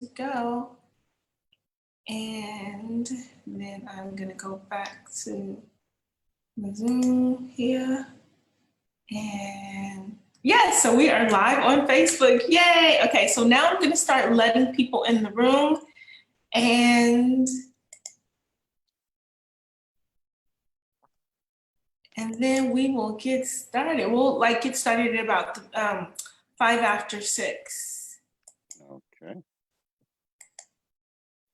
go. And then I'm gonna go back to the Zoom here. And yes, so we are live on Facebook. Yay! Okay, so now I'm gonna start letting people in the room, and then we will get started. We'll get started at about 5 after 6. Okay.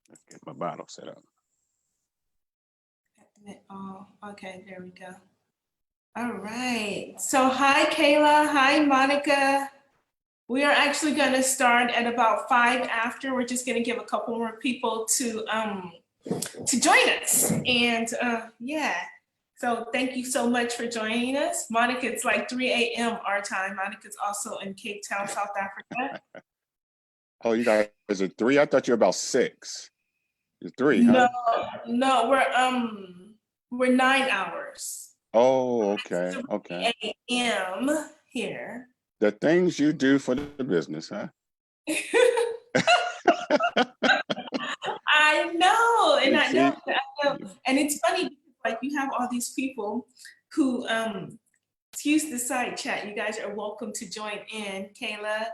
Let's get my bottle set up. Oh, okay, there we go. All right. So hi, Kayla. Hi, Monica. We are actually going to start at about 5 after. We're just going to give a couple more people to join us. And yeah. So thank you so much for joining us. Monica, it's like 3 a.m. our time. Monica's also in Cape Town, South Africa. Oh, you guys are 3? I thought you were about 6. You're 3, no, huh? No, we're 9 hours. Oh, okay. Okay. 3 a.m. here. The things you do for the business, huh? I know, and I know. And it's funny, like you have all these people who excuse the side chat. You guys are welcome to join in, Kayla.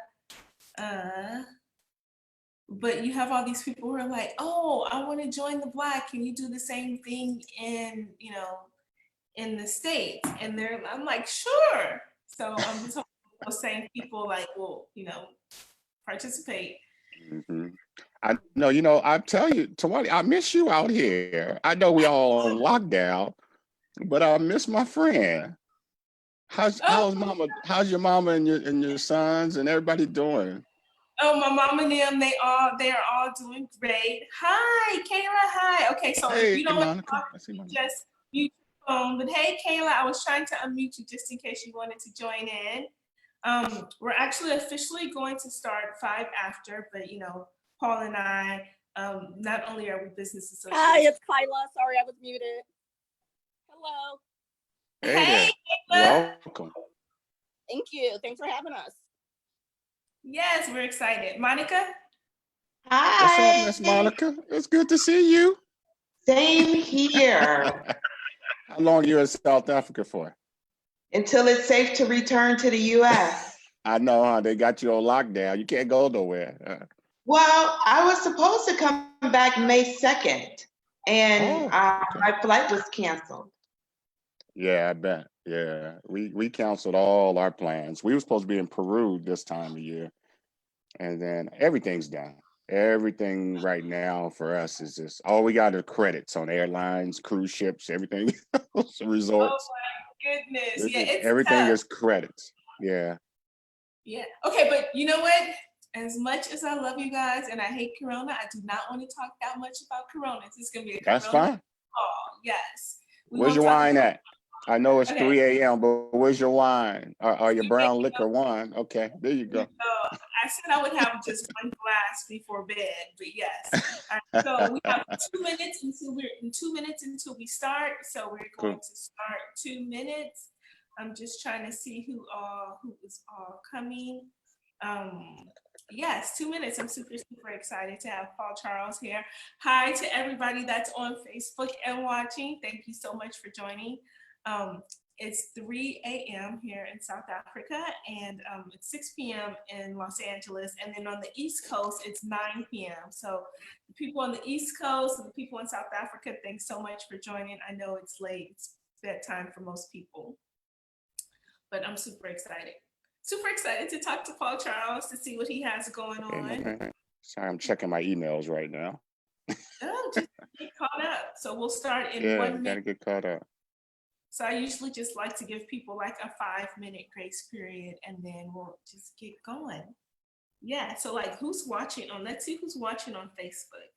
But you have all these people who are like, oh, I want to join the Black. Can you do the same thing in the States? And I'm like, sure. So I'm just hoping those same people will, participate. Mm-hmm. I know, I tell you, Tawani, I miss you out here. I know we all on lockdown, but I miss my friend. How's mama? How's your mama and your sons and everybody doing? Oh, my mom and them, they are all doing great. Hi, Kayla. Hi. Okay, so if you don't want to talk, just mute your phone. But hey, Kayla, I was trying to unmute you just in case you wanted to join in. We're actually officially going to start 5 after, but Paul and I, not only are we business associates. Hi, it's Kyla. Sorry, I was muted. Hello. Hey there. Welcome. Thank you. Thanks for having us. Yes, we're excited. Monica? Hi. What's up, Miss Monica? It's good to see you. Same here. How long are you in South Africa for? Until it's safe to return to the U.S. I know, huh? They got you on lockdown. You can't go nowhere. Well, I was supposed to come back May 2nd, and my flight was canceled. Yeah, I bet. Yeah, we canceled all our plans. We were supposed to be in Peru this time of year, and then everything's down. Everything right now for us is just all we got are credits on airlines, cruise ships, everything, resorts. Oh my goodness! Yeah, it's everything tough. is credits. Yeah. Yeah. Okay, but you know what? As much as I love you guys and I hate Corona, I do not want to talk that much about Corona. It's gonna be a That's fine. Oh, yes. Where's your wine at? I know it's 3 a.m., but where's your wine? Or your brown liquor wine? Okay, there you go. I said I would have just one glass before bed, but yes. So we have 2 minutes until we start. So we're going to start 2 minutes. I'm just trying to see who is all coming. Yes, 2 minutes. I'm super excited to have Paul Charles here. Hi to everybody that's on Facebook and watching. Thank you so much for joining. It's 3 a.m. here in South Africa, and it's 6 p.m. in Los Angeles, and then on the East Coast, it's 9 p.m. So the people on the East Coast and the people in South Africa, thanks so much for joining. I know it's late. It's bedtime for most people, but I'm super excited. Super excited to talk to Paul Charles to see what he has going on. Sorry, I'm checking my emails right now. Oh, just get caught up. So we'll start in 1 minute. Gotta get caught up. So I usually just like to give people like a 5-minute grace period, and then we'll just get going. Yeah, so who's watching on, let's see who's watching on Facebook.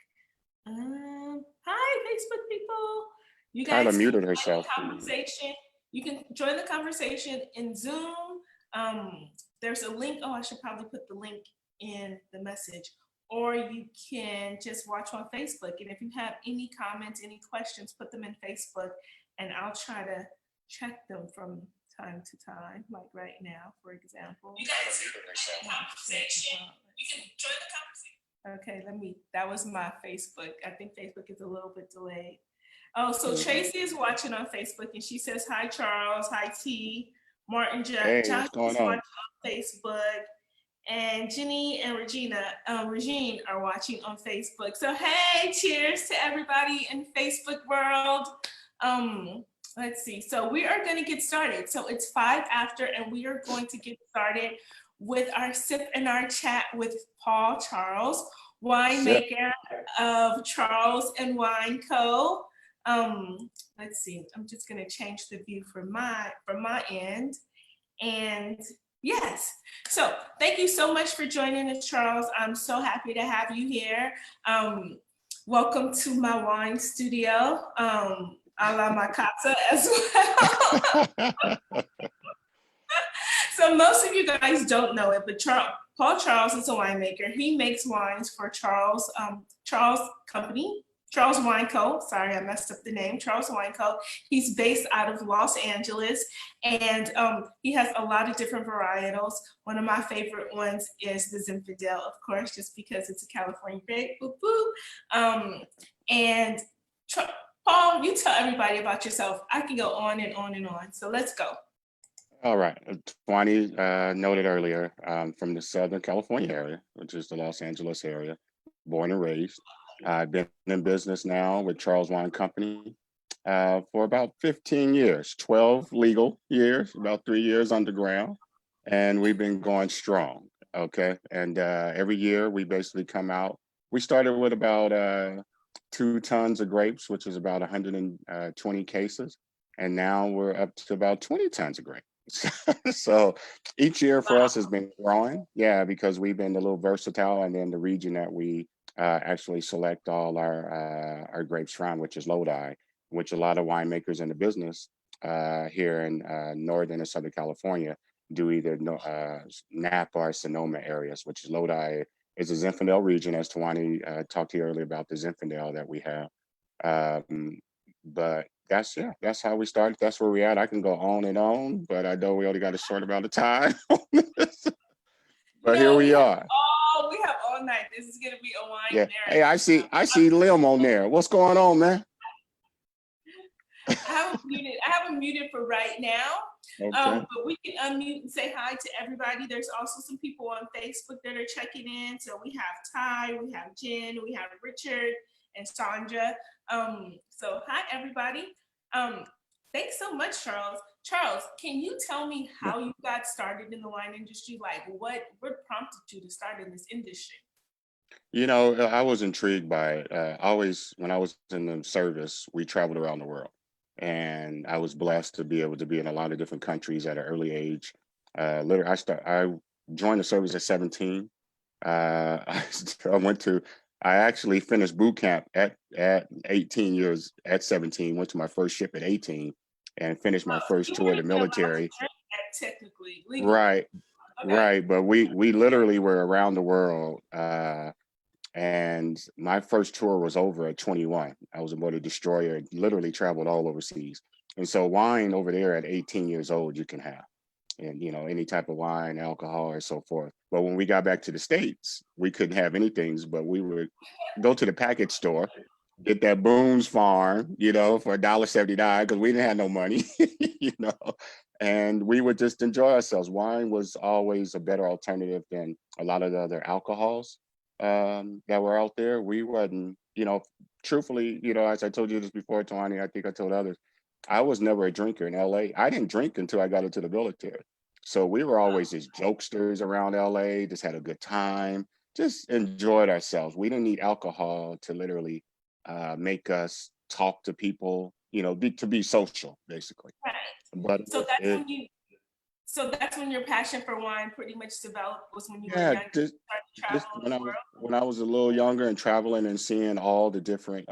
Hi, Facebook people. You guys Tyler muted herself. You can join the conversation in Zoom. There's a link. Oh, I should probably put the link in the message. Or you can just watch on Facebook. And if you have any comments, any questions, put them in Facebook. And I'll try to check them from time to time, like right now, for example. You guys muted herself. You can join the conversation. Okay, that was my Facebook. I think Facebook is a little bit delayed. Oh, so Mhm. Tracy is watching on Facebook and she says, hi, Charles. Hi, T. Martin Hey, Josh what's going is on? watching on Facebook. And Jenny and Regine are watching on Facebook. So, hey, cheers to everybody in Facebook world. Let's see. So we are going to get started. So it's 5 after, and we are going to get started with our sip and our chat with Paul Charles, Sip. winemaker of Charles and Wine Co. Let's see. I'm just going to change the view from my end. And yes, so thank you so much for joining us, Charles. I'm so happy to have you here. Welcome to my wine studio, a la my casa as well. So most of you guys don't know it, but Paul Charles is a winemaker. He makes wines for Charles Company, Charles Wine Co. Sorry, I messed up the name. Charles Wine Co. He's based out of Los Angeles, and he has a lot of different varietals. One of my favorite ones is the Zinfandel, of course, just because it's a California grape. Boop, boop. And Paul, you tell everybody about yourself. I can go on and on and on. So let's go. All right. Twani noted earlier, from the Southern California area, which is the Los Angeles area, born and raised. I've been in business now with Charles Wine Company for about 15 years, 12 legal years, about 3 years underground. And we've been going strong. Okay. And every year we basically come out. We started with about 2 tons of grapes, which is about 120 cases. And now we're up to about 20 tons of grapes. So each year for us has been growing, yeah, because we've been a little versatile, and then the region that we actually select all our grapes from, which is Lodi, which a lot of winemakers in the business here in Northern and Southern California do either Napa or Sonoma areas, which is Lodi is the Zinfandel region, as Tawani talked to you earlier about the Zinfandel that we have. But that's how we started. That's where we're at. I can go on and on, but I know we only got a short amount of time on this. But here No, we are. we have all night. This is gonna be a wine Yeah. Hey, marathon. I see Lim on there. What's going on, man? I have him muted for right now. Okay. But we can unmute and say hi to everybody. There's also some people on Facebook that are checking in. So we have Ty, we have Jen, we have Richard and Sandra. So hi everybody. Thanks so much, Charles. Charles, can you tell me how you got started in the wine industry? Like what prompted you to start in this industry? You know, I was intrigued by it. Always, when I was in the service, we traveled around the world, and I was blessed to be able to be in a lot of different countries at an early age. Literally, I joined the service at 17. I went to, I actually finished boot camp at 18 years, at 17, went to my first ship at 18, and finished my first tour of the military. Technically, legally. Right, Okay. right. But we literally were around the world. And my first tour was over at 21. I was aboard a destroyer, literally traveled all overseas. And so wine over there at 18 years old, you can have, and you know, any type of wine, alcohol, or so forth. But when we got back to the States, we couldn't have anything, but we would go to the package store, get that Boone's Farm, you know, for $1.79 because we didn't have no money, you know, and we would just enjoy ourselves. Wine was always a better alternative than a lot of the other alcohols that were out there. We wasn't, you know, truthfully, you know, as I told you this before, Tawani, I think I told others, I was never a drinker in LA. I didn't drink until I got into the military. So we were always just jokesters around LA, just had a good time, just enjoyed ourselves. We didn't need alcohol to literally make us talk to people, you know, to be social, basically. Right. But So that's when your passion for wine pretty much developed, was when you were yeah, young, just traveling the world. when I was a little younger and traveling and seeing all the different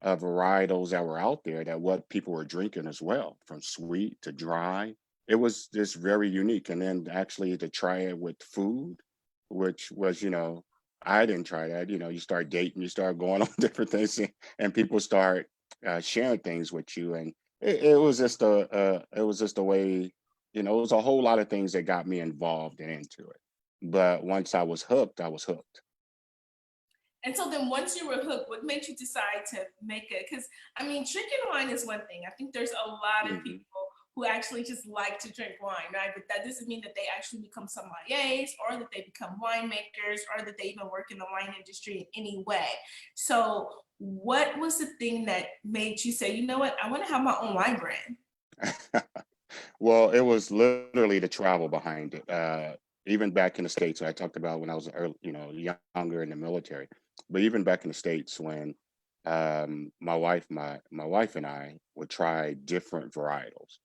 varietals that were out there, that what people were drinking as well, from sweet to dry. It was just very unique. And then actually to try it with food, which was, you know, I didn't try that. You know, you start dating, you start going on different things, and people start sharing things with you, and it was just a way. You know, it was a whole lot of things that got me involved and into it. But once I was hooked, I was hooked. And so then once you were hooked, what made you decide to make it? Because I mean, drinking wine is one thing. I think there's a lot of people who actually just like to drink wine, right? But that doesn't mean that they actually become sommeliers or that they become winemakers or that they even work in the wine industry in any way. So what was the thing that made you say, you know what, I want to have my own wine brand? Well, it was literally the travel behind it. Even back in the States, I talked about when I was early, younger in the military. But even back in the States, when my wife and I would try different varietals.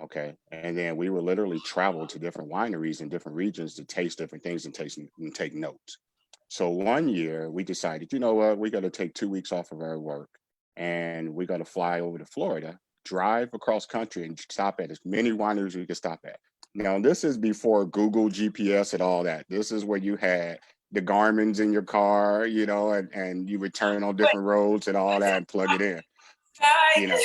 Okay. And then we would literally travel to different wineries in different regions to taste different things and taste and take notes. So one year we decided, you know what, we got to take 2 weeks off of our work and we got to fly over to Florida, drive across country and stop at as many wineries as we could stop at. Now, this is before Google GPS and all that. This is where you had the Garmin's in your car, and you would turn on different roads and all that and plug it in, you know.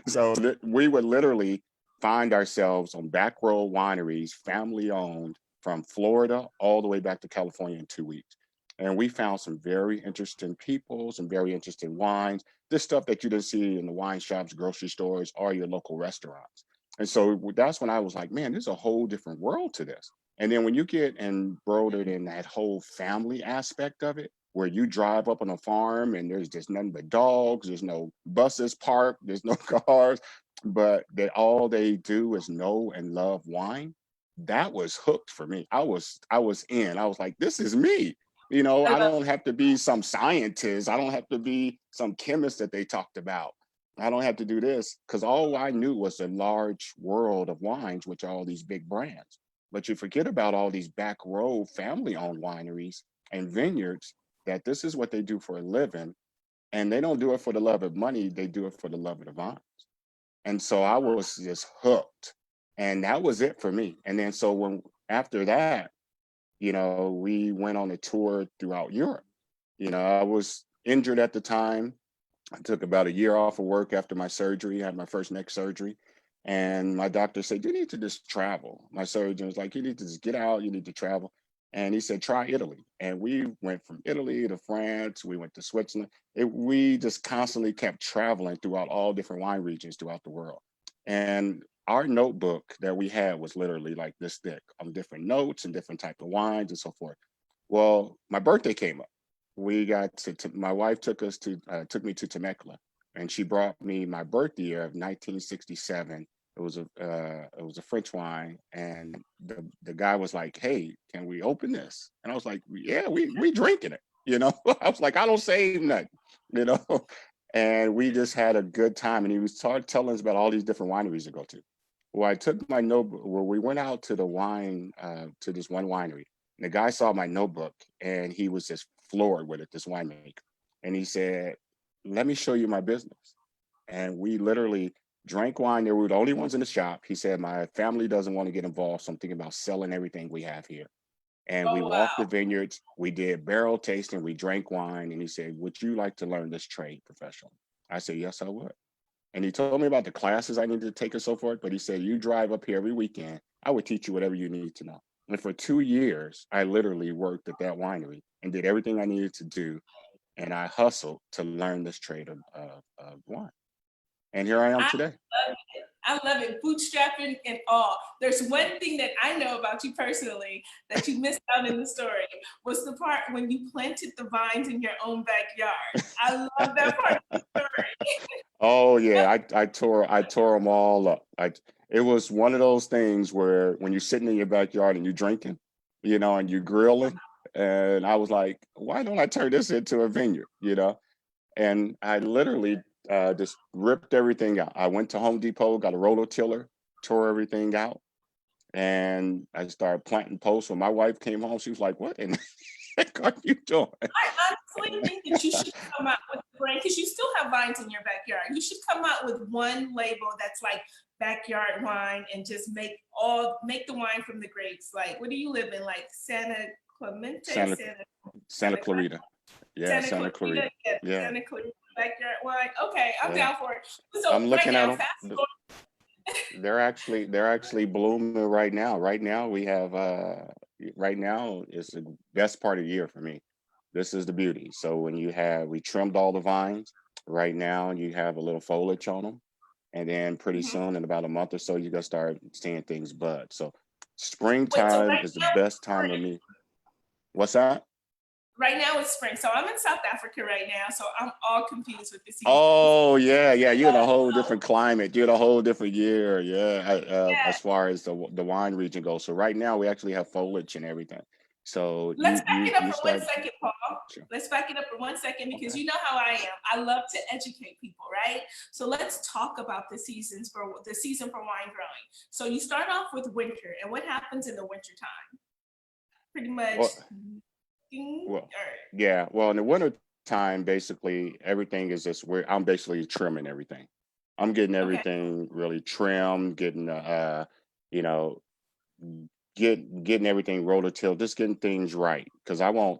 So we would literally find ourselves on back road wineries, family owned, from Florida all the way back to California in 2 weeks. And we found some very interesting people, some very interesting wines, this stuff that you didn't see in the wine shops, grocery stores, or your local restaurants. And so that's when I was like, man, there's a whole different world to this. And then when you get embroidered in that whole family aspect of it, where you drive up on a farm and there's just nothing but dogs, there's no buses parked, there's no cars, but all they do is know and love wine. That was hooked for me. I was in. I was like, this is me. I don't have to be some scientist. I don't have to be some chemist that they talked about. I don't have to do this because all I knew was the large world of wines, which are all these big brands. But you forget about all these back row family owned wineries and vineyards that this is what they do for a living. And they don't do it for the love of money, they do it for the love of the vines. And so I was just hooked. And that was it for me. And then so when after that, we went on a tour throughout Europe. I was injured at the time. I took about a year off of work after my surgery. I had my first neck surgery. And my doctor said, you need to just travel. My surgeon was like, you need to just get out, you need to travel. And he said, try Italy. And we went from Italy to France, we went to Switzerland. We just constantly kept traveling throughout all different wine regions throughout the world. And our notebook that we had was literally like this thick on different notes and different type of wines and so forth. Well, my birthday came up. We got my wife took me to Temecula, and she brought me my birthday year of 1967. It was a French wine, and the guy was like, "Hey, can we open this?" And I was like, "Yeah, we drinking it." I was like, "I don't save nothing," you know. And we just had a good time. And he was telling us about all these different wineries to go to. Well, I took my notebook. Well, we went out to to this one winery. And the guy saw my notebook and he was just floored with it, this winemaker. And he said, let me show you my business. And we literally drank wine. They were the only ones in the shop. He said, my family doesn't want to get involved. So I'm thinking about selling everything we have here. And we walked the vineyards. We did barrel tasting. We drank wine. And he said, would you like to learn this trade professionally? I said, yes, I would. And he told me about the classes I needed to take and so forth. But he said, you drive up here every weekend. I would teach you whatever you need to know. And for 2 years, I literally worked at that winery and did everything I needed to do. And I hustled to learn this trade of wine. And here I am today. I love it. Bootstrapping and all. There's one thing that I know about you personally that you missed out in the story was the part when you planted the vines in your own backyard. I love that part of the story. Oh yeah, I tore them all up. It was one of those things where when you're sitting in your backyard and you're drinking, and you're grilling, and I was like, why don't I turn this into a vineyard, And I literally just ripped everything out. I went to Home Depot, got a rototiller, tore everything out, and I started planting posts. When my wife came home, she was like, "What in the heck are you doing?" I honestly think that you should come out with a brand because you still have vines in your backyard. You should come out with one label that's like backyard wine and just make the wine from the grapes. Like, what do you live in? Like Santa Clemente, Santa Clarita. Yeah, Santa Clarita. Yeah. Santa Clarita backyard wine. Okay, I'm down for it. So I'm looking right now, at them. They're actually blooming right now. Right now we have right now is the best part of the year for me This is the beauty. So when we trimmed all the vines, right now you have a little foliage on them. And then pretty Mhm. soon, in about a month or so, you're gonna start seeing things bud. So Wait, so springtime right is the now best it's time of spring. me. What's that? Right now it's spring. So I'm in South Africa right now. So I'm all confused with the seasons. Oh yeah, yeah. You're in a whole different climate. You're in a whole different year. Yeah, Yeah. as far as the wine region goes. So right now we actually have foliage and everything. So Let's back it up you for one start. second, Paul. Sure. Let's back it up for 1 second because Okay. you know how I am. I love to educate people, right? So let's talk about the season for wine growing. So you start off with winter, and what happens in the winter time? Pretty much, Well, or well, yeah. Well, in the winter time, basically everything is just where I'm basically trimming everything. I'm getting okay, everything really trimmed, getting you know, getting everything rototilled, just getting things right. Because I won't,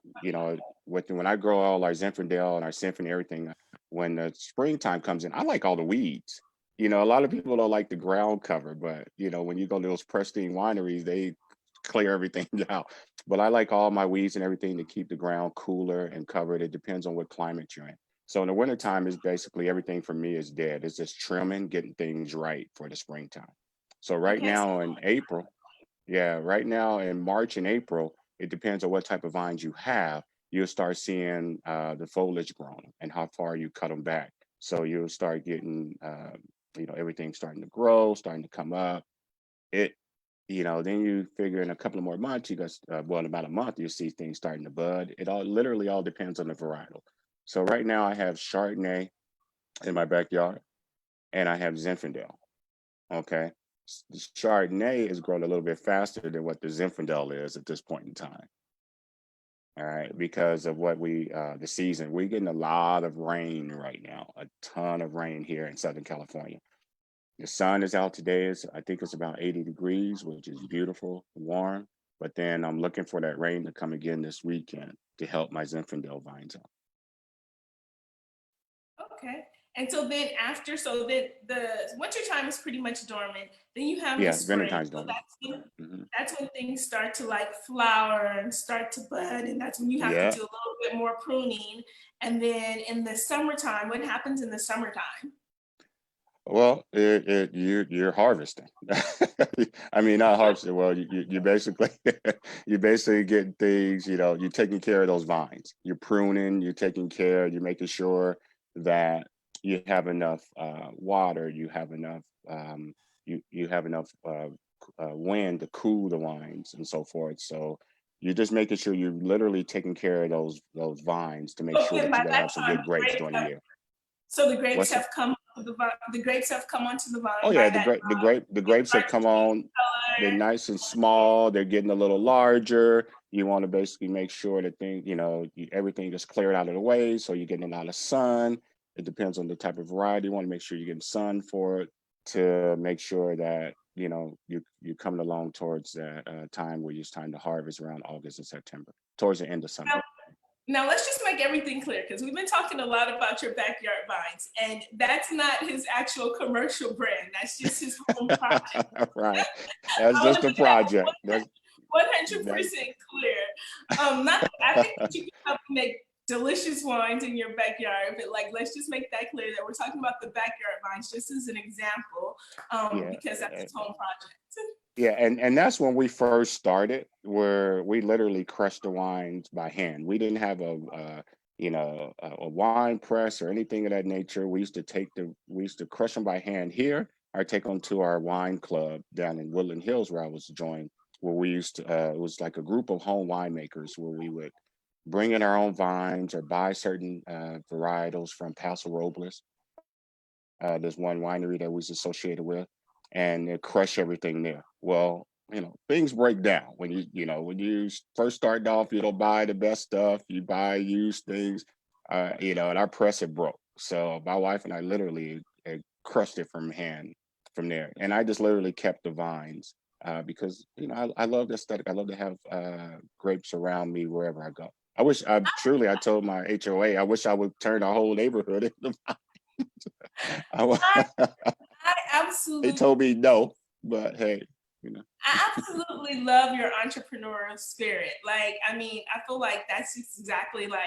when I grow all our Zinfandel and our Symphony, everything, when the springtime comes in, I like all the weeds. A lot of people don't like the ground cover, but when you go to those pristine wineries, they clear everything out. But I like all my weeds and everything to keep the ground cooler and covered. It depends on what climate you're in. So in the wintertime is basically everything for me is dead. It's just trimming, getting things right for the springtime. So right okay. So now in April, yeah, right now in March and April, it depends on what type of vines you have. You'll start seeing the foliage growing and how far you cut them back. So you'll start getting, everything starting to grow, starting to come up. It, then you figure in a couple of more months, in about a month, you see things starting to bud. It all literally all depends on the varietal. So right now I have Chardonnay in my backyard and I have Zinfandel. Okay. The Chardonnay is growing a little bit faster than what the Zinfandel is at this point in time. All right, because of the season. We're getting a lot of rain right now, a ton of rain here in Southern California. The sun is out today. I think it's about 80 degrees, which is beautiful, warm. But then I'm looking for that rain to come again this weekend to help my Zinfandel vines out. Okay. And so then so then the winter time is pretty much dormant. Then you have the Yeah, winter spring. time's So dormant. Hmm. that's when things start to like flower and start to bud. And that's when you have to Yeah. do a little bit more pruning. And then in the summertime, what happens in the summertime? Well, you're harvesting. I mean, not harvesting. Well, you basically you basically getting things. You're taking care of those vines. You're pruning. You're taking care. You're making sure that you have enough water. You have enough. You have enough wind to cool the vines and so forth. So you're just making sure you're literally taking care of those vines to make So sure then that by you're gonna that have some time, good grapes during the year. so the grapes What's that? have come. The grapes have come onto the Oh vine by yeah, that the they grapes have start to come change on. They're color. nice and small. They're getting a little larger. You want to basically make sure that everything is cleared out of the way, so you're getting a lot of sun. It depends on the type of variety. You want to make sure you're getting sun for it to make sure that you're coming along towards that time where it's time to harvest around August and September, towards the end of summer. Now let's just make everything clear because we've been talking a lot about your backyard vines, and that's not his actual commercial brand. That's just his home project. Right. That's I want to just a make that project. That's 100% that. clear. Not, I think that you can help make delicious wines in your backyard, but like, let's just make that clear that we're talking about the backyard vines just as an example, Yeah. because that's his home project. Yeah, and that's when we first started, where we literally crushed the wines by hand. We didn't have a wine press or anything of that nature. We used to crush them by hand here, or take them to our wine club down in Woodland Hills where I was joined, where we used to it was like a group of home winemakers where we would bring in our own vines or buy certain varietals from Paso Robles. There's one winery that was associated with, and they crush everything there. Well, things break down when you first start off. You don't buy the best stuff. You buy used things, and our press had broke. So my wife and I literally crushed it from hand from there, and I just literally kept the vines because I love the aesthetic. I love to have grapes around me wherever I go. I told my HOA, I wish I would turn our whole neighborhood into I, I they absolutely told me no, but hey. you know. I absolutely love your entrepreneurial spirit. Like, I mean, I feel like that's just exactly where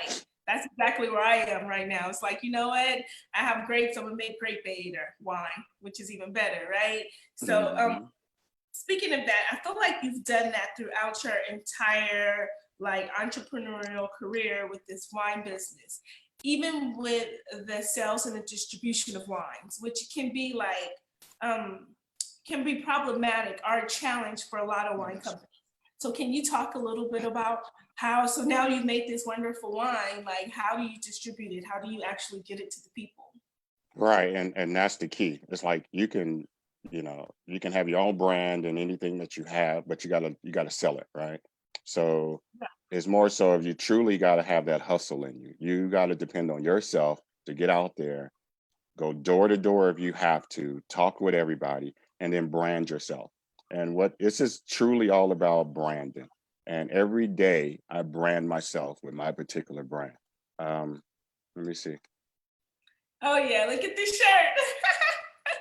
I am right now. It's like, you know what? I have grapes, I'm gonna make grape aid or wine, which is even better, right? So Mhm. speaking of that, I feel like you've done that throughout your entire like entrepreneurial career with this wine business, even with the sales and the distribution of wines, which can be like um, can be problematic or a challenge for a lot of wine companies. So can you talk a little bit about how, so now you've made this wonderful wine, like how do you distribute it? How do you actually get it to the people? Right, and that's the key. It's like you can have your own brand and anything that you have, but you gotta sell it, right? So it's more so if you truly gotta have that hustle in you. You gotta depend on yourself to get out there, go door to door if you have to, talk with everybody, and then brand yourself. And what this is truly all about branding. And every day I brand myself with my particular brand. Um, let me see. Oh yeah, look at this shirt.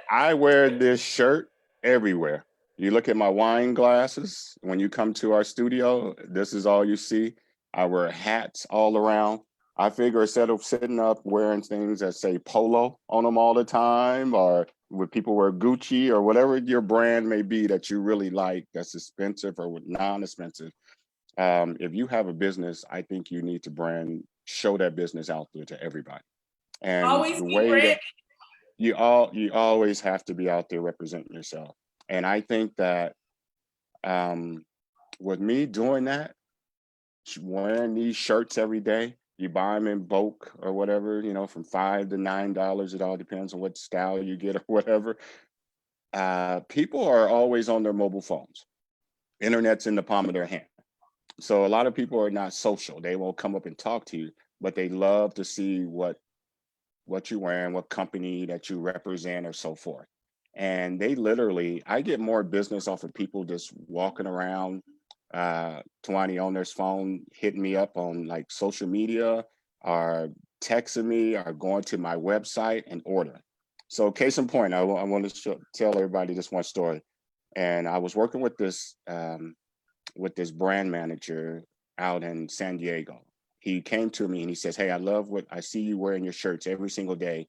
I wear this shirt everywhere. You look at my wine glasses when you come to our studio, this is all you see. I wear hats all around. I figure instead of sitting up wearing things that say Polo on them all the time, or would people wear Gucci or whatever your brand may be that you really like, that's expensive or non-expensive. If you have a business, I think you need to show that business out there to everybody. And Always the be way brand. that you always have to be out there representing yourself. And I think that um, with me doing that, wearing these shirts every day, you buy them in bulk or whatever, from $5 to $9. It all depends on what style you get or whatever. People are always on their mobile phones. Internet's in the palm of their hand. So a lot of people are not social. They won't come up and talk to you, but they love to see what you're wearing, what company that you represent, or so forth. And I get more business off of people just walking around, 20 on their phone, hitting me up on like social media, or texting me, or going to my website and ordering. So, case in point, I want to tell everybody this one story. And I was working with this brand manager out in San Diego. He came to me and he says, "Hey, I love what I see you wearing your shirts every single day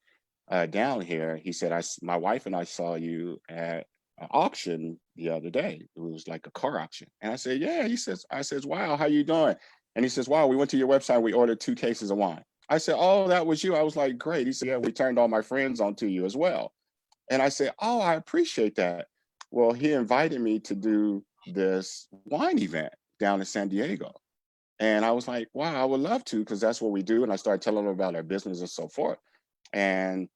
down here." He said, My wife and I saw you at an auction the other day. It was like a car auction." And I said, "Yeah." I says, "Wow, how you doing?" And he says, "Wow, we went to your website. We ordered 2 cases of wine." I said, "Oh, that was you." I was like, "Great." He said, "Yeah, we turned all my friends onto you as well." And I said, "Oh, I appreciate that." Well, he invited me to do this wine event down in San Diego. And I was like, "Wow, I would love to," because that's what we do. And I started telling him about our business and so forth. And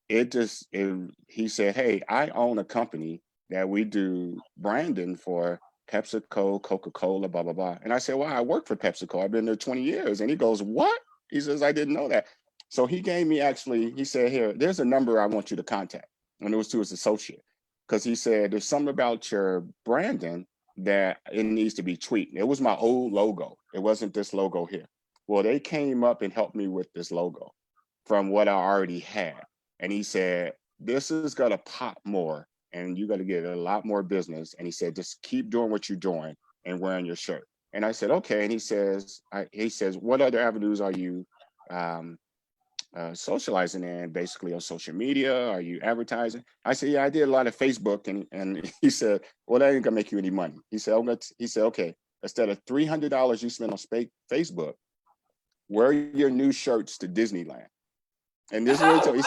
he said, "Hey, I own a company that we do branding for PepsiCo, Coca-Cola, blah, blah, blah." And I said, "Well, I work for PepsiCo. I've been there 20 years." And he goes, "What?" He says, "I didn't know that." So he gave me he said, "Here, there's a number I want you to contact." And it was to his associate. Because he said, "There's something about your branding that it needs to be tweaked." It was my old logo. It wasn't this logo here. Well, they came up and helped me with this logo from what I already had. And he said, "This is going to pop more and you're going to get a lot more business." And he said, "Just keep doing what you're doing and wearing your shirt." And I said, "Okay." And he says, "What other avenues are you um, socializing in, basically on social media? Are you advertising?" I said, "Yeah, I did a lot of Facebook." And he said, "Well, that ain't gonna make you any money." He said, "Okay, instead of $300 you spend on Facebook, wear your new shirts to Disneyland." And this is what he Oh, told me.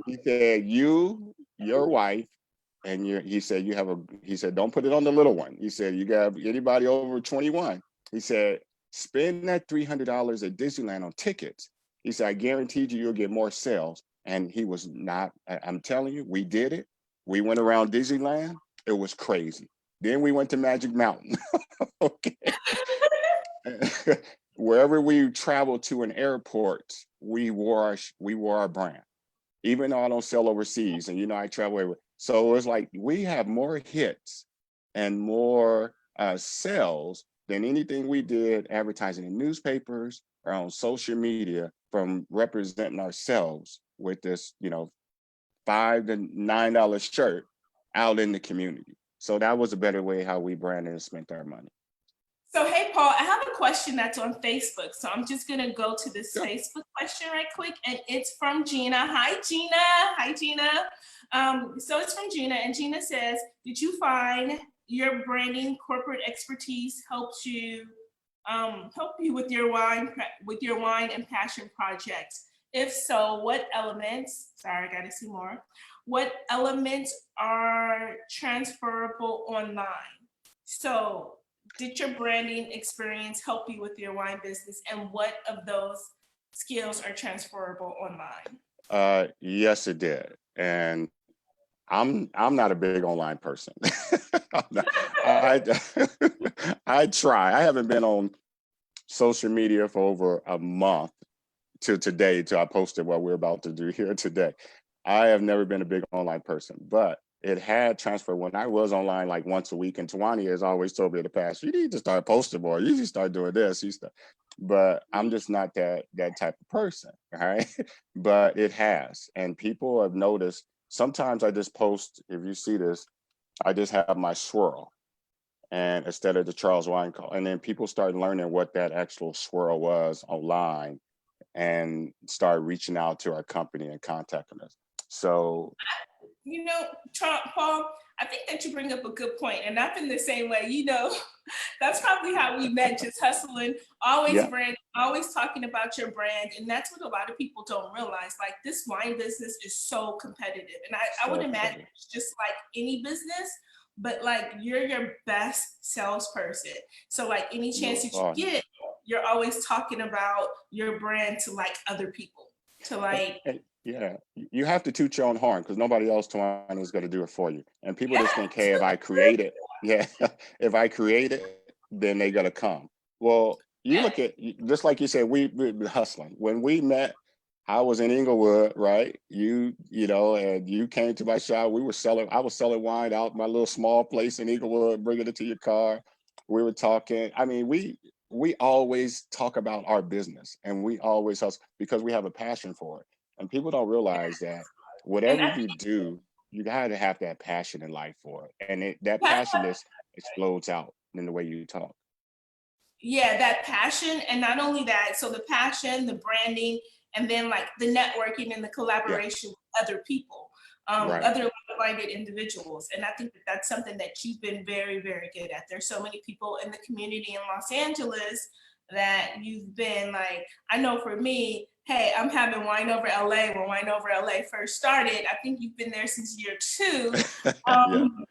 He said, "You, your wife, and he said, don't put it on the little one." He said, "You got anybody over 21." He said, "Spend that $300 at Disneyland on tickets." He said, "I guaranteed you'll get more sales." And he was not, I'm telling you, we did it. We went around Disneyland. It was crazy. Then we went to Magic Mountain. Okay. Wherever we traveled to an airport, we wore our brand. Even though I don't sell overseas, and I travel everywhere. So it's like we have more hits and more sales than anything we did advertising in newspapers or on social media from representing ourselves with this, $5 to $9 shirt out in the community. So that was a better way how we branded and spent our money. So, hey, Paul, I have a question that's on Facebook. So I'm just going to go to this Sure. Facebook question right quick. And it's from Gina. Hi, Gina. Hi, Gina. So it's from Gina. And Gina says, did you find your branding corporate expertise helps you with your wine and passion projects? If so, what elements, sorry, I got to see more. What elements are transferable online? So did your branding experience help you with your wine business, and what of those skills are transferable online? Yes, it did. And I'm not a big online person. I I try. I haven't been on social media for over a month to today till I posted what we're about to do here today. I have never been a big online person, but it had transfer when I was online like once a week. And Tawani has always told me in the past, you need to start posting more. You need to start doing this. But I'm just not that type of person, all right? But it has, and people have noticed. Sometimes I just post. If you see this, I just have my swirl, and instead of the Charles Wine call, and then people start learning what that actual swirl was online, and start reaching out to our company and contacting us. So You know, Paul, I think that you bring up a good point, and I've been the same way. That's probably how we met, just hustling, always yeah, brand, always talking about your brand, and that's what a lot of people don't realize. Like this wine business is so competitive, and I would so imagine competitive. it's just like any business, but like you're your best salesperson. So like any chance You that you are. get, you're always talking about your brand to like other people, to like Yeah, you have to toot your own horn because nobody else Tawani is going to do it for you. And people yeah. just think, hey, if I create it, yeah, if I create it, then they got to come. Well, you look at just like you said, we been hustling. When we met, I was in Inglewood, right? And you came to my shop. I was selling wine out my little small place in Inglewood, bringing it to your car. We were talking. I mean, we always talk about our business, and we always hustle because we have a passion for it. And people don't realize that And whatever I you do, you got to have that passion in life for it. And that think passion just explodes out in the way you talk. yeah, that passion, and not only that, so the passion, the branding, and then like the networking and the Yeah, collaboration with other people, right. other like-minded individuals. And I think that that's something that you've been very, very good at. There's so many people in the community in Los Angeles that you've been like, I know for me, hey, I'm having Wine Over LA when Wine Over LA first started. I think you've been there since year two. Yeah. Um,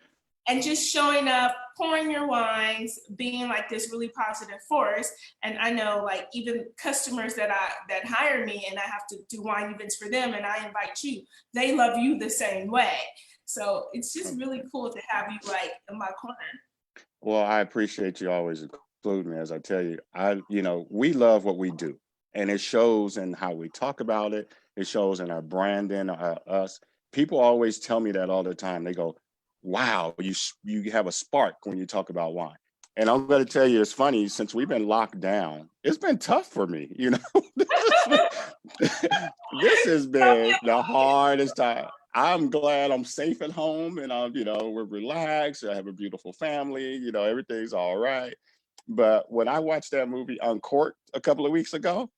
and just showing up, pouring your wines, being like this really positive force. And I know like even customers that hire me and I have to do wine events for them and I invite you, they love you the same way. So it's just really cool to have you like in my corner. Well, I appreciate you always including me. As I tell you, we love what we do, and it shows in how we talk about it. It shows in our branding, us. People always tell me that all the time. They go, "Wow, you have a spark when you talk about wine." And I'm going to tell you, it's funny. Since we've been locked down, it's been tough for me. This has been the hardest time. I'm glad I'm safe at home and we're relaxed. I have a beautiful family, everything's all right. But when I watched that movie Uncorked a couple of weeks ago,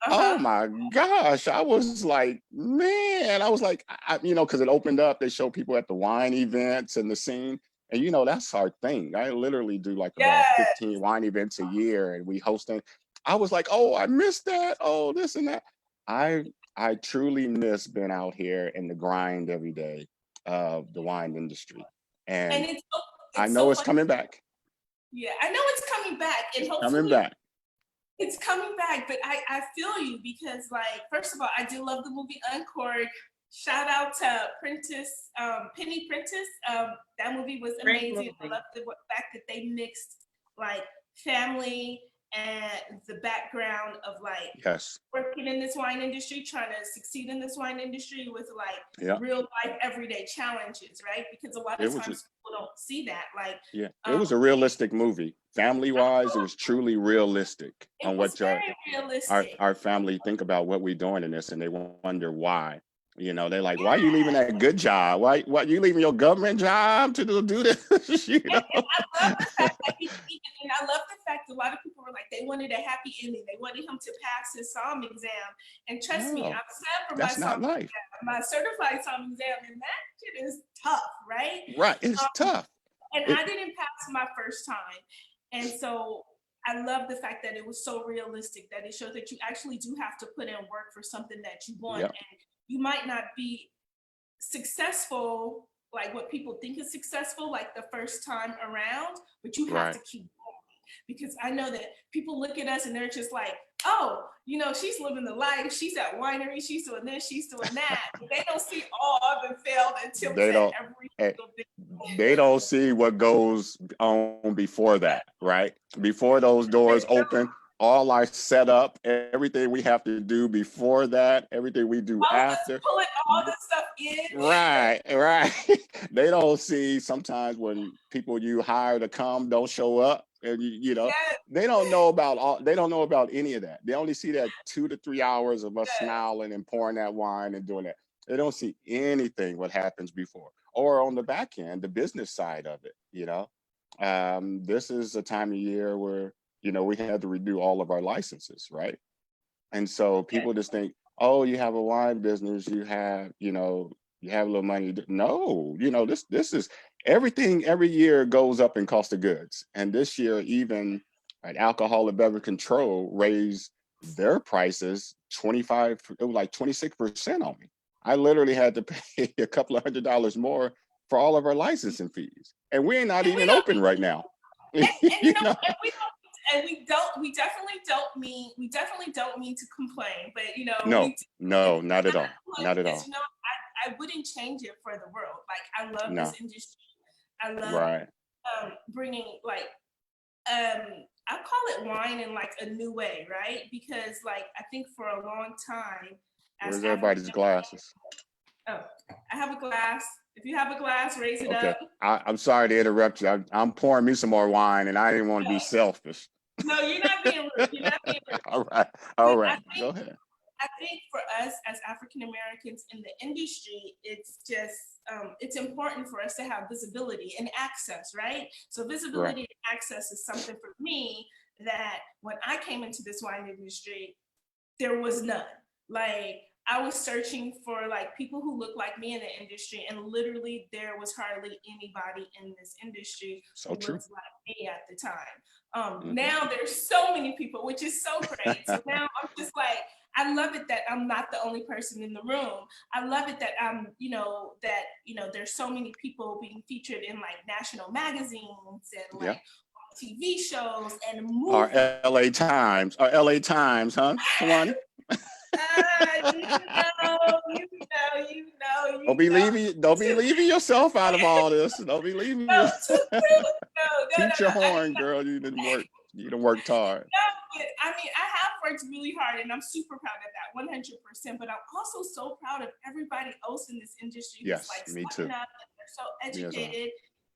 oh Uh-huh. my gosh, I was like, man, I was like, because it opened up, they show people at the wine events and the scene. And that's our thing. I literally do like about Yeah. 15 wine events a year and we hosting. I was like, oh, I missed that. Oh, this and that. I I truly miss being out in the grind every day of the wine industry. And And I it's know so it's funny. coming back. Yeah, I know it's coming back and It's coming hopefully back. it's coming back, but I feel you because, like, first of all, I do love the movie Uncork. Shout out to Penny Prentice. That movie was Great amazing. I movie. love the fact that they mixed like family and the background of like Yes. working in this wine industry, trying to succeed in this wine industry with like Yeah. real life everyday challenges, right? Because a lot It of was times people don't see that. Like, Yeah, it um, was a realistic movie. Family wise, it was truly realistic it on was what very our realistic. our family think about what we're doing in this, and they wonder why. You know, they're like, why are you leaving that good job? Why you leaving your government job to do this? You know? And I love the fact that and I love the fact a lot of people were like, they wanted a happy ending. They wanted him to pass his SOM exam. And trust me, No, I've sat for my that's not SOM life. exam, my certified SOM exam, and that shit is tough, right? Right. It's tough. And I didn't pass my first time. And so I love the fact that it was so realistic, that it showed that you actually do have to put in work for something that you want. Yep. And you might not be successful like what people think is successful like the first time around, but you have to keep going, because I know that people look at us and they're just like, oh, you know, she's living the life, she's at winery, she's doing this, she's doing that, but they don't see all of it failed until They don't. every single thing. They don't see what goes on before that, right? Before those doors open, all our setup, everything we have to do before that, everything we do after. Pulling all the stuff in. Right. They don't see sometimes when people you hire to come don't show up, and you know, Yes. they don't know about any of that. They only see that 2 to 3 hours of us smiling and pouring that wine and doing that. They don't see anything what happens before or on the back end, the business side of it. You know, this is a time of year where, you know, we had to renew all of our licenses, right? And so people just think, oh, you have a wine business, you have, you know, you have a little money. No, you know, this is everything. Every year goes up in cost of goods, and this year even alcohol and beverage control raised their prices 25. It was like 26% on me. I literally had to pay a couple of $100 more for all of our licensing fees, and we're not even open right now. And You know? We definitely don't mean to complain, but you know, No, not at all. Not at all. You know, I wouldn't change it for the world. Like, I love No. this industry. I love bringing like I call it wine in like a new way, right? Because like I think for a long time, where's everybody's glasses? Oh, I have a glass. If you have a glass, raise it Okay. up. I'm sorry to interrupt you. I'm pouring me some more wine, and I didn't want to be selfish. No, you're not being rude. You're not being rude. All right. Go ahead. I think for us as African Americans in the industry, it's just it's important for us to have visibility and access, right? So visibility and access is something for me that when I came into this wine industry, there was none. Like, I was searching for like people who look like me in the industry, and literally there was hardly anybody in this industry who looked like me at the time. Now there's so many people, which is so great. So now I'm just like, I love it that I'm not the only person in the room. I love it that there's so many people being featured in like national magazines and like TV shows and movies. Our LA Times, huh? Tawani? You Don't be leaving yourself out of all this. Don't be leaving Toot your horn, girl. You didn't work hard. No, but I mean, I have worked really hard, and I'm super proud of that, 100%. But I'm also so proud of everybody else in this industry. Yes, who's like me too. Up, and they're so educated,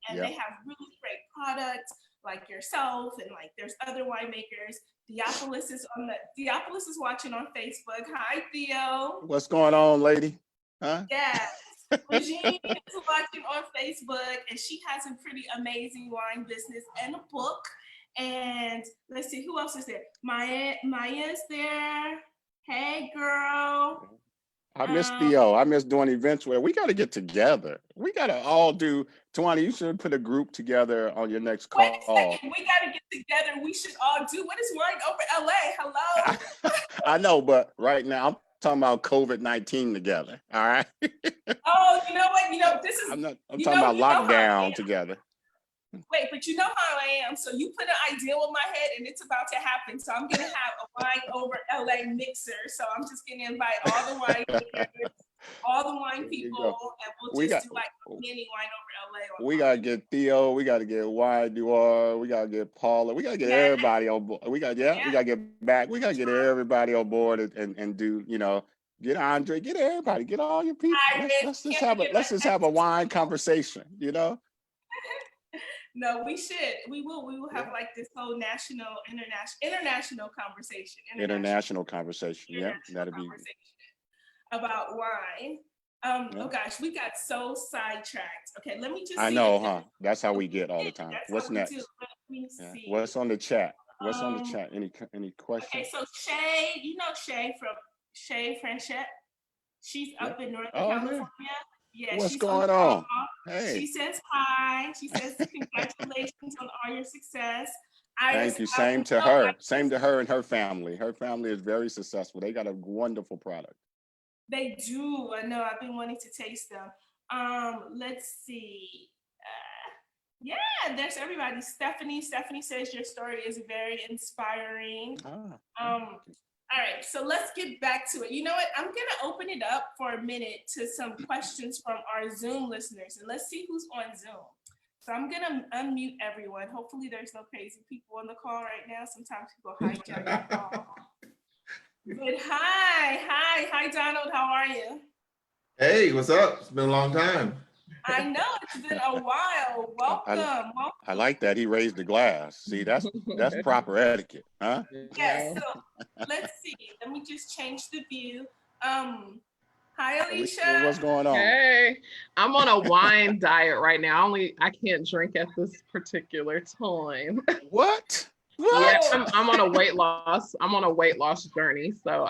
and they have really great products like yourself, and like there's other winemakers. Theopolis is watching on Facebook. Hi, Theo. What's going on, lady? Huh? Yeah. Regine is watching on Facebook, and she has a pretty amazing wine business and a book. And let's see, who else is there? Maya's there. Hey, girl. I miss Theo. I miss doing events where we got to get together. We got to all do. Tawani, you should put a group together on your next call. Wait a second. We got to get together. We should all do. What is Wine Over LA? Hello. I know, but right now I'm talking about COVID-19 together. All right. Oh, you know what? This is. I'm talking about lockdown together. Wait, but you know how I am. So you put an idea in my head, and it's about to happen. So I'm gonna have a Wine Over LA mixer. So I'm just gonna invite all the wine makers, all the wine people, and we'll just do like a mini Wine Over LA. We gotta get Theo. We gotta get Wine Noir. We gotta get Paula. We gotta get everybody on board. We gotta get back. We gotta get everybody on board and do, get Andre, get everybody, get all your people. Let's just have a wine conversation, No, we should. We will have like this whole international conversation. International conversation. Yeah, that'd be. about wine. Yeah. Oh gosh, we got so sidetracked. Okay, let me just I see know, if huh? That's how we get all the time. that's What's how we next? do. Let me Yeah. see. What's on the chat? What's on the Um, chat? Any Okay, questions? so Shay, you know Shay Franchette. She's Yeah. up in Northern Oh, yeah. California. Yeah, What's she's on the going call. on? Hey, She says hi. She says congratulations on all your success. thank you. Same to her. Same to her and her family. Her family is very successful. They got a wonderful product. They do. I know. I've been wanting to taste them. Let's see. Yeah, there's everybody. Stephanie. Stephanie says your story is very inspiring. Ah, All right, so let's get back to it. You know what? I'm gonna open it up for a minute to some questions from our Zoom listeners, and let's see who's on Zoom. So I'm gonna unmute everyone. Hopefully there's no crazy people on the call right now. Sometimes people hijack the call. But hi, Donald, how are you? Hey, what's up? It's been a long time. I know it's been a while. Welcome. I like that. He raised the glass. See, that's proper etiquette, huh? Yes, so let's see. Let me just change the view. Hi, Alicia. What's going on? Hey, I'm on a wine diet right now. I can't drink at this particular time. What? Yeah, What? I'm on a weight loss. I'm on a weight loss journey. So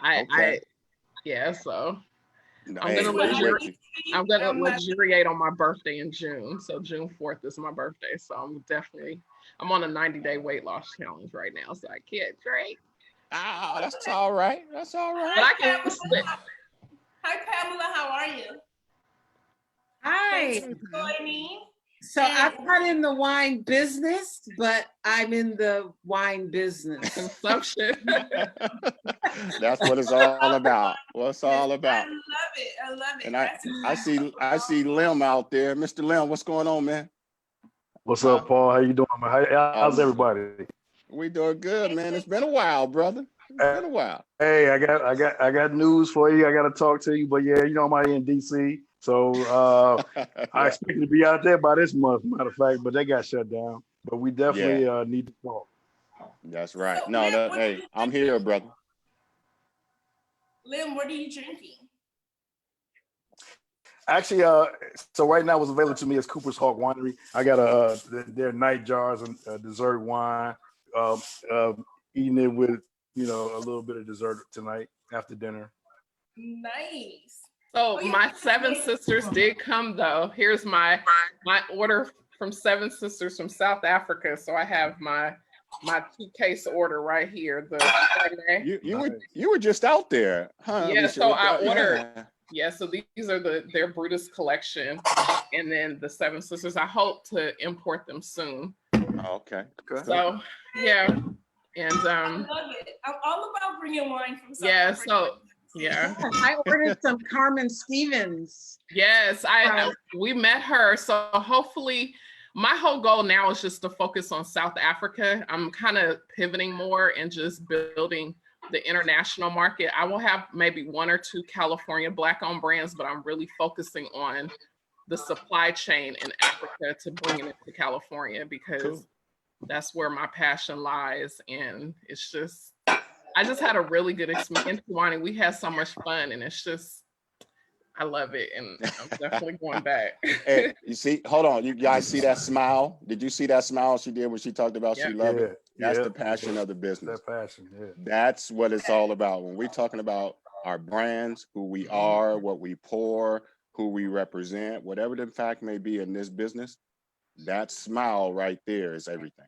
Okay. yeah. So I'm Hey, gonna we with you. luxuriate on my birthday in June. So June 4th is my birthday. So I'm on a 90-day weight loss challenge right now. So I can't drink. Ah, that's all right. That's all right. But I can stick. Hi, Pamela. How are you? Hi. Thanks for joining. So I'm not in the wine business, but I'm in the wine business. Consumption. That's what it's all about. What's all about. I love it. I love it. And That's exactly I see Lim out there. Mr. Lim, what's going on, man? What's up, Paul? How you doing, man? How's everybody? We doing good, man. It's been a while, brother. It's been a while. Hey, I got news for you. I got to talk to you, but yeah, you know I'm out here in DC, so I expect to be out there by this month, matter of fact, but they got shut down. But we definitely need to talk. That's right. So, No, Lim, hey, I'm here, brother. Lim, what are you drinking? Actually, so right now what's available to me is Cooper's Hawk Winery. I got their night jars and dessert wine. Eating it with a little bit of dessert tonight after dinner. Nice. So my Seven Sisters did come though. Here's my order from Seven Sisters from South Africa. So I have my 2-case order right here. The Chardonnay. You were just out there, huh? Yeah. So I ordered. Yeah. Yeah. So these are their Brutus collection, and then the Seven Sisters. I hope to import them soon. Okay. Good. So yeah, and I love it. I'm all about bringing wine from South yeah. Africa. So yeah. I ordered some Carmen Stevens. Yes, we met her. So hopefully, my whole goal now is just to focus on South Africa. I'm kind of pivoting more and just building the international market. I will have maybe 1 or 2 California Black-owned brands, but I'm really focusing on the supply chain in Africa to bring it to California because that's where my passion lies. And it's just, I just had a really good experience whining. We had so much fun, and it's just, I love it, and I'm definitely going back. Hey, you see, hold on, you guys see that smile? Did you see that smile she did when she talked about she loved it? That's the passion of the business. That passion, yeah. That's what it's all about. When we're talking about our brands, who we are, what we pour, who we represent, whatever the fact may be in this business, that smile right there is everything.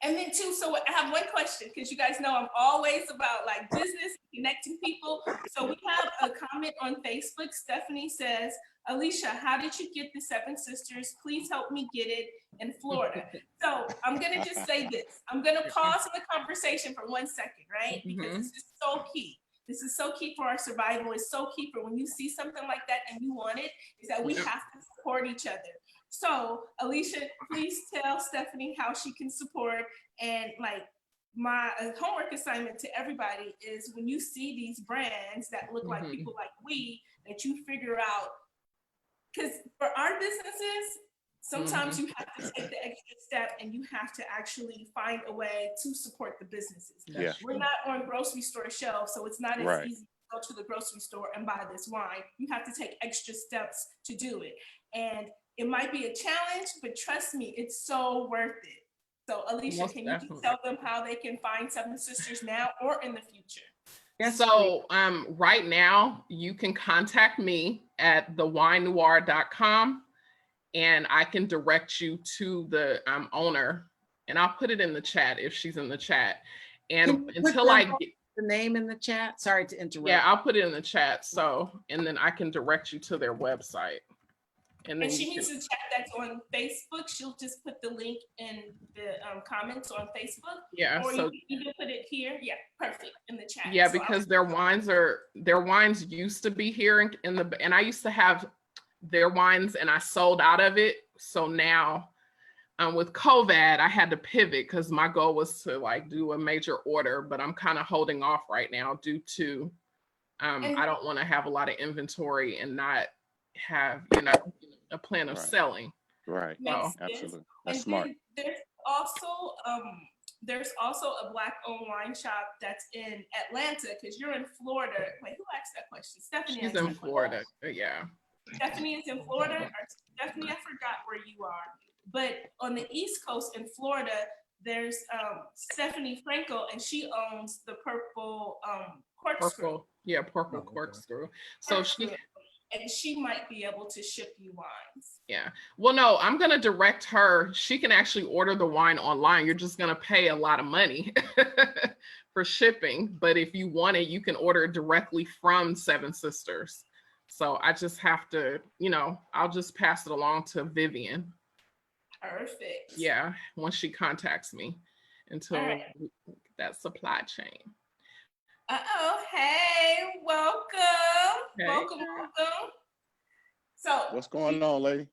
And then too, so I have one question, because you guys know I'm always about like business, connecting people. So we have a comment on Facebook. Stephanie says, Alicia, how did you get the Seven Sisters? Please help me get it in Florida. So I'm gonna just say this. I'm gonna pause in the conversation for 1 second, right? Because this is so key. This is so key for our survival. It's so key for when you see something like that and you want it, is that we have to support each other. So Alicia, please tell Stephanie how she can support. And like my homework assignment to everybody is when you see these brands that look like people like we, that you figure out, because for our businesses, sometimes you have to take the extra step and you have to actually find a way to support the businesses. Yeah. We're not on grocery store shelves, so it's not as easy to go to the grocery store and buy this wine. You have to take extra steps to do it. And it might be a challenge, but trust me, it's so worth it. So Alicia, Most can you definitely. tell them how they can find Seven Sisters now or in the future? Yes, So right now you can contact me at thewinenoir.com and I can direct you to the owner, and I'll put it in the chat if she's in the chat. And Can you put until I the name in the chat. Sorry to interrupt. yeah, I'll put it in the chat. So, and then I can direct you to their website. And then And she you needs can, to check that's on Facebook. She'll just put the link in the comments on Facebook. yeah, Or so you can put it here. Yeah, perfect, in the chat. yeah, So because their wines used to be here in the, and I used to have their wines and I sold out of it. So now with COVID, I had to pivot because my goal was to like do a major order, but I'm kind of holding off right now due to I don't want to have a lot of inventory and not have, a plan of Right. selling. Right. Makes sense. Absolutely. That's And smart. then there's also a Black-owned wine shop that's in Atlanta, because you're in Florida. Wait, who asked that question? Stephanie. She's asked in that Florida. Yeah. question. Stephanie is in Florida. Or Stephanie, I forgot where you are. But on the East Coast in Florida, there's Stephanie Frankel, and she owns the Purple Corkscrew. Purple corkscrew. So And she might be able to ship you wines. yeah. Well, no, I'm going to direct her. She can actually order the wine online. You're just going to pay a lot of money for shipping. But if you want it, you can order it directly from Seven Sisters. So I just have to, I'll just pass it along to Vivian. Perfect. Yeah, once she contacts me until right. that supply chain. Hey, welcome. Hey, welcome. So What's going on, lady?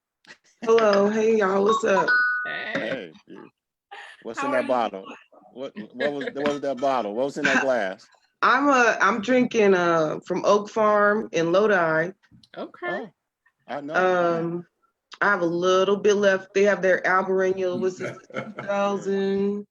Hello, hey y'all, what's up? Hey. Hey, what's How in are that you bottle? What was that bottle? What was in that glass? I'm drinking from Oak Farm in Lodi. Okay. Oh, I know. I have a little bit left. They have their Albarino, was this 2018.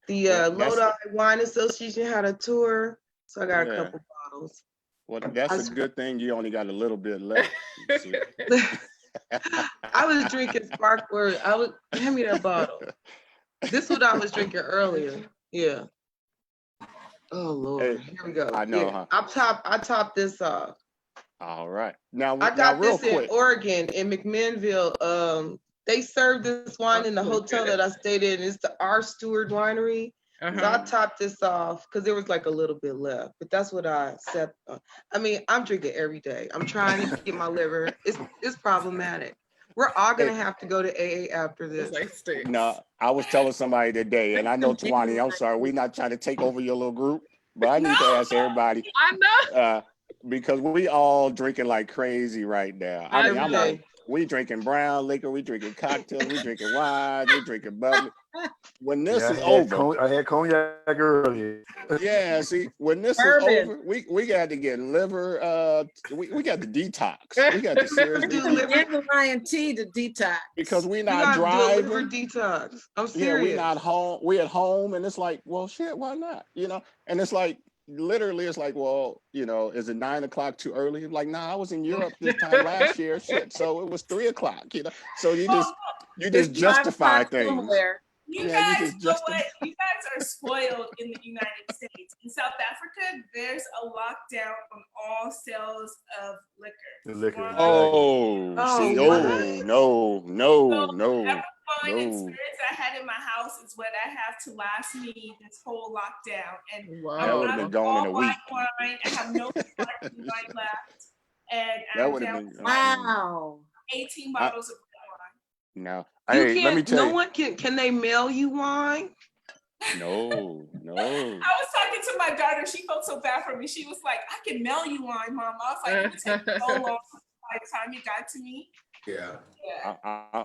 The Well, Lodi Wine Association had a tour, so I got a couple bottles. Well, that's a good thing. You only got a little bit left. You see. I was drinking sparkler. Hand me that bottle. This is what I was drinking earlier. Yeah. Oh Lord, Hey, here we go. I know, Yeah. huh? I topped this off. All right. Now, I got real this in quick. Oregon, in McMinnville. They served this wine in the hotel that I stayed in. It's the R. Stewart Winery. So I topped this off because there was like a little bit left, but that's what I said. I mean, I'm drinking every day. I'm trying to get my liver. It's problematic. We're all gonna have to go to AA after this. No, I was telling somebody today, and I know Tawani, I'm sorry, we're not trying to take over your little group, but I need to ask everybody. I know. Because we all drinking like crazy right now. I mean, I'm like, we drinking brown liquor, we drinking cocktails, we drinking wine, we drinking bubbly. When this is over, I had cognac earlier. Yeah, see, when this is over, we got to get liver. We got to detox. We got to seriously dandelion tea to detox because we not driving. Liver detox. I'm serious. Yeah, we not home. We at home, and it's like, well, shit, why not? And it's like. Literally, it's like, well, is it 9 o'clock too early? Like, nah, I was in Europe this time last year, shit. So it was 3 o'clock, So you just justify things. You guys know what? You guys are spoiled in the United States. In South Africa, there's a lockdown on all sales of liquor. No. Wine experience I had in my house is what I have to last me this whole lockdown. And that would have been gone in a week. Wine. I have no sparkling wine left. And that I'm down wow. 18 bottles of wine. No. Hey, let me tell you. No one can they mail you wine? No. I was talking to my daughter. She felt so bad for me. She was like, I can mail you wine, Mom. I was like, it would take so long by the time it got to me. Yeah.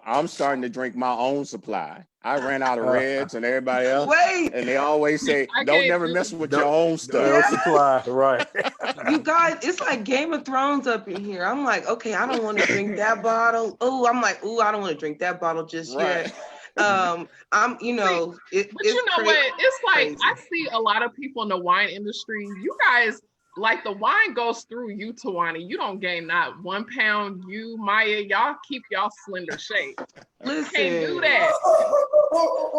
I'm starting to drink my own supply. I ran out of Reds and everybody else. Wait. And they always say, don't never mess with your own stuff. Supply, right. You guys, it's like Game of Thrones up in here. I'm like, okay, I don't want to drink that bottle. Oh, I'm like, I don't want to drink that bottle just yet. I'm, you know, But you know what? It's like I see a lot of people in the wine industry. You guys, like the wine goes through you, Tawani. You don't gain not 1 pound. You, Maya, y'all keep y'all slender shape. Listen, Can't do that.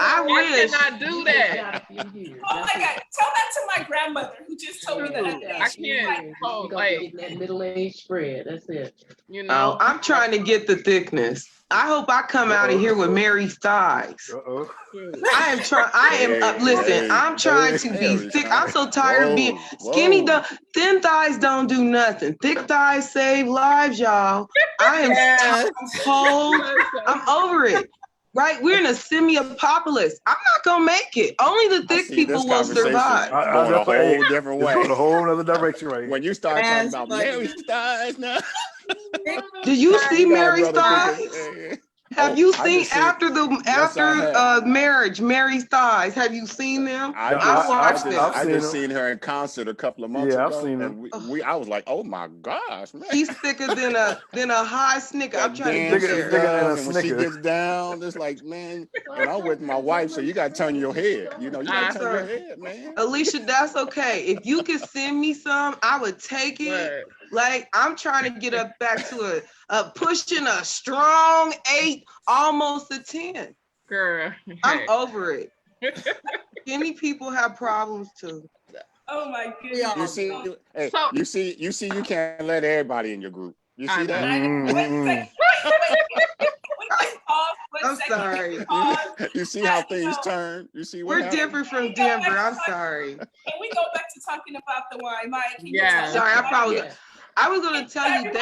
I wish. cannot do that. Oh my God! Tell that to my grandmother who just told me that. I can't. So, like, that middle-aged spread. That's it. you know, I'm trying to get the thickness. I hope I come out of here with Mary's thighs. I am trying. Listen. I'm trying to be thick. I'm so tired of being skinny. Thin thighs don't do nothing. Thick thighs save lives, y'all. I am I'm cold. I'm over it. Right? We're in a semi-apocalypse. I'm not gonna make it. Only the thick people will survive. Going a whole different way. Going a whole other direction, right? When you start talking about Mary's thighs now. Do you see Mary's thighs? Have you seen after marriage, Mary's thighs? Have you seen them? I just seen her in concert a couple of months ago. I've seen them. And I was like, oh my gosh, man. She's thicker than a high snicker. I'm trying to get there. And when she gets down, it's like, man, and I'm with my wife, so you gotta turn your head. You know, you gotta turn your head, man. Alicia, that's okay. If you could send me some, I would take it. Right. Like, I'm trying to get up back to pushing a strong 8, almost a 10. girl. I'm over it. Skinny people have problems too. Oh my goodness. You see, you can't let everybody in your group. You see that? I'm sorry. You see how things turn? You see what We're different from Denver. I'm sorry. Can we go back to talking about the wine, Mike? Sorry, I was going to tell you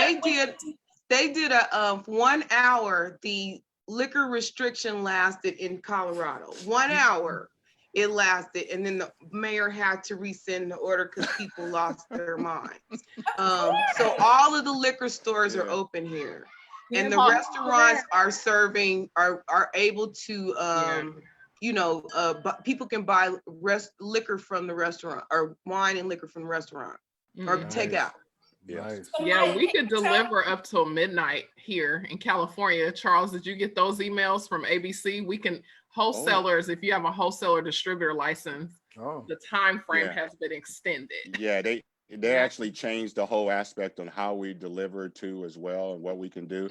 they did a 1 hour. The liquor restriction lasted in Colorado. 1 hour it lasted, and then the mayor had to rescind the order because people lost their minds. So all of the liquor stores are open here, and the restaurants are serving are able to people can buy liquor from the restaurant, or wine and liquor from the restaurant, or take out. Yeah, we could deliver up till midnight here in California. Charles, did you get those emails from ABC? We can wholesalers, if you have a wholesaler distributor license, the time frame has been extended. Yeah, they actually changed the whole aspect on how we deliver to as well, and what we can do.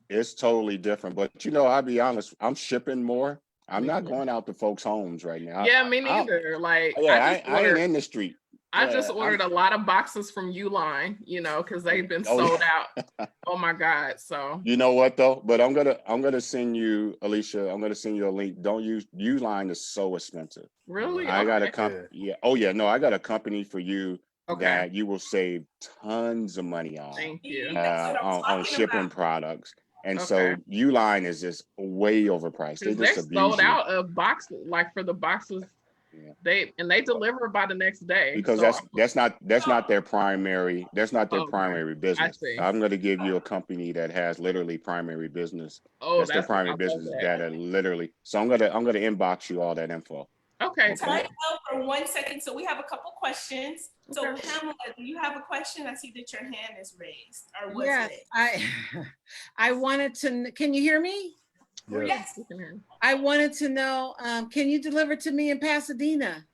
It's totally different. But I'll be honest, I'm shipping more. I'm not going out to folks' homes right now. Yeah, me neither. I ain't in the street. I just ordered a lot of boxes from Uline, because they've been sold out. Oh my God. So you know what though? But I'm gonna send you, Alicia, I'm gonna send you a link. Don't use Uline, is so expensive. Really? I got a company. Yeah. Oh yeah, no, I got a company for you that you will save tons of money on. Thank you. On shipping products. And so Uline is just way overpriced. They just sold out of boxes, like for the boxes. They deliver by the next day, because that's not their primary primary business. I'm going to give you a company that has literally primary business. That's their primary business that are literally. So I'm gonna inbox you all that info. Okay. Time out for 1 second. So we have a couple questions. So Pamela, do you have a question? I see that your hand is raised. Or was it? I wanted to. Can you hear me? Yes. I wanted to know, can you deliver to me in Pasadena?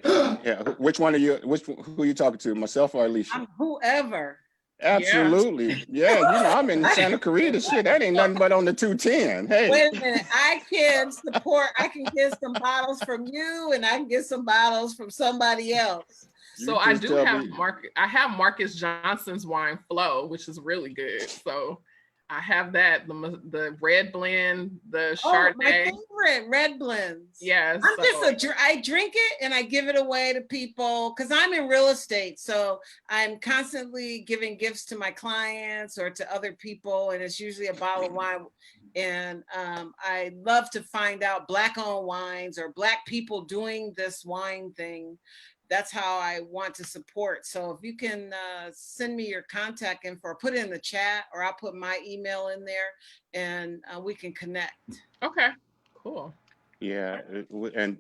Yeah. Which one are you? Who are you talking to? Myself or Alicia? Whoever. Absolutely. Yeah. I'm in Santa Clarita. Shit, that ain't nothing but on the 210. Hey. Wait a minute. I can get some bottles from you, and I can get some bottles from somebody else. So I do have Marcus Johnson's wine flow, which is really good. So I have that, the red blend, the Chardonnay. My favorite red blends. Yes. I drink it and I give it away to people because I'm in real estate. So I'm constantly giving gifts to my clients or to other people, and it's usually a bottle of wine. And I love to find out Black-owned wines or Black people doing this wine thing. That's how I want to support. So if you can send me your contact info, or put it in the chat, or I'll put my email in there, and we can connect. Okay, cool. Yeah,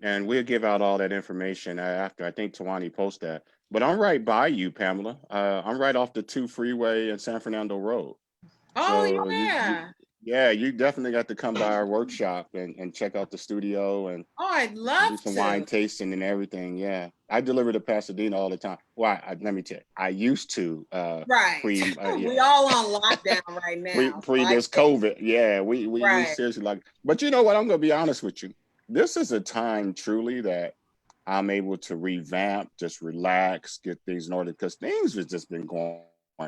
and we'll give out all that information after. I think Tawani posts that. But I'm right by you, Pamela. I'm right off the 2 freeway and San Fernando Road. Oh, so yeah. Yeah, you definitely got to come by our workshop and check out the studio and Oh, I'd do love some wine to. tasting and everything. Yeah, I deliver to Pasadena all the time. Well, let me tell you, I used to Right. pre We all on lockdown right now. So pre I this get it. COVID. Yeah, we Right. seriously like. But you know what? I'm gonna be honest with you. This is a time truly that I'm able to revamp, just relax, get things in order because things have just been going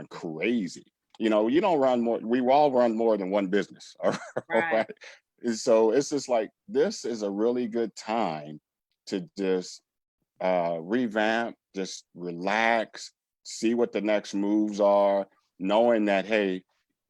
crazy. You know, you don't run more. We all run more than one business. All Right. right. And so it's just like this is a really good time to just revamp, just relax, see what the next moves are, knowing that, hey,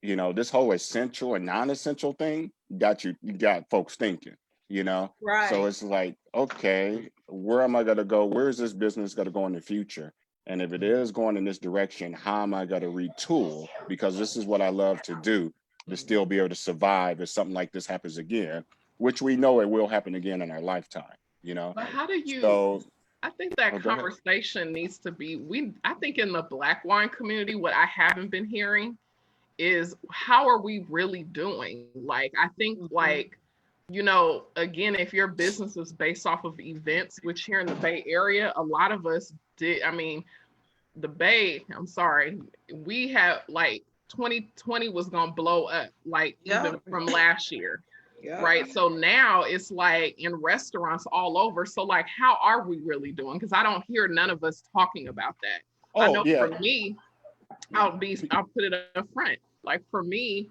you know, this whole essential and non-essential thing you got folks thinking, you know? So Right. it's like, okay, where am I gonna go? Where is this business gonna go in the future? And if it is going in this direction, how am I gonna retool? Because this is what I love to do, to still be able to survive if something like this happens again, which we know it will happen again in our lifetime, you know? But how do you, So I think that oh, go ahead. conversation needs to be, I think in the Black wine community, what I haven't been hearing is how are we really doing? Like, I think like, you know, again, if your business is based off of events, which here in the Bay Area, a lot of us did, I mean, the Bay, I'm sorry, we have like 2020 was gonna blow up, like even from last year. Yeah. Right. So now it's like in restaurants all over. So like, how are we really doing? Because I don't hear none of us talking about that. I Oh know yeah, for me, I'll put it up front. Like for me,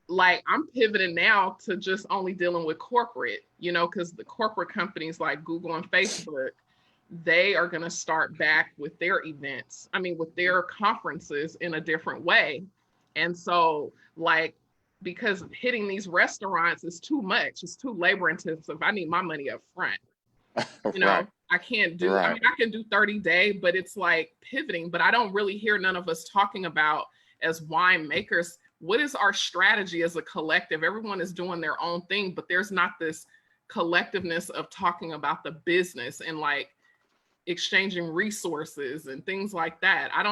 like I'm pivoting now to just only dealing with corporate, you know, because the corporate companies like Google and Facebook, they are going to start back with their events. I mean, with their conferences in a different way. And so like, because hitting these restaurants is too much, it's too labor intensive. I need my money up front. You know, right, I can't do, I right. mean, I can do 30-day, but it's like pivoting, but I don't really hear none of us talking about as winemakers, what is our strategy as a collective? Everyone is doing their own thing, but there's not this collectiveness of talking about the business and like exchanging resources and things like that. I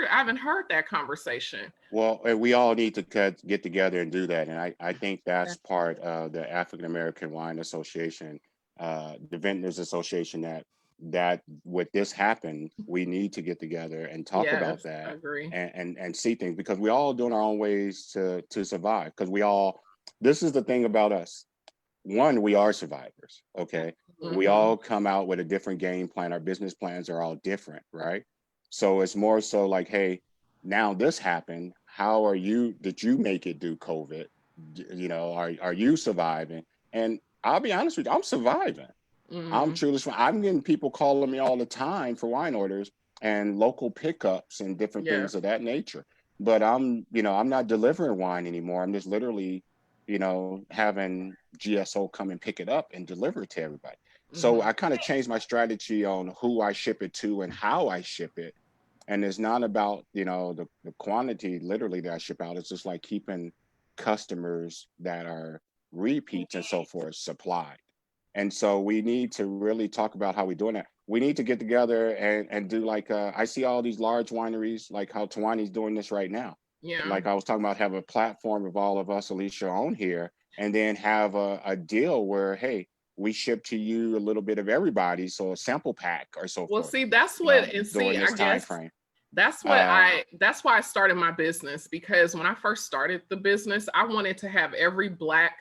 haven't heard that conversation. Well, we all need to get together and do that. And I think that's part of the African American Wine Association, the Vintners Association, that with this happened, we need to get together and talk about Yes, I that agree. and see things because we all doing our own ways to survive. Because this is the thing about us. One, we are survivors. Okay. We all come out with a different game plan. Our business plans are all different, right? So it's more so like, hey, now this happened. Did you make it through COVID? You know, are you surviving? And I'll be honest with you, I'm surviving. I'm truly, I'm getting people calling me all the time for wine orders and local pickups and different things of that nature. But I'm not delivering wine anymore. I'm just literally, having GSO come and pick it up and deliver it to everybody. So I kind of changed my strategy on who I ship it to and how I ship it. And it's not about, the quantity literally that I ship out. It's just like keeping customers that are repeats and so forth supplied. And so we need to really talk about how we're doing that. We need to get together and do like, I see all these large wineries, like how Tawani's doing this right now. Yeah. Like I was talking about, have a platform of all of us, Alicia, on here, and then have a deal where, hey, we ship to you a little bit of everybody. So a sample pack or so Well, forth. see, that's what, and see, during this I time guess frame. that's what that's why I started my business, because when I first started the business, I wanted to have every Black,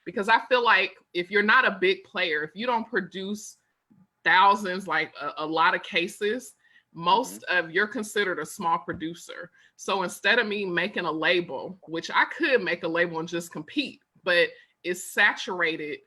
because I feel like if you're not a big player, if you don't produce thousands, like a lot of cases, most of you're considered a small producer. So instead of me making a label, which I could make a label and just compete, but it's saturated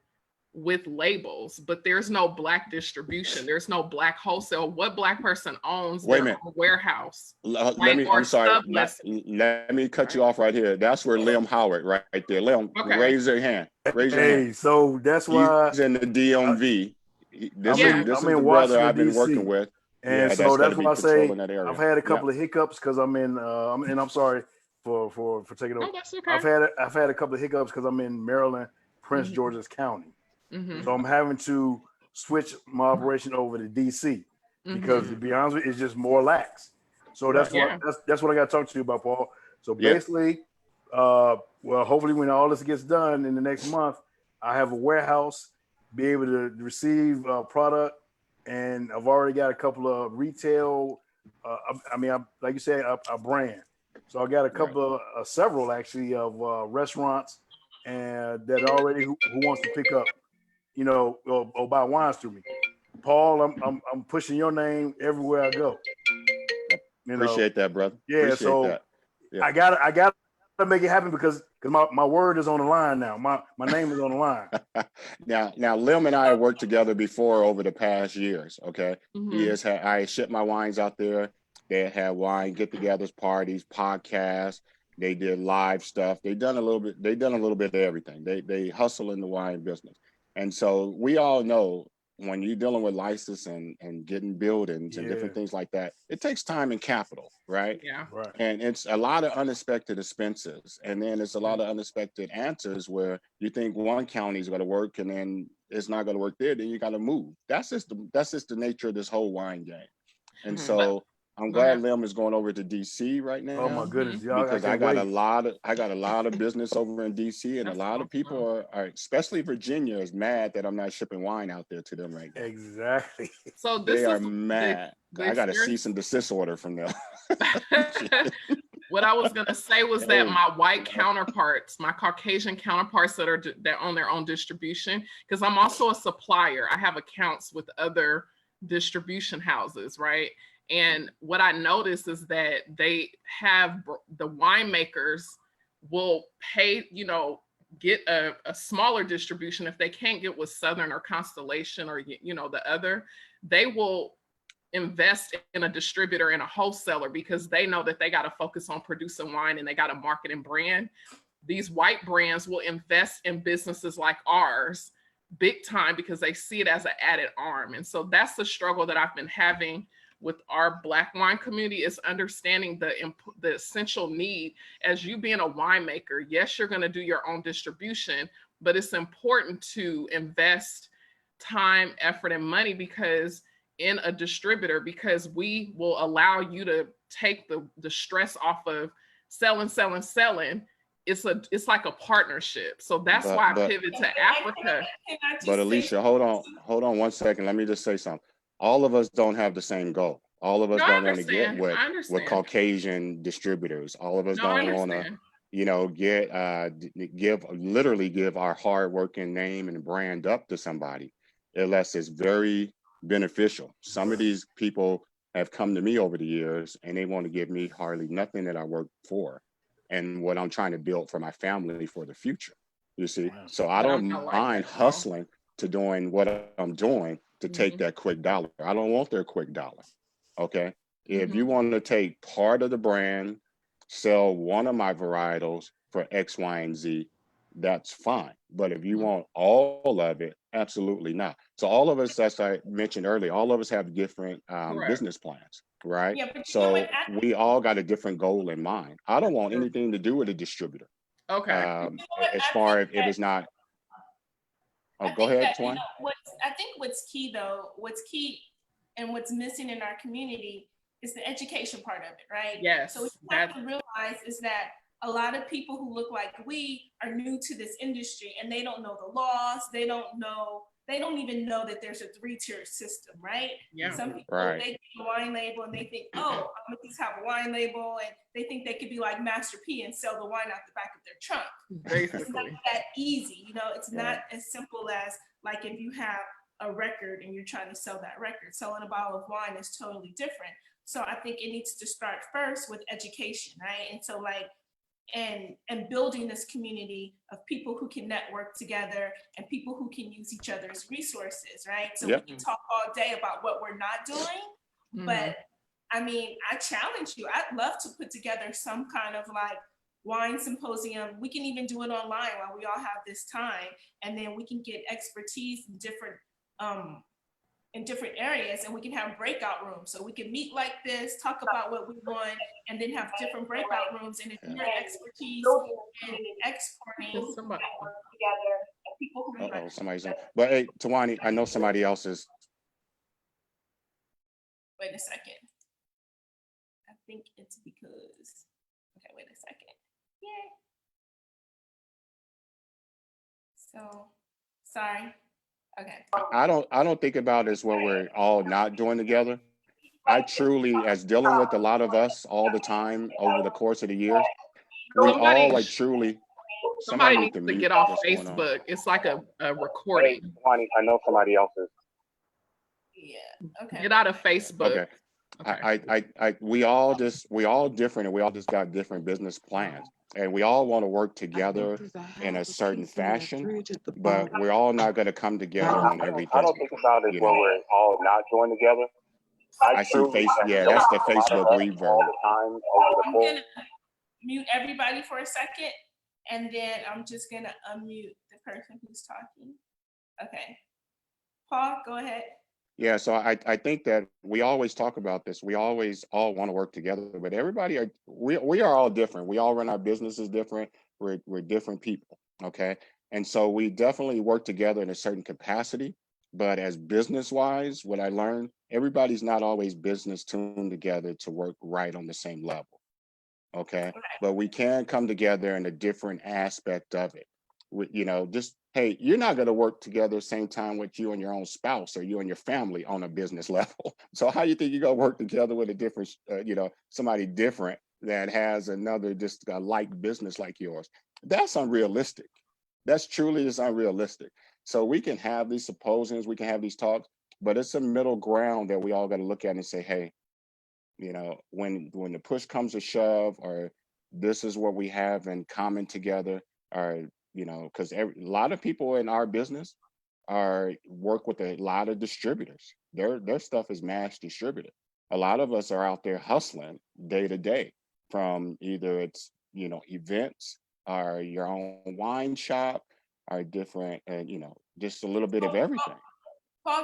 with labels, but there's no Black distribution. There's no Black wholesale. What Black person owns Wait a their minute. own warehouse? I'm sorry. Let me cut you off right here. That's where Lim Howard right there. Lim, raise your hand. Raise your hand. So that's why he's in the DMV. This I'm is in the brother Washington, I've been DC. working with. And so that's why I say I've had a couple of hiccups because I'm in. And I'm sorry for taking over. No, that's okay. I've had a couple of hiccups because I'm in Maryland, Prince George's County. So I'm having to switch my operation over to DC because to be honest with you, it's just more lax. So that's what I got to talk to you about, Paul. So basically, Well, hopefully when all this gets done in the next month, I have a warehouse, be able to receive product, and I've already got a couple of retail. Like you said, a brand. So I got a couple of several actually of restaurants, and that already who wants to pick up, or buy wines through me. Paul, I'm pushing your name everywhere I go. Appreciate that, brother. Yeah, Appreciate so that. Yeah. I gotta make it happen because my word is on the line now. My name is on the line. Now, Lim and I have worked together before over the past years. Okay, Mhm. I ship my wines out there. They had wine get-togethers, parties, podcasts. They did live stuff. They done a little bit. They done a little bit of everything. They hustle in the wine business, and so we all know when you're dealing with license and getting buildings and different things like that, it takes time and capital, right? Yeah. Right. And it's a lot of unexpected expenses. And then it's a lot of unexpected answers where you think one county is going to work and then it's not going to work there. Then you got to move. That's just the nature of this whole wine game. And so I'm Go glad ahead. Lim is going over to DC right Oh my now goodness, y'all! because I got a lot of business over in DC, and That's a lot of awesome. people are, especially Virginia, is mad that I'm not shipping wine out there to them right now. Exactly. So this They are is mad. the I got a experience. cease and desist order from them. What I was gonna say was that my white counterparts, my Caucasian counterparts that own their own distribution, because I'm also a supplier. I have accounts with other distribution houses, right? And what I noticed is that they have the winemakers will pay, get a smaller distribution if they can't get with Southern or Constellation or the other. They will invest in a distributor and a wholesaler because they know that they got to focus on producing wine and they got to market and brand. These white brands will invest in businesses like ours big time because they see it as an added arm. And so that's the struggle that I've been having with our Black wine community, is understanding the essential need as you being a winemaker. Yes, you're going to do your own distribution, but it's important to invest time, effort, and money in a distributor, because we will allow you to take the stress off of selling. It's like a partnership. So that's why I pivot to Africa. But Alicia, hold on 1 second. Let me just say something. All of us don't have the same goal. All of us don't want to get with Caucasian distributors. All of us don't want to, give our hardworking name and brand up to somebody unless it's very beneficial. Some of these people have come to me over the years and they want to give me hardly nothing that I work for and what I'm trying to build for my family for the future. You see, so I don't mind hustling to doing what I'm doing to take that quick dollar. I don't want their quick dollar. Okay. If you want to take part of the brand, sell one of my varietals for X, Y, and Z, that's fine. But if you want all of it, absolutely not. So all of us, as I mentioned earlier, all of us have different business plans, right? Yeah, but so we all got a different goal in mind. I don't want anything to do with a distributor. Okay. As far as if it's not. Oh, go ahead, Twan. I think what's key and what's missing in our community is the education part of it, right? Yes. So what you have to realize is that a lot of people who look like we are new to this industry and they don't know the laws. They don't even know that there's a 3-tier system, right? Yeah. Some people, they get a wine label and they think, oh, I'm gonna just have a wine label, and they think they could be like Master P and sell the wine out the back of their trunk. Basically. It's not that easy, it's not as simple as like if you have a record and you're trying to sell that record. Selling a bottle of wine is totally different. So I think it needs to start first with education, right? And so and building this community of people who can network together and people who can use each other's resources, right? So we can talk all day about what we're not doing, but I mean, I challenge you. I'd love to put together some kind of like wine symposium. We can even do it online while we all have this time, and then we can get expertise in different areas, and we can have breakout rooms. So we can meet like this, talk about what we want, and then have different breakout rooms. And if you have expertise in exporting, together, and people who somebody's on. But hey, Tawani, I know somebody else is. Wait a second. I think it's because. Okay, wait a second. Yay. So, sorry. Okay. I don't think about it as what we're all not doing together. I truly, as dealing with a lot of us all the time over the course of the years, we all Somebody, like truly. Somebody somebody needs needs to to mute get off what's going on. Facebook. It's like a Hey, recording. Kwani, I know somebody else is. Yeah. Okay. Get out of Facebook. Okay. Okay. We all different, and we all just got different business plans, and we all want to work together in a certain fashion, but we're all not going to come together on everything. I don't think about it when we're all not joined together. I see yeah, that's the Facebook reverb. I'm gonna mute everybody for a second, and then I'm just gonna unmute the person who's talking. Okay. Paul, go ahead. Yeah, so I think that we always talk about this. We always all want to work together, but we are all different. We all run our businesses different. We're different people, okay? And so we definitely work together in a certain capacity. But as business wise, what I learned, everybody's not always business tuned together to work right on the same level, okay? But we can come together in a different aspect of it. Just hey, you're not going to work together same time with you and your own spouse or you and your family on a business level. So how you think you're going to work together with a different, somebody different that has another just a like business like yours? That's unrealistic. That's truly just unrealistic. So we can have these suppositions, we can have these talks, but it's a middle ground that we all got to look at and say, hey, when the push comes to shove, or this is what we have in common together, or because a lot of people in our business work with a lot of distributors. Their stuff is mass distributed. A lot of us are out there hustling day to day, from either it's events or your own wine shop, or different, and just a little bit of everything. Paul,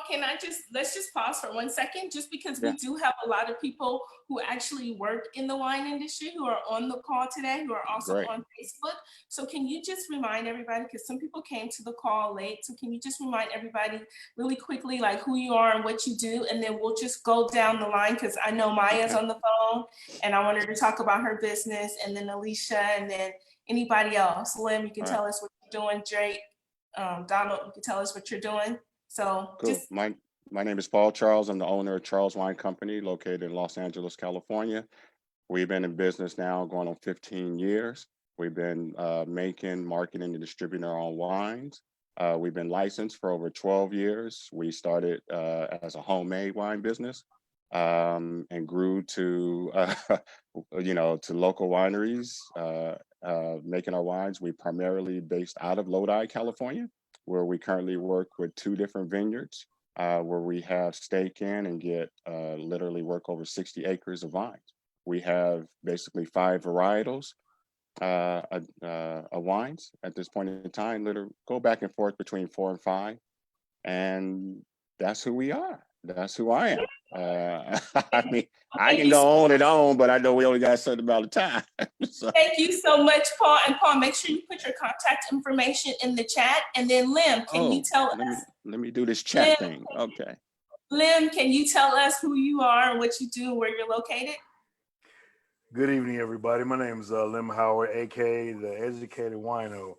let's just pause for 1 second, just because Yeah. we do have a lot of people who actually work in the wine industry who are on the call today, who are also Great. on Facebook. So can you just remind everybody, because some people came to the call late, so can you just remind everybody really quickly, like who you are and what you do, and then we'll just go down the line, because I know Maya's on the phone, and I wanted to talk about her business, and then Alicia, and then anybody else. Lim, you can tell us what you're doing. Drake, Donald, you can tell us what you're doing. So Cool. just My name is Paul Charles. I'm the owner of Charles Wine Company, located in Los Angeles, California. We've been in business now going on 15 years. We've been making, marketing, and distributing our own wines. We've been licensed for over 12 years. We started as a homemade wine business, and grew to, to local wineries, making our wines. We primarily based out of Lodi, California, where we currently work with 2 different vineyards, where we have stake in and get literally work over 60 acres of vines. We have basically 5 varietals of wines at this point in time. Literally go back and forth between 4 and 5, and that's who we are. That's who I am. I mean, I can go on and on, but I know we only got a certain amount of time. So. Thank you so much, Paul. And Paul, make sure you put your contact information in the chat. And then Lim, can you tell us? Let me do this chat thing. Okay. Lim, can you tell us who you are and what you do, where you're located? Good evening, everybody. My name is Lim Howard, aka the Educated Wino.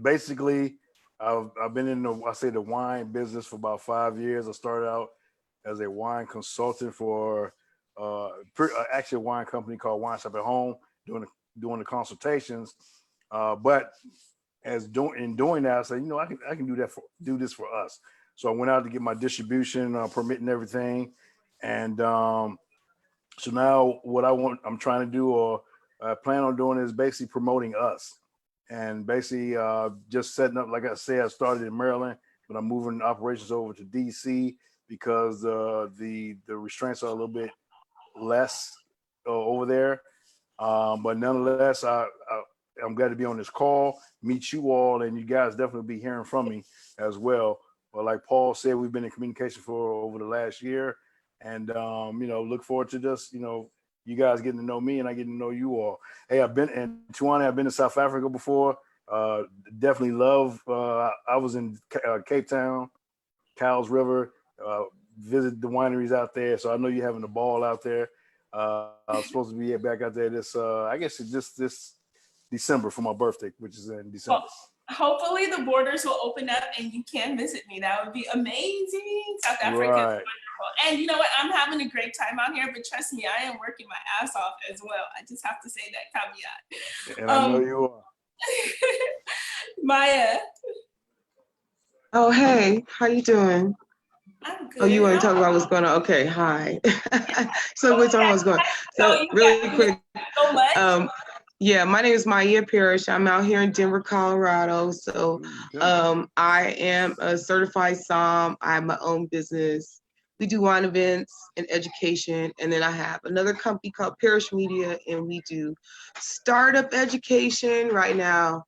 Basically, I've been in the wine business for about 5 years. I started out as a wine consultant for actually a wine company called Wine Shop at Home, doing the consultations. But in doing that, I said, I can do this for us. So I went out to get my distribution permit and everything, and so now what I'm trying to do, or plan on doing, is basically promoting us, and basically just setting up. Like I said, I started in Maryland, but I'm moving operations over to DC because the restraints are a little bit less over there. But nonetheless, I'm glad to be on this call, meet you all, and you guys definitely be hearing from me as well. But like Paul said, we've been in communication for over the last year, and look forward to just you guys getting to know me and I getting to know you all. Hey, I've been in Tijuana. I've been to South Africa before. Definitely love. I was in Cape Town, Cowles River. Visit the wineries out there. So I know you're having a ball out there. I was supposed to be back out there this, I guess it's just this December for my birthday, which is in December. hopefully the borders will open up and you can visit me. That would be amazing. South Africa is Right. wonderful. And you know what? I'm having a great time out here, but trust me, I am working my ass off as well. I just have to say that caveat. And I know you are. Maya, Oh, hey, how you doing? I'm good. Oh, you want to How talk about are what's going on? Okay, hi. So we're talking about what's going on. So really quick, so much. yeah, my name is Maya Parrish. I'm out here in Denver, Colorado. So I am a certified somm. I have my own business. We do wine events and education. And then I have another company called Parrish Media, and we do startup education. Right now,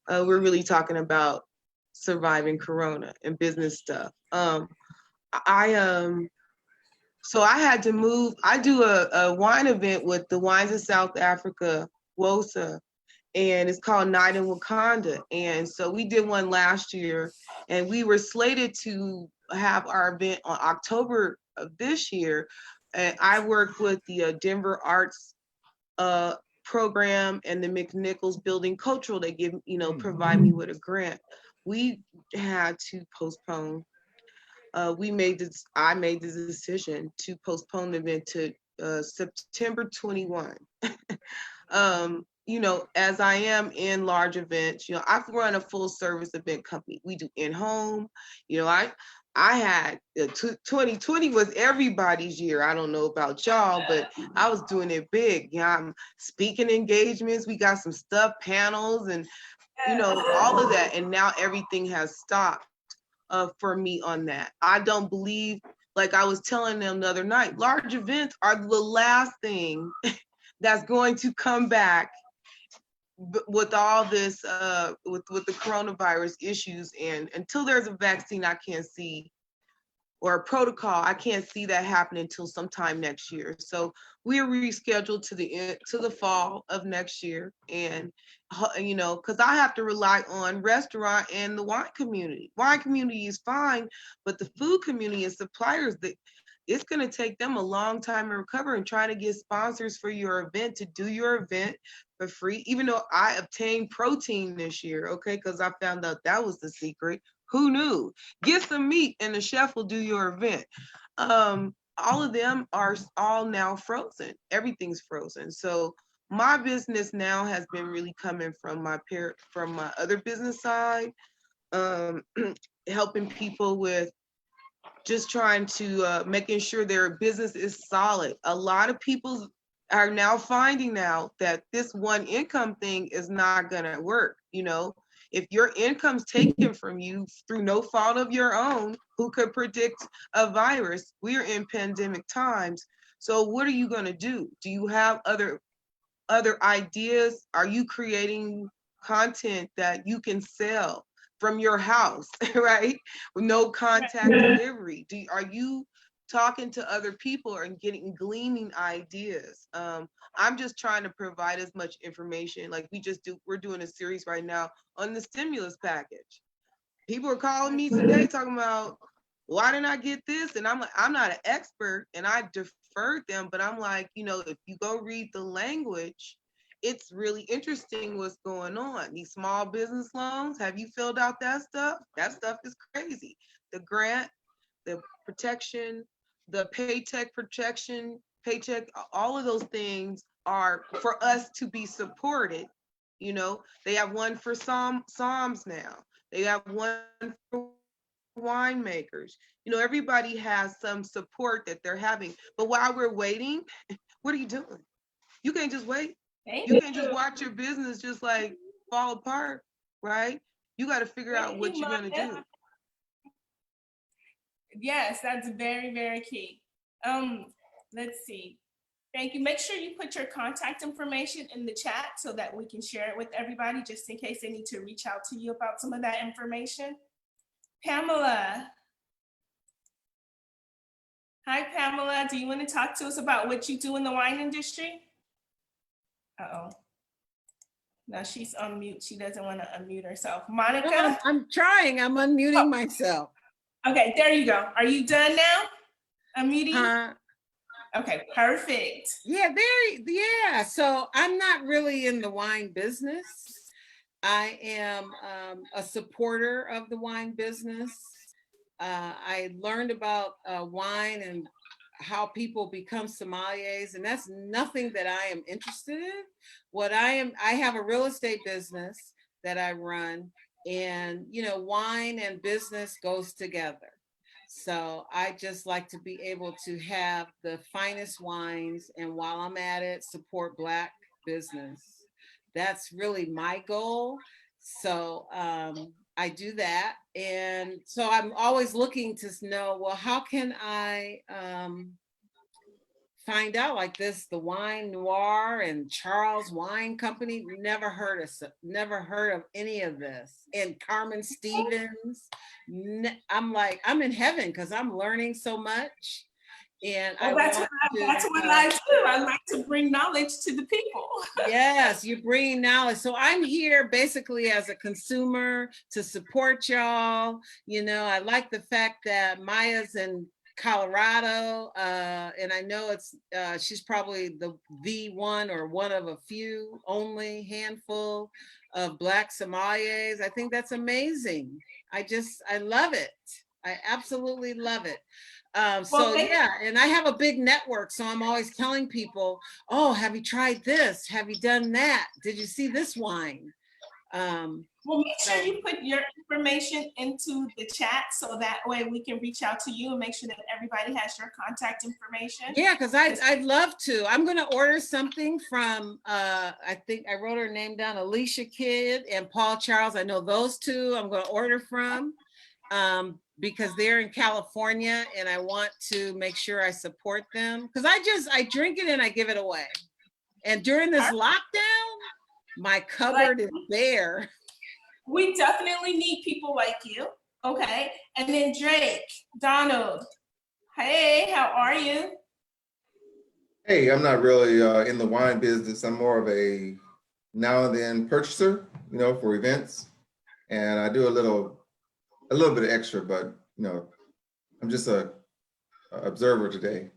we're really talking about surviving Corona and business stuff. So I had to move. I do a wine event with the Wines of South Africa, WOSA, and it's called Night in Wakanda. And so we did one last year, and we were slated to have our event on October of this year. And I worked with the Denver Arts program and the McNichols Building Cultural. They provide me with a grant. We had to postpone. I made the decision to postpone the event to September 21. As I am in large events, I've run a full service event company. We do in-home. I had 2020 was everybody's year. I don't know about y'all, but I was doing it big. I'm speaking engagements. We got some stuff, panels, and all of that. And now everything has stopped for me on that. I don't believe, like I was telling them the other night, large events are the last thing that's going to come back with all this, with the coronavirus issues. And until there's a vaccine, I can't see, or a protocol, I can't see that happening until sometime next year. So we're rescheduled to the fall of next year. And because I have to rely on restaurant and the wine community. Wine community is fine, but the food community and suppliers, it's going to take them a long time to recover, and trying to get sponsors for your event to do your event for free. Even though I obtained protein this year, okay, because I found out that was the secret. Who knew? Get some meat and the chef will do your event. All of them are all now frozen. Everything's frozen. So my business now has been really coming from my other business side, helping people with just trying to making sure their business is solid. A lot of people are now finding out that this one income thing is not gonna work. If your income's taken from you through no fault of your own, who could predict a virus? We're in pandemic times. So what are you gonna do? Do you have other ideas? Are you creating content that you can sell from your house, right? With no contact delivery? Are you talking to other people and gleaning ideas? I'm just trying to provide as much information. Like we're doing a series right now on the stimulus package. People are calling me today talking about, why didn't I get this? And I'm like, I'm not an expert, and I deferred them, but I'm like, if you go read the language, it's really interesting what's going on. These small business loans, have you filled out that stuff? That stuff is crazy. The grant, the protection, the paycheck protection, all of those things are for us to be supported. They have one for Psalms now. They have one for winemakers. Everybody has some support that they're having. But while we're waiting, what are you doing? You can't just wait. You can't just watch your business just like fall apart, right? You got to figure out what you're going to do. Yes, that's very, very key. Let's see. Thank you. Make sure you put your contact information in the chat so that we can share it with everybody, just in case they need to reach out to you about some of that information. Pamela. Hi, Pamela. Do you want to talk to us about what you do in the wine industry? Uh-oh. No, she's on mute. She doesn't want to unmute herself. Monica? No, I'm trying. I'm unmuting myself. Okay, there you go. Are you done now? Unmuting? Okay, perfect. Yeah, so I'm not really in the wine business. I am a supporter of the wine business. I learned about wine and how people become sommeliers, and that's nothing that I am interested in. I have a real estate business that I run, and wine and business goes together. So I just like to be able to have the finest wines, and while I'm at it, support Black business. That's really my goal. So I do that. And so I'm always looking to know, well, how can I find out like this, the Wine Noir and Charles Wine Company, never heard of any of this. And Carmen Stevens, I'm like, I'm in heaven because I'm learning so much. And that's what I do. I like to bring knowledge to the people. Yes, you're bringing knowledge. So I'm here basically as a consumer to support y'all. I like the fact that Maya's in Colorado, and I know she's probably the one or one of a few, only handful of Black sommeliers. I think that's amazing. I love it. I absolutely love it. And I have a big network, so I'm always telling people, oh, have you tried this? Have you done that? Did you see this wine? Well, make sure you put your information into the chat so that way we can reach out to you and make sure that everybody has your contact information. Yeah, because I'd love to. I'm going to order something from, I think I wrote her name down, Alicia Kidd and Paul Charles. I know those two I'm going to order from. Because they're in California and I want to make sure I support them. Because I drink it and I give it away. And during this lockdown, my cupboard is bare. We definitely need people like you. Okay. And then Drake, Donald. Hey, how are you? Hey, I'm not really in the wine business. I'm more of a now and then purchaser, for events. And I do a little bit of extra, but I'm just a observer today.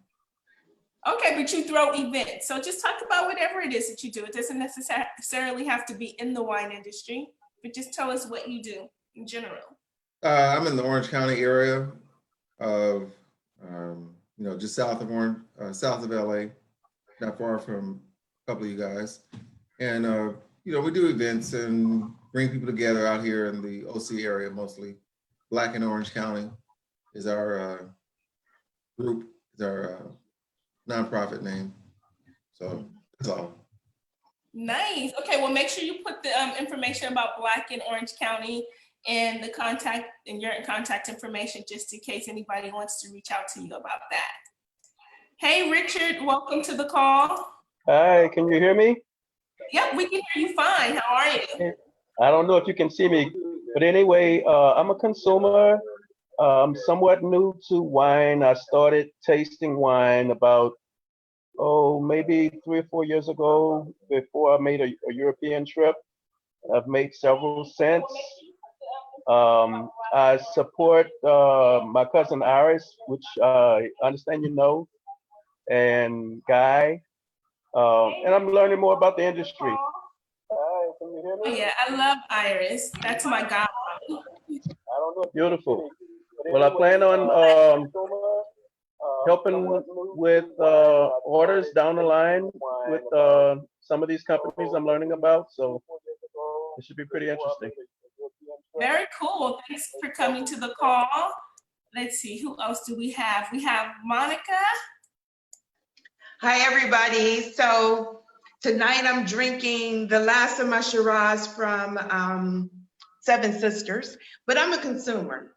Okay, but you throw events. So just talk about whatever it is that you do. It doesn't necessarily have to be in the wine industry, but just tell us what you do in general. I'm in the Orange County area of, just south of LA, not far from a couple of you guys. And, we do events and bring people together out here in the OC area, mostly. Black and Orange County is our group, is our nonprofit name. So that's all. Nice. Okay, well, make sure you put the information about Black and Orange County and the contact and your contact information just in case anybody wants to reach out to you about that. Hey, Richard, welcome to the call. Hi, can you hear me? Yep, we can hear you fine. How are you? I don't know if you can see me, but anyway, I'm a consumer. I'm somewhat new to wine. I started tasting wine about, maybe 3 or 4 years ago before I made a European trip. I've made several since. I support my cousin Iris, which I understand you know, and Guy. And I'm learning more about the industry. Hi, can you hear me? Oh, yeah, I love Iris. That's my god. I don't know. Beautiful. Well, I plan on helping with orders down the line with some of these companies I'm learning about. So it should be pretty interesting. Very cool. Thanks for coming to the call. Let's see, who else do we have? We have Monica. Hi, everybody. So tonight I'm drinking the last of my Shiraz from Seven Sisters, but I'm a consumer.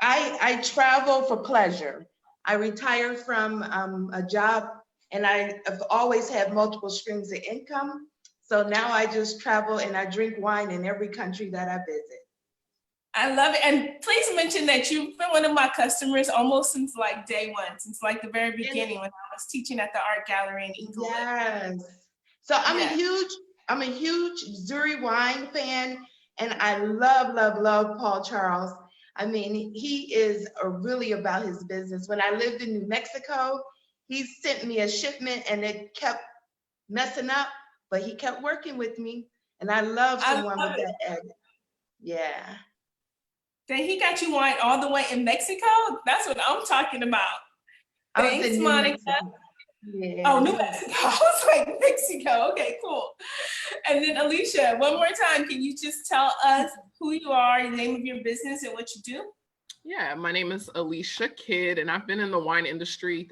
I travel for pleasure. I retired from a job and I have always had multiple streams of income. So now I just travel and I drink wine in every country that I visit. I love it. And please mention that you've been one of my customers almost since like day one, since like the very beginning when I was teaching at the art gallery in England. Yes. So I'm a huge Zuri wine fan, and I love Paul Charles. I mean, he is really about his business. When I lived in New Mexico, he sent me a shipment and it kept messing up, but he kept working with me. And I love I someone love with that added. Yeah. Then he got you wine all the way in Mexico? That's what I'm talking about. I was Thanks, in New Monica. Mexico. Yeah. Oh, New Mexico. I was like, Mexico. Okay, cool. And then Alicia, one more time, can you just tell us who you are, the name of your business, and what you do? Yeah, my name is Alicia Kidd, and I've been in the wine industry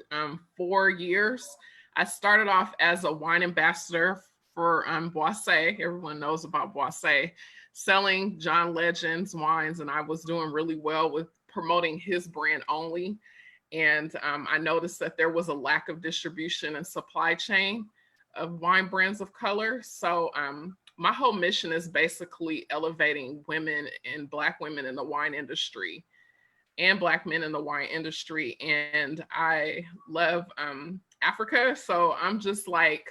4 years. I started off as a wine ambassador for Boisset. Everyone knows about Boisset, selling John Legend's wines, and I was doing really well with promoting his brand only. And I noticed that there was a lack of distribution and supply chain of wine brands of color. So my whole mission is basically elevating women and Black women in the wine industry and Black men in the wine industry. And I love Africa. So I'm just like,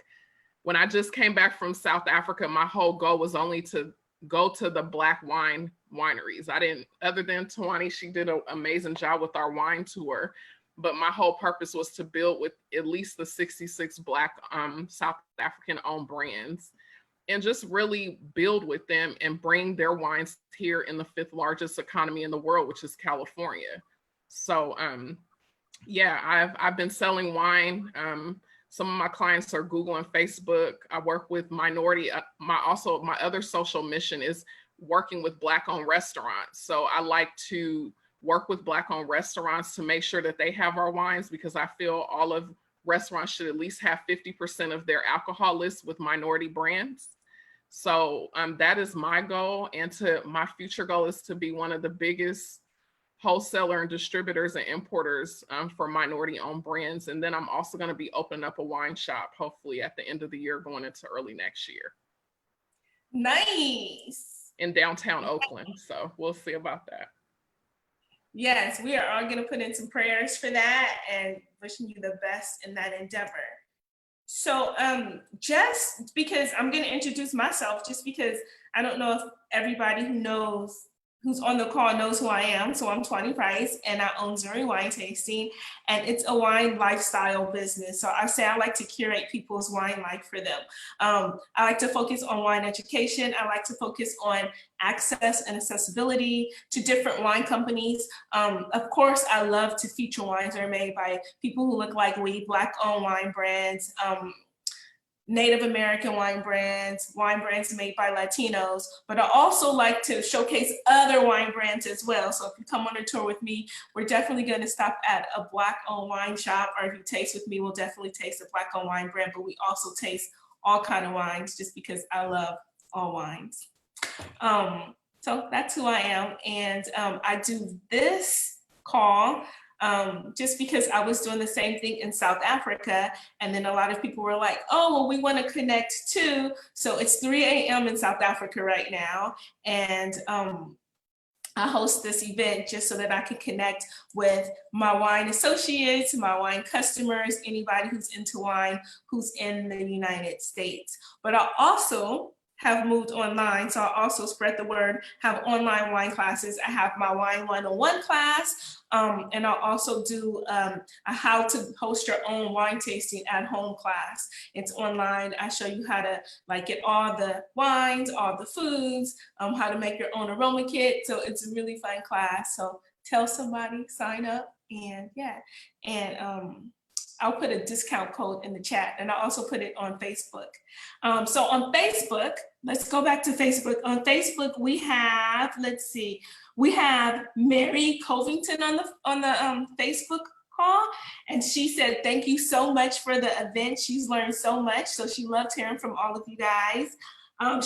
when I just came back from South Africa, my whole goal was only to go to the Black wine wineries. I didn't, other than Tawani, she did an amazing job with our wine tour. But my whole purpose was to build with at least the 66 Black South African owned brands and just really build with them and bring their wines here in the 5th largest economy in the world, which is California. So yeah, I've been selling wine. Some of my clients are Google and Facebook. I work with minority, my other social mission is working with Black owned restaurants. So I like to work with Black owned restaurants to make sure that they have our wines, because I feel all of restaurants should at least have 50% of their alcohol lists with minority brands. So that is my goal. And my future goal is to be one of the biggest wholesaler and distributors and importers for minority owned brands. And then I'm also going to be opening up a wine shop, hopefully at the end of the year, going into early next year. Nice. In downtown Oakland. So we'll see about that. Yes, we are all going to put in some prayers for that and wishing you the best in that endeavor. So just because I'm going to introduce myself, just because I don't know if everybody who's on the call knows who I am. So I'm Tawani Price, and I own Zuri Wine Tasting, and it's a wine lifestyle business. So I say I like to curate people's wine life for them. I like to focus on wine education. I like to focus on access and accessibility to different wine companies. Of course, I love to feature wines that are made by people who look like we, Black-owned wine brands, Native American wine brands made by Latinos, but I also like to showcase other wine brands as well. So if you come on a tour with me, we're definitely going to stop at a Black-owned wine shop, or if you taste with me, we'll definitely taste a Black-owned wine brand, but we also taste all kind of wines just because I love all wines. So that's who I am. And I do this call just because I was doing the same thing in South Africa. And then a lot of people were like, oh, well, we want to connect too. So it's 3 a.m. in South Africa right now. And I host this event just so that I can connect with my wine associates, my wine customers, anybody who's into wine, who's in the United States. But I also have moved online. So I also spread the word, have online wine classes. I have my Wine 101 class, and I'll also do a how to host your own wine tasting at home class. It's online. I show you how to get all the wines, all the foods, how to make your own aroma kit. So it's a really fun class. So tell somebody, sign up, and yeah. And I'll put a discount code in the chat, and I'll also put it on Facebook. So on Facebook, let's go back to Facebook. On Facebook, we have, we have Mary Covington on the Facebook call, and she said, thank you so much for the event. She's learned so much, so she loved hearing from all of you guys.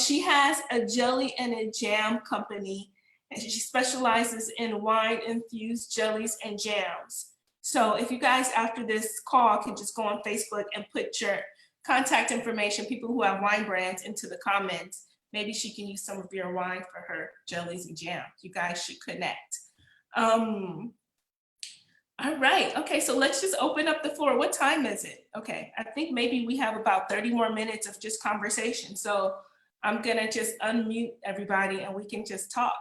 She has a jelly and a jam company, and she specializes in wine-infused jellies and jams. So if you guys after this call can just go on Facebook and put your contact information, people who have wine brands, into the comments, maybe she can use some of your wine for her jellies and jams. You guys should connect. All right, okay, so let's just open up the floor. What time is it? Okay, I think maybe we have about 30 more minutes of just conversation. So I'm gonna just unmute everybody and we can just talk.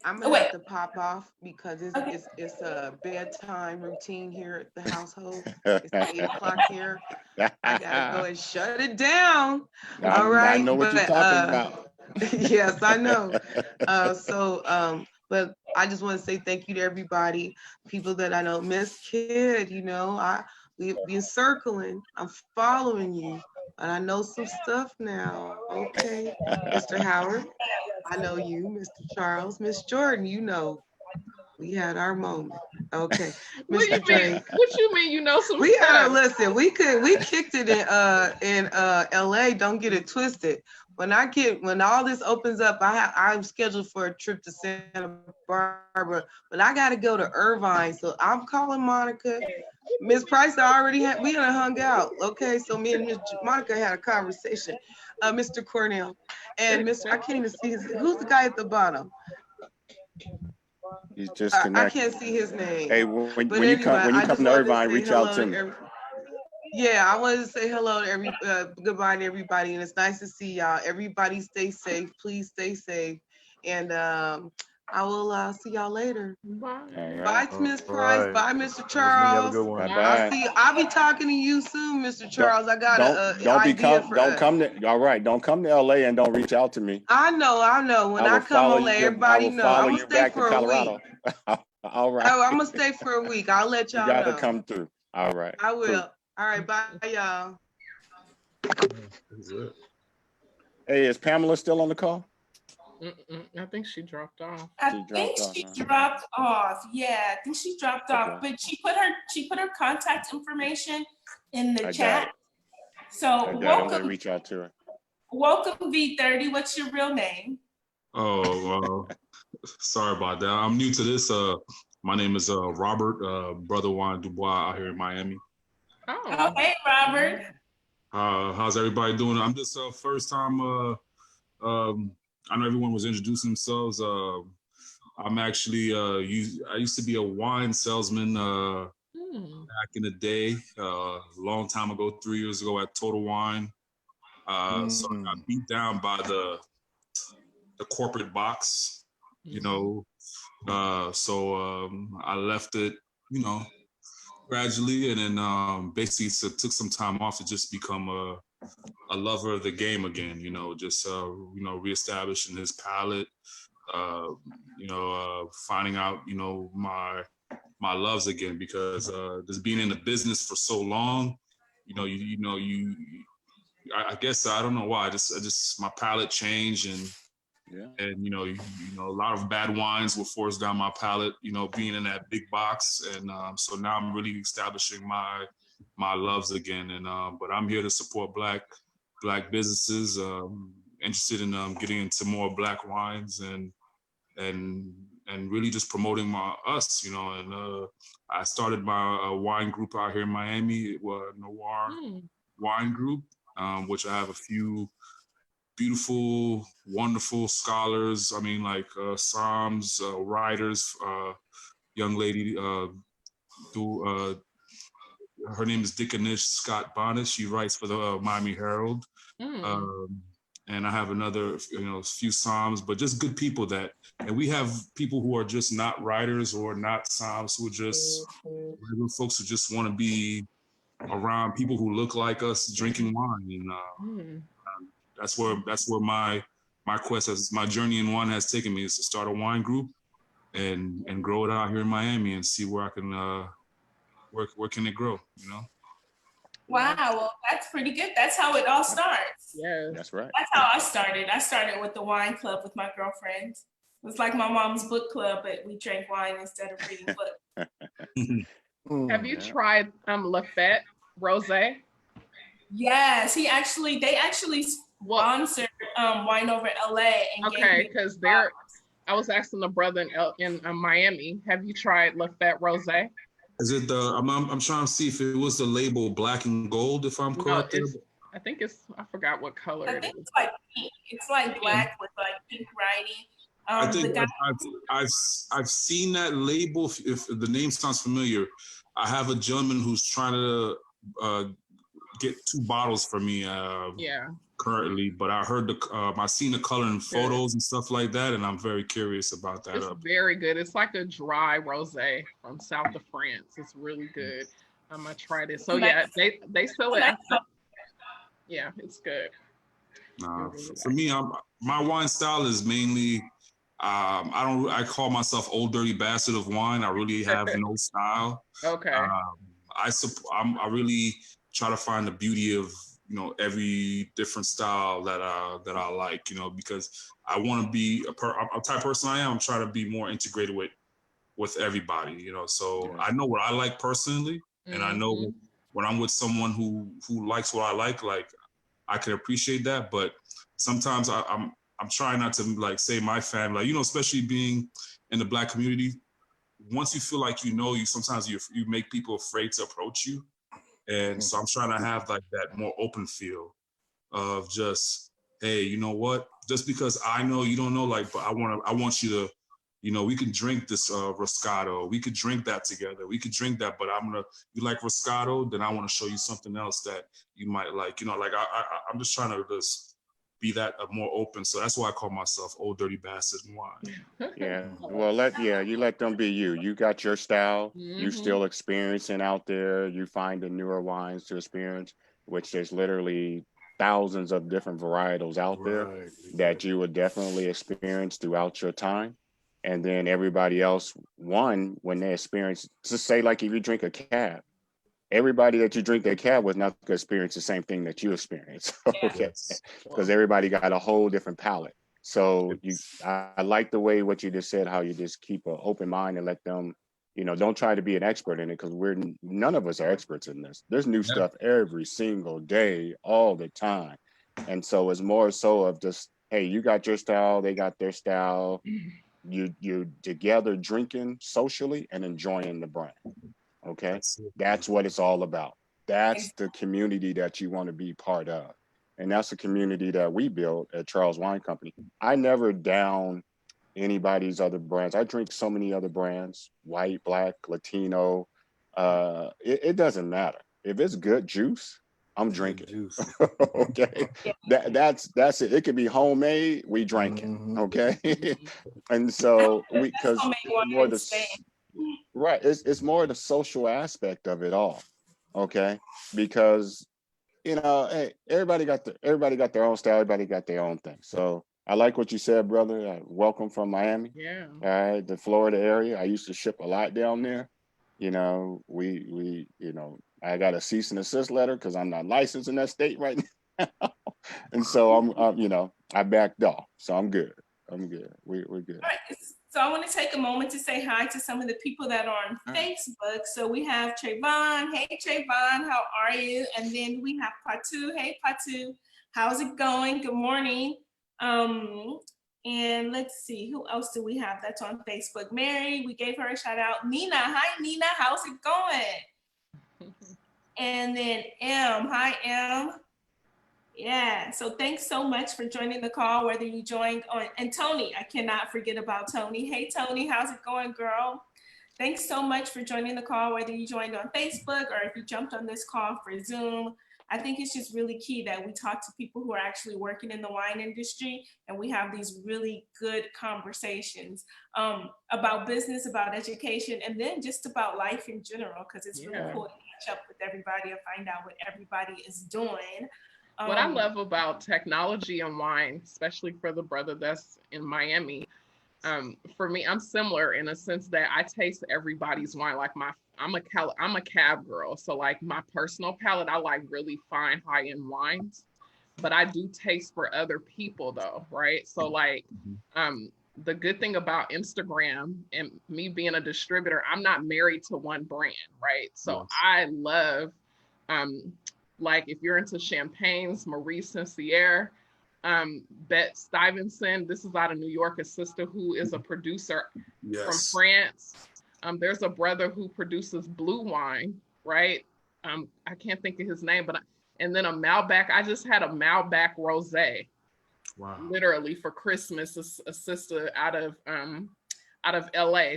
I'm Oh, gonna wait. have to pop off because Okay. it's a bedtime routine here at the household. It's 8 o'clock here. I gotta go and shut it down. All I right, know what you're but talking about. yes, I know. But I just want to say thank you to everybody, people that I know. Miss Kid, we've been circling. I'm following you, and I know some stuff now. Okay, Mr. Howard, I know you, Mr. Charles, Miss Jordan, we had our moment. Okay, What Mr. you mean? Drake. What you mean? You know some We had stuff? listen. We kicked it in LA. Don't get it twisted. When all this opens up, I'm scheduled for a trip to Santa Barbara, but I got to go to Irvine. So I'm calling Monica. Miss Price we had hung out. Okay, so me and Miss Monica had a conversation. Mr. Cornell and I can't even see who's the guy at the bottom. He's just I connected. can't see his name. Hey, But when you come I just to wanted Irvine, say reach out hello to me. Yeah, I wanted to say hello to goodbye to everybody, and it's nice to see y'all. Everybody stay safe. Please stay safe. And I will see y'all later. Bye. Bye, Miss Price. right. Bye, Mr. Have a Charles. good one. Bye-bye. I'll be talking to you soon, Mr. Charles. I got All right, don't come to LA and don't reach out to me. I know. When I come on, everybody know. I'm gonna stay for a week. All right. I'm gonna stay for a week. I'll let y'all You gotta know. come through. All right. I will. Cool. All right, bye, y'all. Hey, is Pamela still on the call? I think she dropped off. I think she dropped off. Yeah, I think she dropped off. But she put her contact information in the chat. So I'm gonna reach out to her. Welcome V30. What's your real name? Oh, sorry about that. I'm new to this. My name is Robert, Brother Juan Dubois out here in Miami. Oh, hey, Robert. How's everybody doing? I'm just first time. I know everyone was introducing themselves. I'm actually I used to be a wine salesman back in the day, long time ago, 3 years ago at Total Wine. So I got beat down by the corporate box, so I left it, gradually, and then basically took some time off to just become a lover of the game again, just reestablishing his palate, finding out, my loves again, because just being in the business for so long, I guess I don't know why. I just my palate changed, and a lot of bad wines were forced down my palate. Being in that big box, and so now I'm really establishing my loves again. And but I'm here to support black businesses. Interested in getting into more black wines and really just promoting us. And I started my wine group out here in Miami, Noir Wine Group. Which I have a few beautiful, wonderful scholars. I mean, like Psalms, writers. Young lady, her name is Dickonish Scott Bonnet. She writes for the Miami Herald. And I have another, few Psalms, but just good people and we have people who are just not writers or not Psalms, who are just regular folks who just want to be around people who look like us drinking wine, and that's where my quest, my journey in wine has taken me, is to start a wine group and grow it out here in Miami and see where I can where can it grow, Wow, well, that's pretty good. That's how it all starts. Yeah, that's right. That's how I started. I started with the wine club with my girlfriends. It was like my mom's book club, but we drank wine instead of reading books. Have you tried Lafette Rosé? Yes, they actually sponsored Wine Over LA. And because I was asking the brother in Miami, have you tried Lafette Rosé? Is it I'm trying to see if it was the label Black and Gold, if I'm correct. I think I forgot what color it is. It's like pink. It's like black with like pink writing. I think I've seen that label. If the name sounds familiar, I have a gentleman who's trying to get 2 bottles for me. currently, but I heard I seen the color in photos and stuff like that, and I'm very curious about that. It's very good. It's like a dry rosé from south of France. It's really good. I'm gonna try this. So yeah, they sell it. Yeah, it's good. For me, my wine style is mainly I call myself Old Dirty Bastard of wine. I really have no style. Okay. I really try to find the beauty of every different style that I like, because I want to be a type of person I am. I'm trying to be more integrated with everybody, so I know what I like personally, and I know when I'm with someone who likes what I like I can appreciate that. But sometimes I'm trying not to say my family, especially being in the Black community. Once you feel like you sometimes you make people afraid to approach you. And so I'm trying to have that more open feel of just, hey, you know what? Just because I know you don't know, but I want you to, we can drink this Roscato. We could drink that together. We could drink that, but you like Roscato, then I want to show you something else that you might like. I'm just trying to just be that more open. So that's why I call myself Old Dirty Bastard Wine. Yeah. Well, you let them be you. You got your style. You still experiencing out there. You find the newer wines to experience, which there's literally thousands of different varietals out there that you would definitely experience throughout your time. And then everybody else, when they experience, just say if you drink a cab, everybody that you drink that cab with not going to experience the same thing that you experience. Okay. Because everybody got a whole different palate. So I like the way what you just said, how you just keep an open mind and let them, don't try to be an expert in it, because none of us are experts in this. There's new stuff every single day, all the time. And so it's more so of just, hey, you got your style, they got their style. You're together drinking socially and enjoying the brand. Okay. That's what it's all about. That's the community that you want to be part of. And that's the community that we built at Charles Wine Company. I never down anybody's other brands. I drink so many other brands, white, Black, Latino. It doesn't matter. If it's good juice, I'm drinking. Juice. Okay. That's it. It could be homemade, we drink it. Okay. And so because more right, it's more the social aspect of it all. Okay. Because hey, everybody got their own style, everybody got their own thing. So I like what you said, brother. Welcome from Miami. Yeah. All right, the Florida area. I used to ship a lot down there. We I got a cease and desist letter because I'm not licensed in that state right now. And so I'm I backed off. So I'm good. We're good. All right. So I want to take a moment to say hi to some of the people that are on Facebook. So we have Trayvon. Hey, Trayvon, how are you? And then we have Patu. Hey, Patu, how's it going? Good morning. And let's see, who else do we have that's on Facebook? Mary, we gave her a shout out. Nina, hi, Nina, how's it going? And then M, hi, M. Yeah, so thanks so much for joining the call, whether you joined on, and Tony, I cannot forget about Tony. Hey, Tony, how's it going, girl? Thanks so much for joining the call, whether you joined on Facebook or if you jumped on this call for Zoom. I think it's just really key that we talk to people who are actually working in the wine industry, and we have these really good conversations about business, about education, and then just about life in general, because it's really cool to catch up with everybody and find out what everybody is doing. What I love about technology and wine, especially for the brother that's in Miami, for me, I'm similar in a sense that I taste everybody's wine. I'm a cab girl, so my personal palate, I like really fine high-end wines, but I do taste for other people though, right? So the good thing about Instagram and me being a distributor, I'm not married to one brand, right? So I love if you're into champagnes, Maurice and Sierra, Bet Stevenson, this is out of New York, a sister who is a producer from France. There's a brother who produces blue wine, right? I can't think of his name, and then a Malbec. I just had a Malbec rosé, literally for Christmas. A sister out of LA,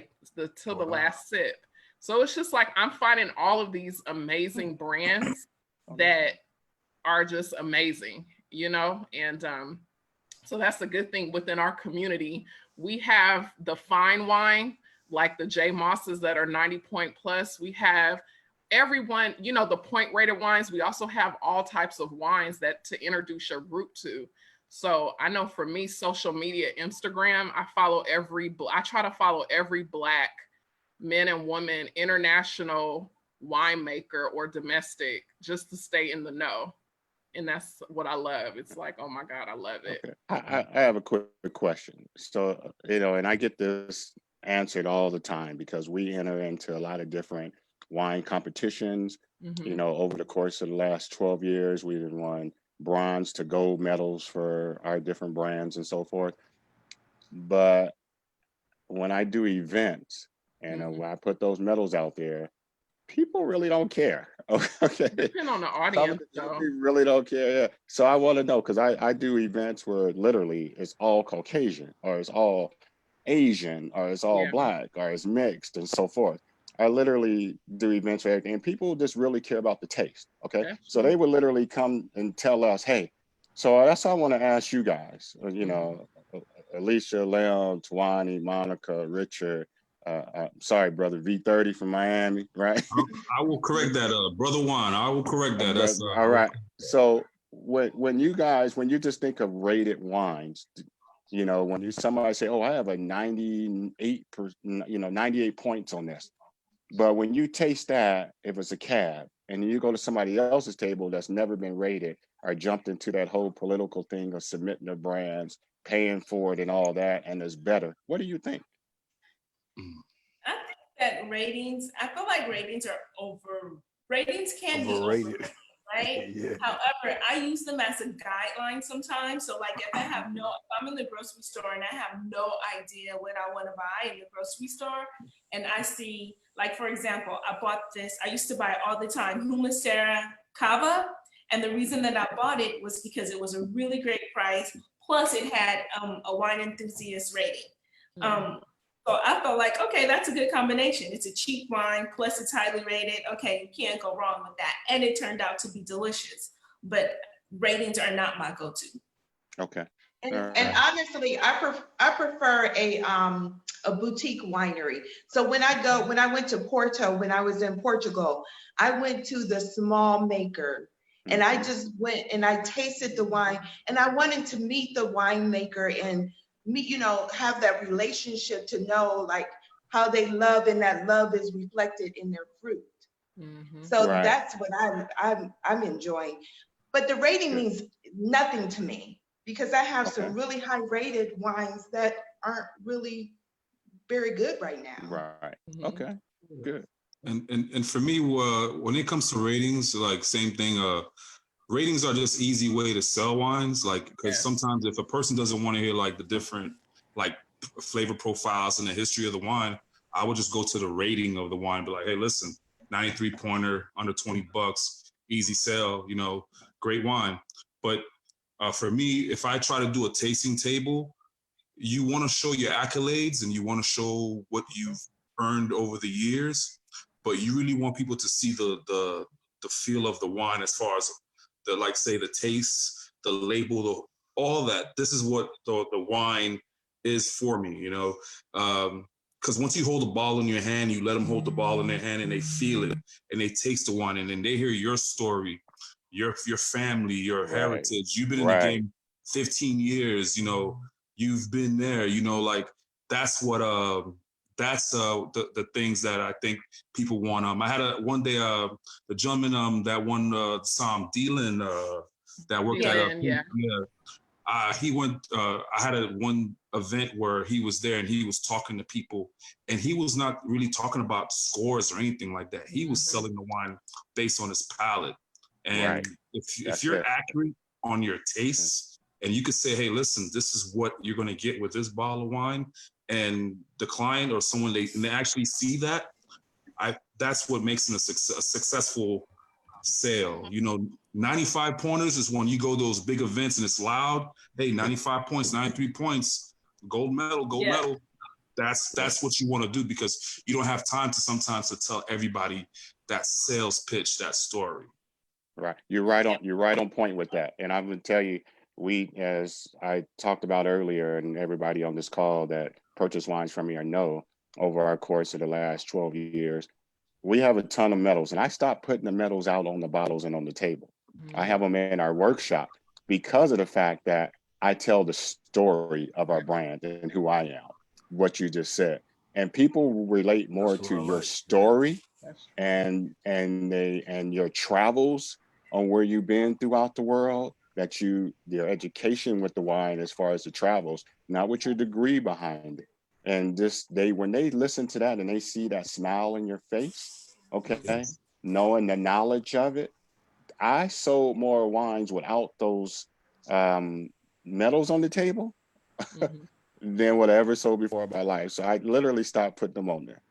till the last sip. So it's just I'm finding all of these amazing brands that are just amazing. you know, and so that's a good thing within our community. We have the fine wine, like the J Mosses that are 90 point plus. We have everyone, you know, the point rated wines. We also have all types of wines that to introduce your group to. So I know for me, social media, Instagram, I try to follow every Black men and women, international winemaker or domestic, just to stay in the know. And that's what I love. It's like, oh my God, I love it. Okay. I have a quick question. So, you know, and I get this answered all the time because we enter into a lot of different wine competitions. You know, over the course of the last 12 years, we've won bronze to gold medals for our different brands and so forth. But when I do events and when I put those medals out there, people really don't care. Okay. Depending on the audience, though. They really don't care. Yeah. So I want to know, because I do events where literally it's all Caucasian or it's all Asian or it's all Black or it's mixed and so forth. I literally do events for everything, and people just really care about the taste. Okay. So they would literally come and tell us, hey, so that's what I want to ask you guys, you know, Alicia, Leon, Tawani, Monica, Richard, sorry, brother V30 from Miami, right? I will correct that, brother Juan. I will correct that. That's all right. So when you just think of rated wines, you know, when somebody say, oh, I have a 98, 98 points on this, but when you taste that, if it's a cab, and you go to somebody else's table that's never been rated or jumped into that whole political thing of submitting their brands, paying for it, and all that, and it's better, what do you think? I think that I feel like ratings can be overrated, right? Yeah. However, I use them as a guideline sometimes. So like if I'm in the grocery store and I have no idea what I want to buy in the grocery store, and I see, like, for example, I bought this, I used to buy all the time, Humacera Cava. And the reason that I bought it was because it was a really great price. Plus it had a wine enthusiast rating. So I felt like, okay, that's a good combination. It's a cheap wine, plus it's highly rated. Okay, you can't go wrong with that. And it turned out to be delicious. But ratings are not my go-to. Okay. And honestly, I prefer a boutique winery. So when I went to Porto, when I was in Portugal, I went to the small maker. And I just went and I tasted the wine, and I wanted to meet the winemaker and have that relationship to know like how they love, and that love is reflected in their fruit. So that's what I'm enjoying. But the rating means nothing to me, because I have some really high rated wines that aren't really very good right now. Right. Okay. Good. And for me, when it comes to ratings, like same thing. Ratings are just easy way to sell wines, like because sometimes if a person doesn't want to hear like the different like flavor profiles and the history of the wine, I would just go to the rating of the wine, be like, hey, listen, 93 pointer, under $20, easy sell, great wine. But for me, if I try to do a tasting table, you want to show your accolades and you want to show what you've earned over the years, but you really want people to see the feel of the wine as far as the taste, the label, all that. This is what the wine is for me, because once you hold the ball in your hand, you let them hold the ball in their hand and they feel it and they taste the wine, and then they hear your story, your family, your heritage. You've been in the game 15 years, you've been there, that's what the things that I think people want. I had one day the gentleman that won Sam Dylan that worked at he went. I had one event where he was there and he was talking to people, and he was not really talking about scores or anything like that. He was selling the wine based on his palate, and if you're accurate on your tastes, and you could say, hey, listen, this is what you're going to get with this bottle of wine, and the client or someone they actually see that, that's what makes it a successful sale. 95 pointers is when you go to those big events and it's loud. Hey, 95 points, 93 points, gold medal. That's what you want to do, because you don't have time to sometimes to tell everybody that sales pitch, that story. Right. You're right on point with that. And I'm gonna tell you, we, as I talked about earlier, and everybody on this call that purchase wines from me or know, over our course of the last 12 years, we have a ton of medals, and I stopped putting the medals out on the bottles and on the table. I have them in our workshop because of the fact that I tell the story of our brand and who I am, what you just said. And people will relate more That's what to I your like. story That's and your travels on where you've been throughout the world, that your education with the wine as far as the travels, not with your degree behind it. And just when they listen to that and they see that smile in your face, okay, Yes. knowing the knowledge of it, I sold more wines without those um, medals on the table Mhm. than what I ever sold before in my life. So I literally stopped putting them on there.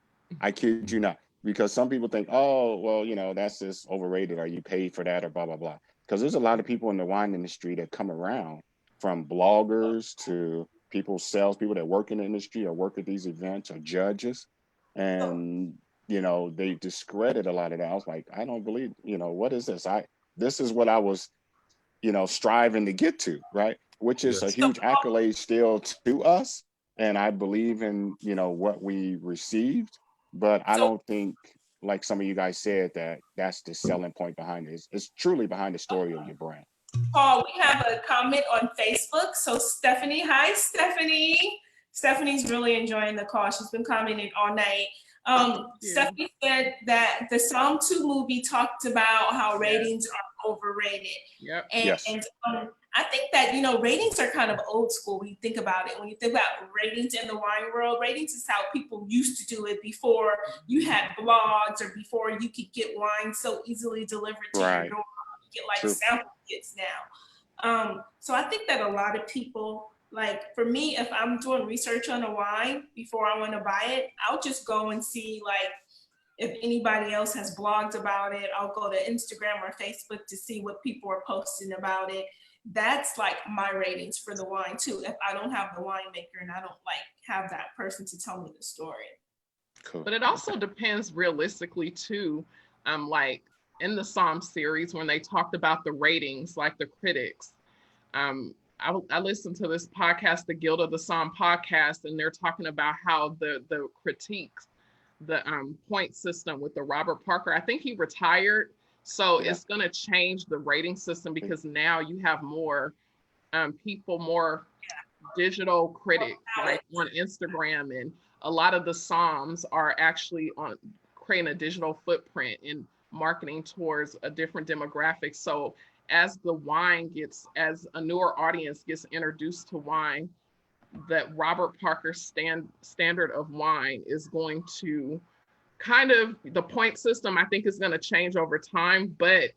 I kid you not. Because some people think, oh, well, that's just overrated, or you paid for that, or blah, blah, blah. Because there's a lot of people in the wine industry that come around, from bloggers to salespeople that work in the industry or work at these events, or judges. And, they discredit a lot of that. I was like, I don't believe, what is this? This is what I was, striving to get to, right? Which is a Yes. huge accolade still to us. And I believe in, what we received, but I So, don't think, like some of you guys said, that that's the selling point behind it. It's truly behind the story of your brand. Paul, we have a comment on Facebook. So Stephanie, hi Stephanie. Stephanie's really enjoying the call. She's been commenting all night. Stephanie said that the Psalm 2 movie talked about how ratings are overrated. Yep. And, Yes. I think that, ratings are kind of old school when you think about it. When you think about ratings in the wine world, ratings is how people used to do it before you had blogs or before you could get wine so easily delivered to your Right. door. You get like True. sample kits now. So I think that a lot of people, like for me, if I'm doing research on a wine before I want to buy it, I'll just go and see like if anybody else has blogged about it. I'll go to Instagram or Facebook to see what people are posting about it. That's like my ratings for the wine too. If I don't have the winemaker and I don't like have that person to tell me the story. Cool. But it also depends realistically too. Like in the Psalm series, when they talked about the ratings, like the critics, I listened to this podcast, the Guild of the Psalm podcast, and they're talking about how the critiques, the point system with the Robert Parker, I think he retired. So it's going to change the rating system because now you have more people, more digital critics like on Instagram, and a lot of the Psalms are actually on creating a digital footprint and marketing towards a different demographic. So as as a newer audience gets introduced to wine, that Robert Parker standard of wine is going to the point system, I think, is going to change over time. But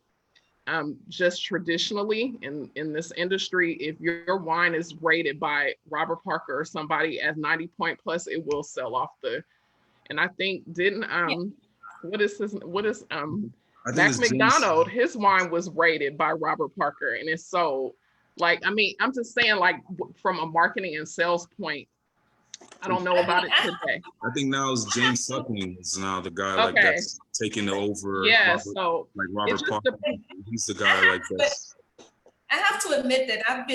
just traditionally in this industry, if your wine is rated by Robert Parker or somebody as 90 point plus, it will sell off and I think Mac McDonald, his wine was rated by Robert Parker and it's sold. Like, I mean, I'm just saying, like, from a marketing and sales point, I don't know about it today. I think now it's James Suckling is now the guy like that's taking over. Yeah, Robert, so like Robert Parker. He's the guy like this. I have to admit that I've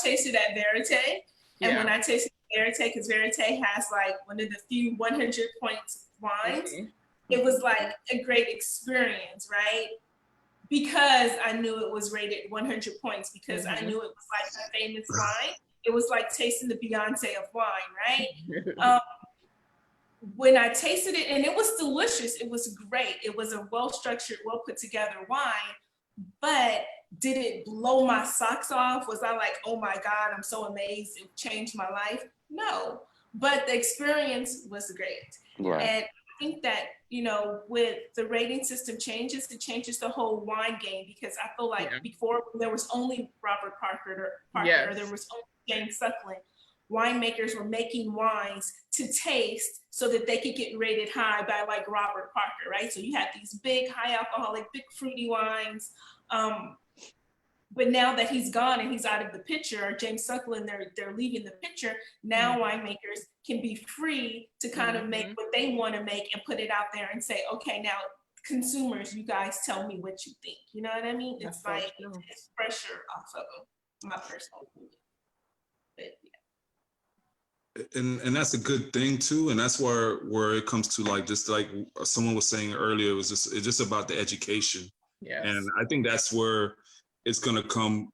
tasted at Verite, and when I tasted Verite, because Verite has like one of the few 100 points wines, it was like a great experience, right? Because I knew it was rated 100 points, because I knew it was like a famous wine. It was like tasting the Beyonce of wine, right? When I tasted it, and it was delicious, it was great. It was a well-structured, well-put-together wine, but did it blow my socks off? Was I like, oh my God, I'm so amazed, it changed my life? No, but the experience was great. Right. And I think that, with the rating system changes, it changes the whole wine game, because I feel like before there was only Robert Parker, or there was only James Suckling, winemakers were making wines to taste so that they could get rated high by like Robert Parker, right? So you had these big, high alcoholic, big fruity wines. But now that he's gone and he's out of the picture, or James Suckling, they're leaving the picture, now winemakers can be free to kind of make what they want to make and put it out there and say, okay, now consumers, you guys tell me what you think. You know what I mean? That's It's so like true. it's pressure off of them, my personal opinion. But yeah. And that's a good thing too, and that's where it comes to, like, just like someone was saying earlier, it's just about the education. Yes. And I think that's where it's going to come,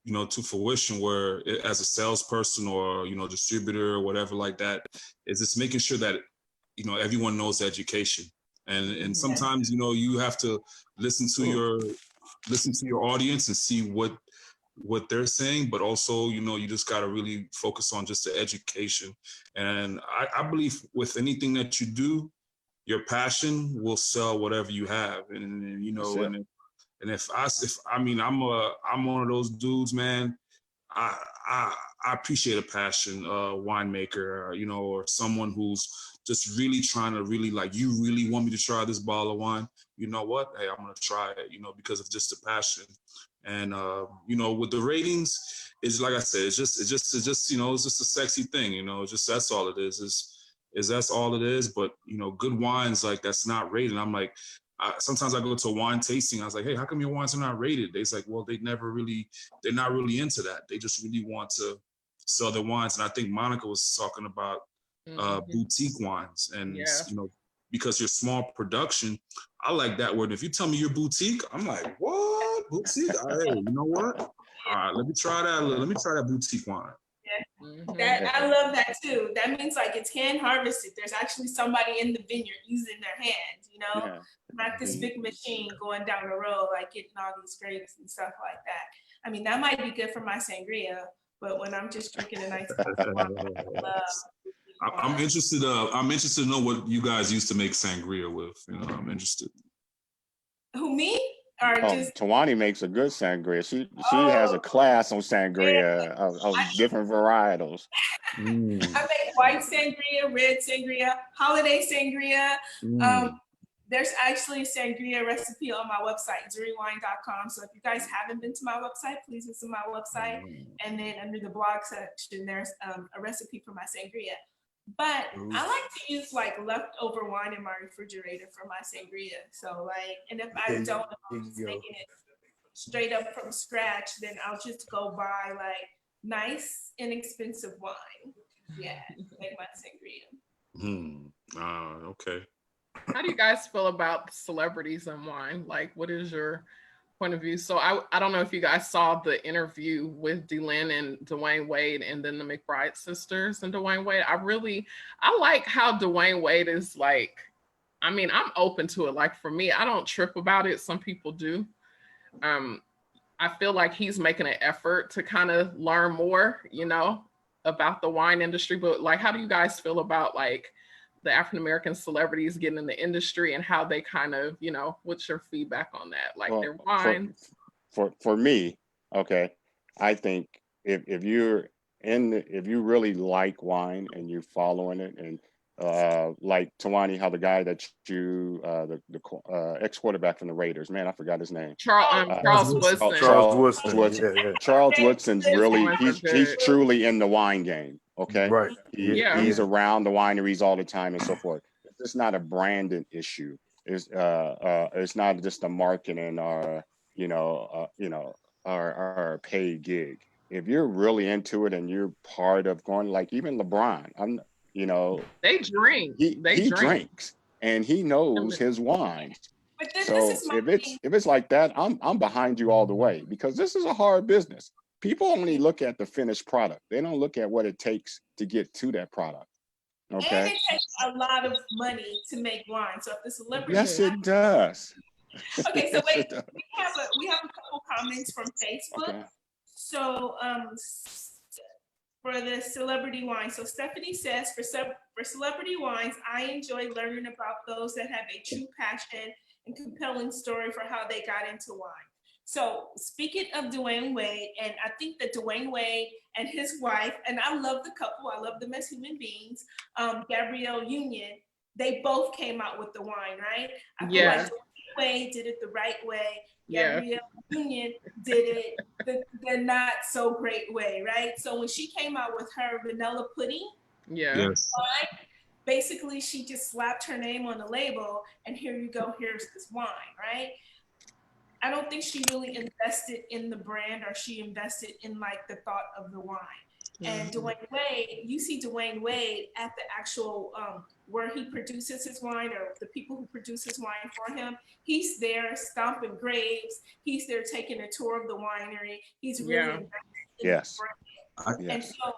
to fruition, where as a salesperson or distributor or whatever like that, is just making sure that everyone knows education. And sometimes you have to listen to your audience and see what they're saying, but also you just got to really focus on just the education. And I believe with anything that you do, your passion will sell whatever you have. And and if I'm one of those dudes, man. I appreciate a passion winemaker, or someone who's just really trying to like, you really want me to try this bottle of wine? You know what? Hey, I'm gonna try it, because of just the passion. And with the ratings, it's like I said, it's just it's just a sexy thing, just that's all it is that's all it is. But good wines like that's not rated. I'm like, sometimes I go to a wine tasting. I was like, hey, how come your wines are not rated? They're like, well, they're not really into that. They just really want to sell their wines. And I think Monica was talking about boutique wines. And, because you're small production, I like that word. If you tell me you're boutique, I'm like, what? Boutique? Hey, you know what? All right, let me try that. Let me try that boutique wine. That I love that too. That means like it's hand harvested. There's actually somebody in the vineyard using their hands, not this big machine going down the road, like getting all these grapes and stuff like that. I mean, that might be good for my sangria, but when I'm just drinking a nice cup of wine, I love. I'm interested. I'm interested to know what you guys used to make sangria with. I'm interested. Who, me? Or just Tawani makes a good sangria. She has a class on sangria of different varietals. I make white sangria, red sangria, holiday sangria. There's actually a sangria recipe on my website, zuriwine.com. So if you guys haven't been to my website, please visit my website. And then under the blog section, there's a recipe for my sangria. But I like to use like leftover wine in my refrigerator for my sangria. So like, and if I don't, if I'm just making it straight up from scratch, then I'll just go buy like nice, inexpensive wine. Yeah, make my sangria. Okay. How do you guys feel about celebrities and wine? Like, what is your point of view? So I don't know if you guys saw the interview with Delynn and Dwayne Wade, and then the McBride sisters and Dwayne Wade. I like how Dwayne Wade is like, I'm open to it. Like for me, I don't trip about it. Some people do. I feel like he's making an effort to kind of learn more, about the wine industry. But like, how do you guys feel about like the African-American celebrities getting in the industry and how they kind of, what's your feedback on that? Like their wine? For me, okay, I think if you really like wine and you're following it, and like Tawani, how the guy that the ex-quarterback from the Raiders, man, I forgot his name. Charles Woodson. Charles Woodson's really, he's truly in the wine game. Okay. Right. He's around the wineries all the time and so forth. It's not a branding issue. It's not just a marketing or or paid gig. If you're really into it and you're part of going, like even LeBron, they drink. He drinks and he knows his wines. So if it's like that, I'm behind you all the way, because this is a hard business. People only look at the finished product. They don't look at what it takes to get to that product. Okay. And it takes a lot of money to make wine. So if the celebrity, yes, it does. Okay, so wait, we have a couple comments from Facebook. Okay. So for the celebrity wine, so Stephanie says, for celebrity wines, I enjoy learning about those that have a true passion and compelling story for how they got into wine. So speaking of Dwayne Wade, and I think that Dwayne Wade and his wife, and I love the couple, I love them as human beings, Gabrielle Union, they both came out with the wine, right? I feel like Dwayne Wade did it the right way. Gabrielle Union did it the not so great way, right? So when she came out with her vanilla pudding, wine, basically she just slapped her name on the label and here you go, here's this wine, right? I don't think she really invested in the brand, or she invested in like the thought of the wine. And Dwayne Wade, you see Dwayne Wade at the actual where he produces his wine, or the people who produce his wine for him. He's there stomping grapes. He's there taking a tour of the winery. He's really invested in the brand. And so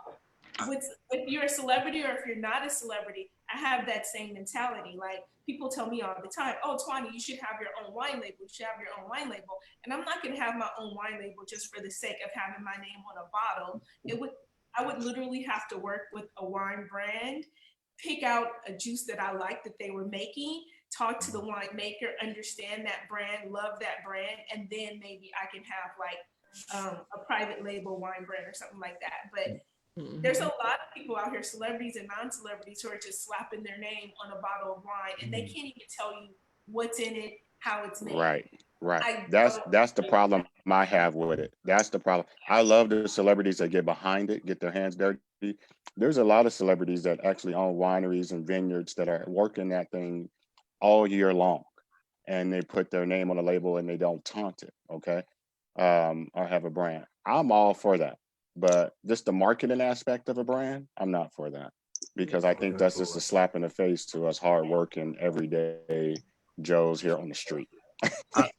if you're a celebrity or if you're not a celebrity, I have that same mentality. Like, people tell me all the time, oh, Twani, you should have your own wine label. You should have your own wine label. And I'm not going to have my own wine label just for the sake of having my name on a bottle. I would literally have to work with a wine brand, pick out a juice that I like that they were making, talk to the winemaker, understand that brand, love that brand, and then maybe I can have like a private label wine brand or something like that. But there's a lot of people out here, celebrities and non-celebrities, who are just slapping their name on a bottle of wine, and they can't even tell you what's in it, how it's made. Right. That's the problem I have with it. That's the problem. I love the celebrities that get behind it, get their hands dirty. There's a lot of celebrities that actually own wineries and vineyards that are working that thing all year long, and they put their name on a label and they don't taunt it, okay? Or have a brand. I'm all for that. But just the marketing aspect of a brand, I'm not for that, because I think that's just a slap in the face to us hardworking, everyday Joes here on the street. Okay,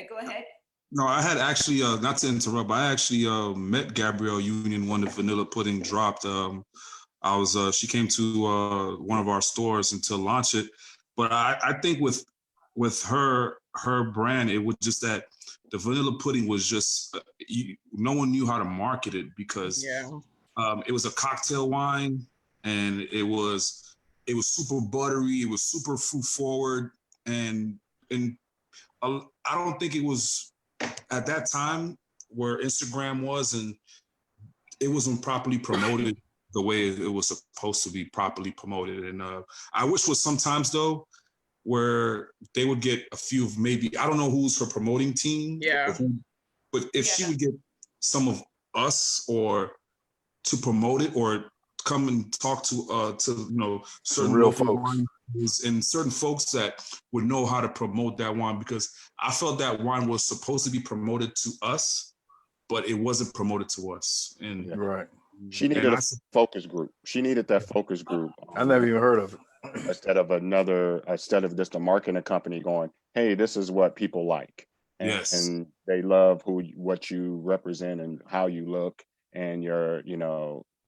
go ahead. No, I had actually, not to interrupt, but I actually met Gabrielle Union when the vanilla pudding dropped. She came to one of our stores and to launch it. But I think with her brand, it was just that the vanilla pudding was just, no one knew how to market it, because it was a cocktail wine, and it was super buttery, it was super fruit forward, and I don't think it was at that time where Instagram was, and it wasn't properly promoted the way it was supposed to be properly promoted. And I wish was sometimes though, where they would get a few of, maybe, I don't know who's her promoting team, but if she would get some of us or to promote it, or come and talk to certain real local folks wines and certain folks that would know how to promote that wine, because I felt that wine was supposed to be promoted to us, but it wasn't promoted to us. And she needed a focus group. She needed that focus group. I never even heard of it. Instead of just a marketing company going, hey, this is what people like. And they love what you represent and how you look and your,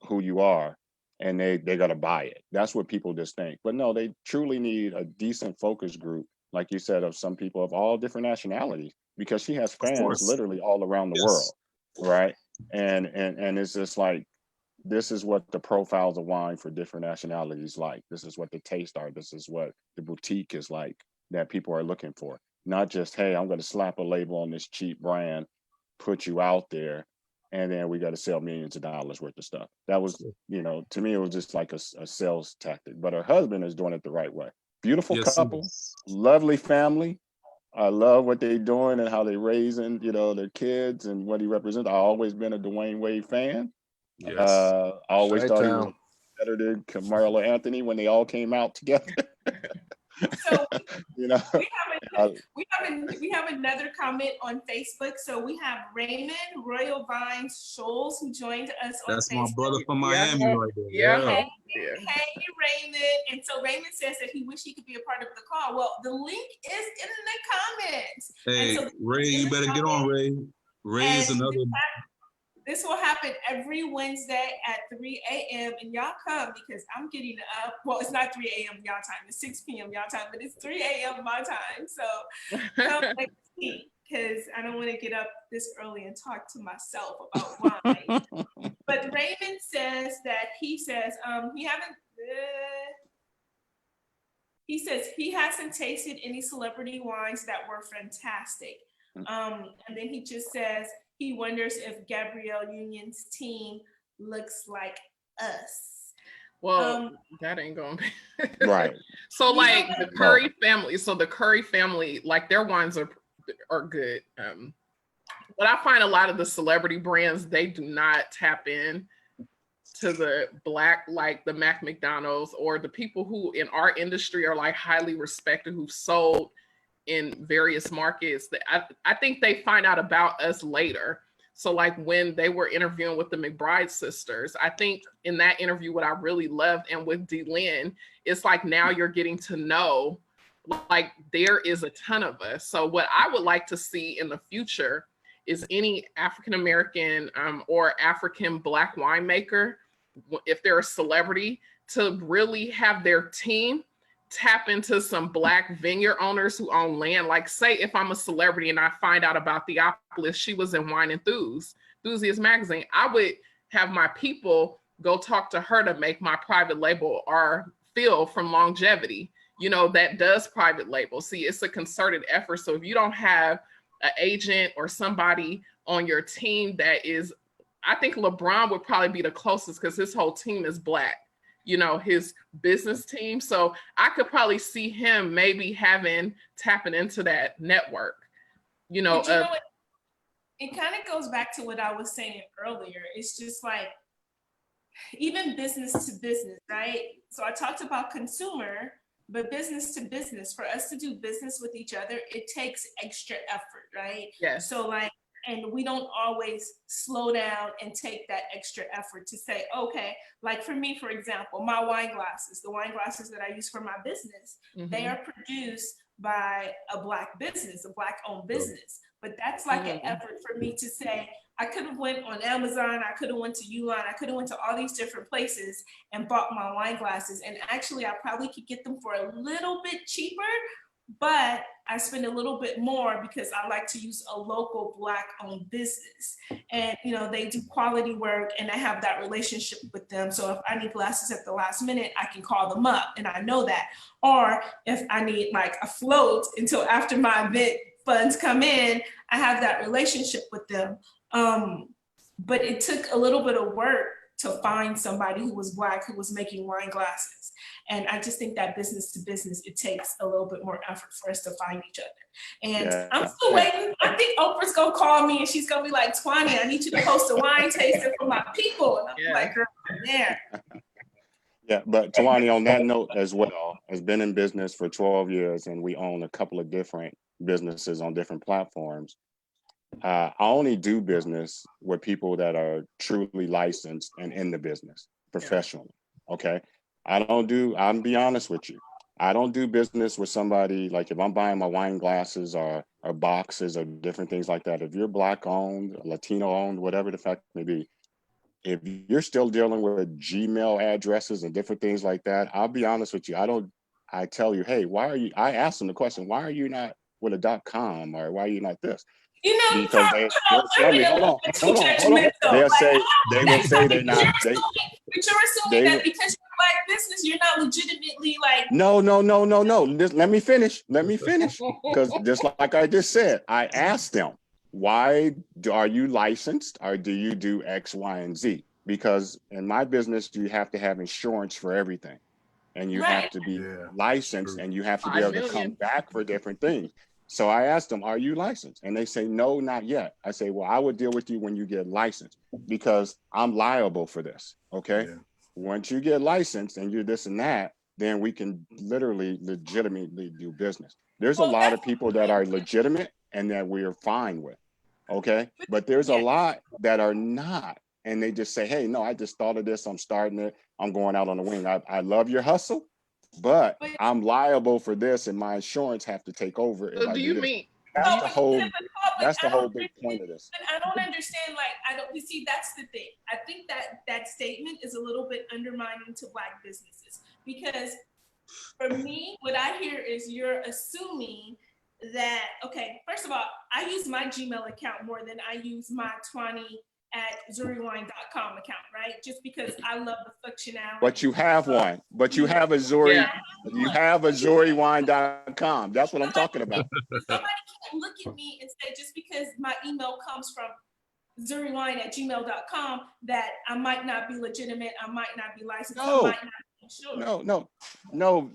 who you are. And they got to buy it. That's what people just think. But no, they truly need a decent focus group, like you said, of some people of all different nationalities, because she has fans literally all around the world, right? And it's just like, this is what the profiles of wine for different nationalities like. This is what the tastes are. This is what the boutique is like that people are looking for. Not just, hey, I'm going to slap a label on this cheap brand, put you out there, and then we got to sell millions of dollars worth of stuff. That was, to me, it was just like a sales tactic. But her husband is doing it the right way. Beautiful couple, lovely family. I love what they're doing and how they're raising, their kids and what he represents. I've always been a Dwayne Wade fan. I always thought he was better than Carmelo Anthony when they all came out together. So we have another comment on Facebook. So we have Raymond Royal Vines Scholes, who joined us on Facebook. That's my brother from Miami right there. Hey, Raymond. And so Raymond says that he wish he could be a part of the call. Well, the link is in the comments. Hey, so Ray, you better get on, Ray. Ray is another. This will happen every Wednesday at 3 a.m. and y'all come, because I'm getting up. Well, it's not 3 a.m. y'all time. It's 6 p.m. y'all time, but it's 3 a.m. my time. So come next week, because I don't want to get up this early and talk to myself about wine. But Raymond says that he says he hasn't tasted any celebrity wines that were fantastic. And then he just says he wonders if Gabrielle Union's team looks like us. Well, that ain't gonna be right. So like the Curry family, like their wines are good. But I find a lot of the celebrity brands, they do not tap in to the Black, like the Mac McDonald's, or the people who in our industry are like highly respected, who've sold in various markets, that I think they find out about us later. So like when they were interviewing with the McBride sisters, I think in that interview, what I really loved, and with D-Lynn, it's like now you're getting to know, like there is a ton of us. So what I would like to see in the future is any African-American or African Black winemaker, if they're a celebrity, to really have their team tap into some Black vineyard owners who own land. Like say if I'm a celebrity and I find out about Theophilus, she was in Wine Enthusiast magazine, I would have my people go talk to her to make my private label, or Phil from Longevity, you know, that does private label. See, it's a concerted effort. So if you don't have an agent or somebody on your team that is, I think LeBron would probably be the closest because his whole team is Black, you know, his business team. So I could probably see him maybe tapping into that network, you know. It kind of goes back to what I was saying earlier. It's just like, even business to business, right? So I talked about consumer, but business to business, for us to do business with each other, it takes extra effort, right? Yes. So like, and we don't always slow down and take that extra effort to say, okay, like for me, for example, my wine glasses, the wine glasses that I use for my business, they are produced by a Black business, a Black owned business. But that's like an effort for me to say, I could have went on Amazon, I could have went to Uline, I could have went to all these different places and bought my wine glasses. And actually I probably could get them for a little bit cheaper, but I spend a little bit more because I like to use a local Black owned business. And you know, they do quality work and I have that relationship with them. So if I need glasses at the last minute, I can call them up and I know that. Or if I need like a float until after my event funds come in, I have that relationship with them. But it took a little bit of work to find somebody who was Black, who was making wine glasses. And I just think that business to business, it takes a little bit more effort for us to find each other. And I'm still waiting. I think Oprah's gonna call me and she's gonna be like, Twani, I need you to host a wine tasting for my people. And I'm like, girl, I'm there. Yeah, but Tawani, on that note as well, has been in business for 12 years and we own a couple of different businesses on different platforms. I only do business with people that are truly licensed and in the business professionally. Okay. I'll be honest with you. I don't do business with somebody like if I'm buying my wine glasses or boxes or different things like that. If you're Black owned, Latino owned, whatever the fact may be, if you're still dealing with Gmail addresses and different things like that, I'll be honest with you. I tell you, hey, I ask them the question, why are you not with a .com or why are you not this? You know, because they'll tell me, hold on. They will say they're not. But you're assuming that because you're a Black business, you're not legitimately like. No. Let me finish. Because just like I just said, I asked them, are you licensed or do you do X, Y, and Z? Because in my business, you have to have insurance for everything. And you have to be licensed and you have to be able to come back for different things. So I asked them, are you licensed? And they say, no, not yet. I say, well, I would deal with you when you get licensed because I'm liable for this, okay? Yeah. Once you get licensed and you're this and that, then we can legitimately do business. There's a lot of people that are legitimate and that we're fine with, okay? But there's a lot that are not. And they just say, hey, no, I just thought of this. I'm starting it. I'm going out on the wing. I love your hustle. But I'm liable for this, and my insurance have to take over. So do you mean? That's the whole big point of this. I don't understand. You see, that's the thing. I think that statement is a little bit undermining to Black businesses because, for me, what I hear is you're assuming that okay. First of all, I use my Gmail account more than I use my Twani@ZuriWine.com account, right? Just because I love the functionality. But you have one. But you have a Zuri. Yeah. You have a ZuriWine.com. That's what I'm talking about. Somebody can't look at me and say just because my email comes from ZuriWine@gmail.com that I might not be legitimate. I might not be licensed. No. I might not be sure.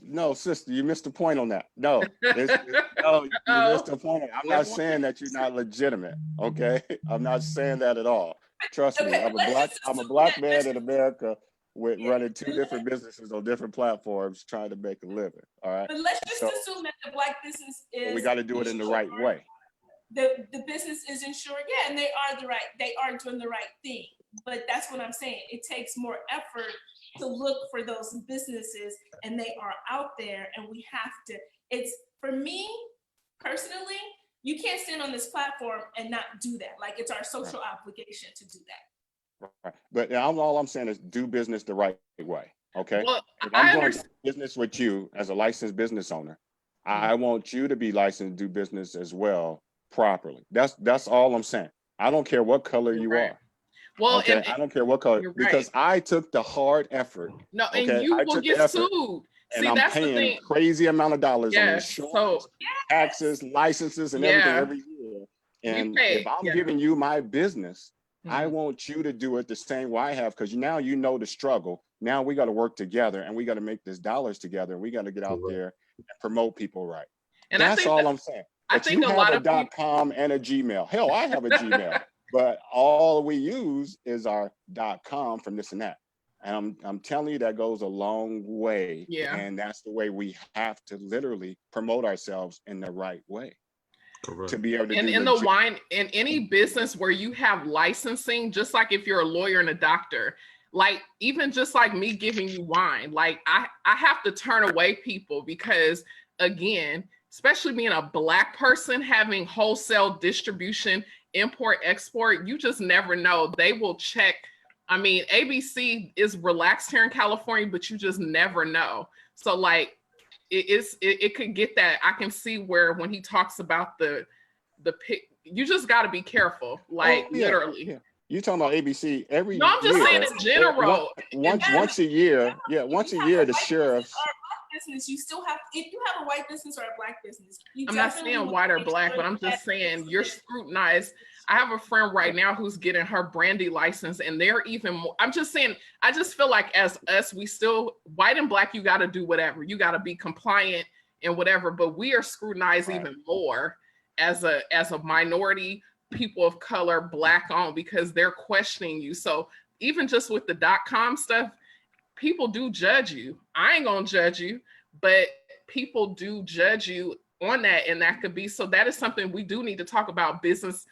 No, sister, you missed the point on that. No, you missed the point. I'm not saying that you're not legitimate. Okay, I'm not saying that at all. Trust me, Okay, I'm a let's black just I'm a assume black that- man in America with Yeah, running two but different businesses on different platforms trying to make a living. All right. But let's just So assume that the Black business but we is got to do it in the right insured. way. The business is insured, yeah, and they are doing the right thing. But that's what I'm saying. It takes more effort to look for those businesses, and they are out there, and we have to. It's for me personally, you can't stand on this platform and not do that. Like it's our social obligation to do that. Right. But all I'm saying is do business the right way. Okay. Well, If I I'm going understand. to do business with you as a licensed business owner, I want you to be licensed to do business as well properly. That's all I'm saying. I don't care what color you Right. are. Well, Okay. I don't care what color you're because right. I took the hard effort. No, and Okay. you I will took get the effort sued. and See, I'm that's the paying thing. crazy amount of dollars on Yes. insurance, So taxes, licenses, and everything yeah, every year. we And pay. if I'm Yeah. giving you my business, I Mhm. want you to do it the same way I have because now you know the struggle. Now we got to work together and we got to make this dollars together. And we got to get out there and promote people right. And I That's think all that, I'm saying. I But you think a have lot a of people. .com and a Gmail. Hell, I have a Gmail, but all we use is our .com from this and that. And I'm telling you that goes a long way. Yeah. And that's the way we have to literally promote ourselves in the right way to be able to And do in the legit. wine, in any business where you have licensing, just like if you're a lawyer and a doctor, like even just like me giving you wine, like I have to turn away people because again, especially being a Black person having wholesale distribution, import, export, you just never know. They will check. I mean, ABC is relaxed here in California, but you just never know. So like it could get that. I can see where when he talks about the pick, you just got to be careful, like literally. Yeah. You talking about ABC every No, I'm just year? saying in general. Once a year, once a year, the sheriffs. Business, you still have, if you have a white business or a Black business, you I'm not definitely saying want white to or make Black, sure but I'm that just saying you're scrutinized. I have a friend right now who's getting her brandy license, and they're even more. I'm just saying, I just feel like as us, we still white and Black, you got to do whatever. You got to be compliant and whatever, but we are scrutinized even more as a minority, people of color, Black owned, because they're questioning you. So even just with the .com stuff, people do judge you. I ain't gonna judge you, but people do judge you on that, and that could be, so that is something we do need to talk about, business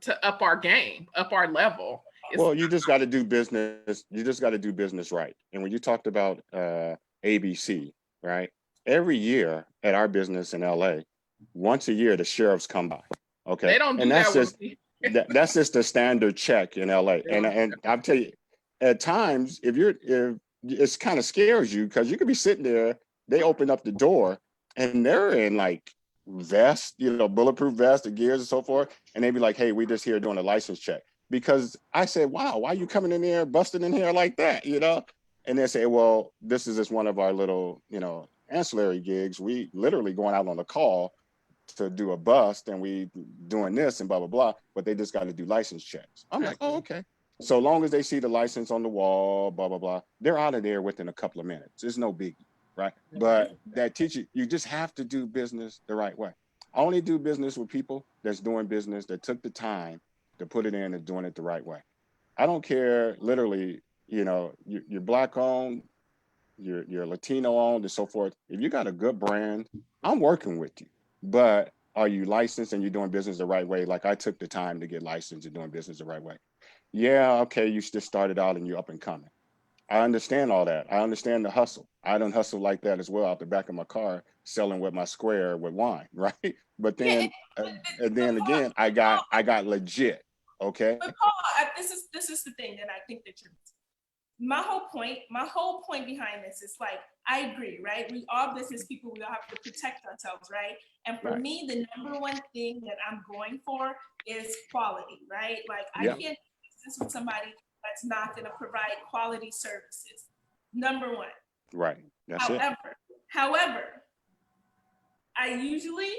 to up our game, up our level. Well, you just got to do business. You just got to do business right. And when you talked about ABC, right? Every year at our business in LA, once a year the sheriffs come by. Okay, They don't do and that's that just that's just the standard check in LA. And I'll tell you, at times if it's kind of scares you because you could be sitting there, they open up the door and they're in like vest, bulletproof vest, the gears and so forth, and they be like, "Hey, we just here doing a license check." Because I said, "Wow, why are you coming in there, busting in here like that?" And they say, "Well, this is just one of our little, ancillary gigs. We literally going out on a call to do a bust, and we doing this and blah blah blah. But they just got to do license checks." I'm like, "Oh, okay." So long as they see the license on the wall, blah blah blah, they're out of there within a couple of minutes. It's no biggie, right? But that teaches you just have to do business the right way. I only do business with people that's doing business that took the time to put it in and doing it the right way. I don't care, literally, you're Black owned, you're Latino owned and so forth. If you got a good brand, I'm working with you. But are you licensed and you're doing business the right way? Like I took the time to get licensed and doing business the right way. Yeah, okay, you just started out and you're up and coming. I understand all that. I understand the hustle. I done hustle like that as well out the back of my car, selling with my square with wine, right? But then, and then again, I got legit. Okay. But Paul, this is the thing that I think that you're missing. My whole point behind this is like, I agree, right? We all business people, we all have to protect ourselves, right? And for me, the number one thing that I'm going for is quality, right? Like I can't do business with somebody that's not going to provide quality services. Number one. Right. That's However, I usually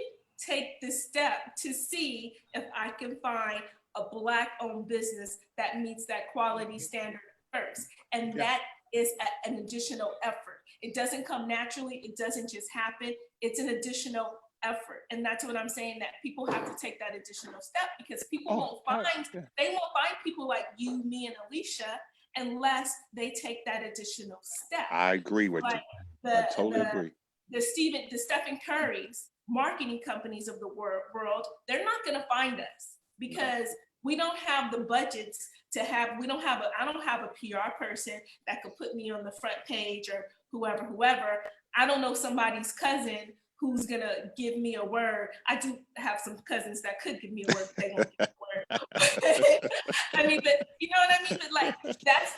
take the step to see if I can find a Black owned business that meets that quality standard first. And that is an additional effort. It doesn't come naturally. It doesn't just happen. It's an additional effort. And that's what I'm saying, that people have to take that additional step, because people won't find, yeah. they won't find people like you, me, and Alicia unless they take that additional step. I agree with Like you. I totally agree. The Stephen Curry's marketing companies of the world, they're not going to find us because we don't have the budgets to have, I don't have a PR person that could put me on the front page, or whoever. I don't know somebody's cousin who's gonna give me a word. I do have some cousins that could give me a word, but they won't give me a word. I mean, but you know what I mean? But like, that's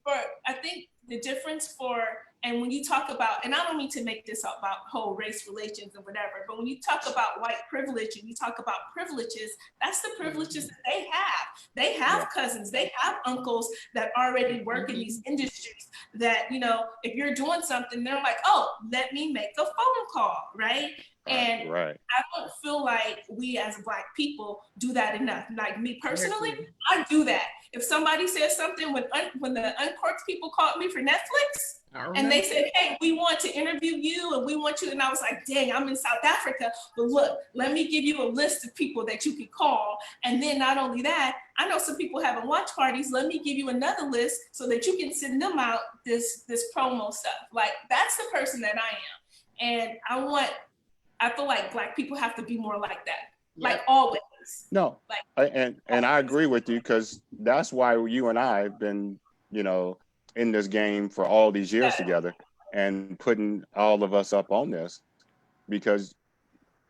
for, I think the difference for, and when you talk about, and I don't mean to make this about whole race relations and whatever, but when you talk about white privilege and you talk about privileges, that's the privileges that they have. They have cousins, they have uncles that already work in these industries that, you know, if you're doing something, they're like, oh, let me make a phone call, right? And I don't feel like we as Black people do that enough. Like me personally, I do that. If somebody says something, when the Uncorked people called me for Netflix, and they said, hey, we want to interview you and we want you. And I was like, dang, I'm in South Africa. But look, let me give you a list of people that you can call. And then not only that, I know some people having watch parties. Let me give you another list so that you can send them out this promo stuff. Like, that's the person that I am. And I feel like Black people have to be more like that. Like always. No, and I agree with you, because that's why you and I have been, you know, in this game for all these years together, and putting all of us up on this, because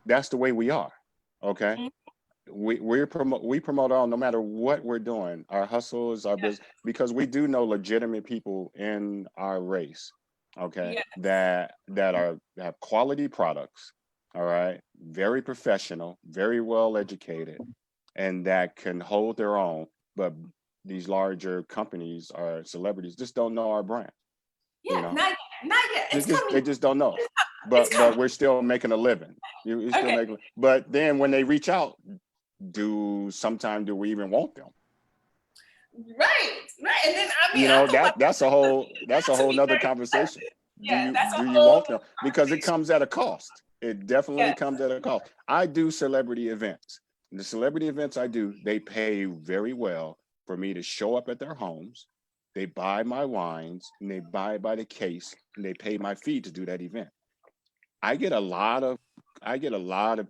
that's the way we are. Okay. We promote all, no matter what we're doing, our hustles, our business, because we do know legitimate people in our race, okay, that have quality products, all right, very professional, very well educated, and that can hold their own. But these larger companies or celebrities just don't know our brand. Yeah, you know? not yet. It's coming. They just don't know. But we're still making a living. You're still making. But then when they reach out, sometimes do we even want them? Right. And then I mean, you know, that's a whole nother conversation. Do you want them? Because it comes at a cost. It definitely comes at a cost. I do celebrity events. The celebrity events I do, they pay very well for me to show up at their homes. They buy my wines and they buy by the case, and they pay my fee to do that event. I get a lot of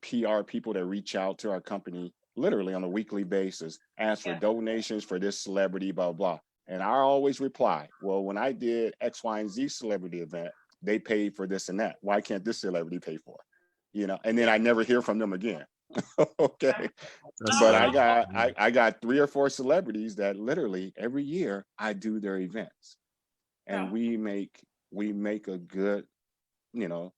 PR people that reach out to our company literally on a weekly basis, ask for donations for this celebrity, blah, blah. And I always reply, well, when I did X, Y, and Z celebrity event, they paid for this and that. Why can't this celebrity pay for it? You know, and then I never hear from them again. Okay. But I got 3 or 4 celebrities that literally every year I do their events, and we make a good, you know,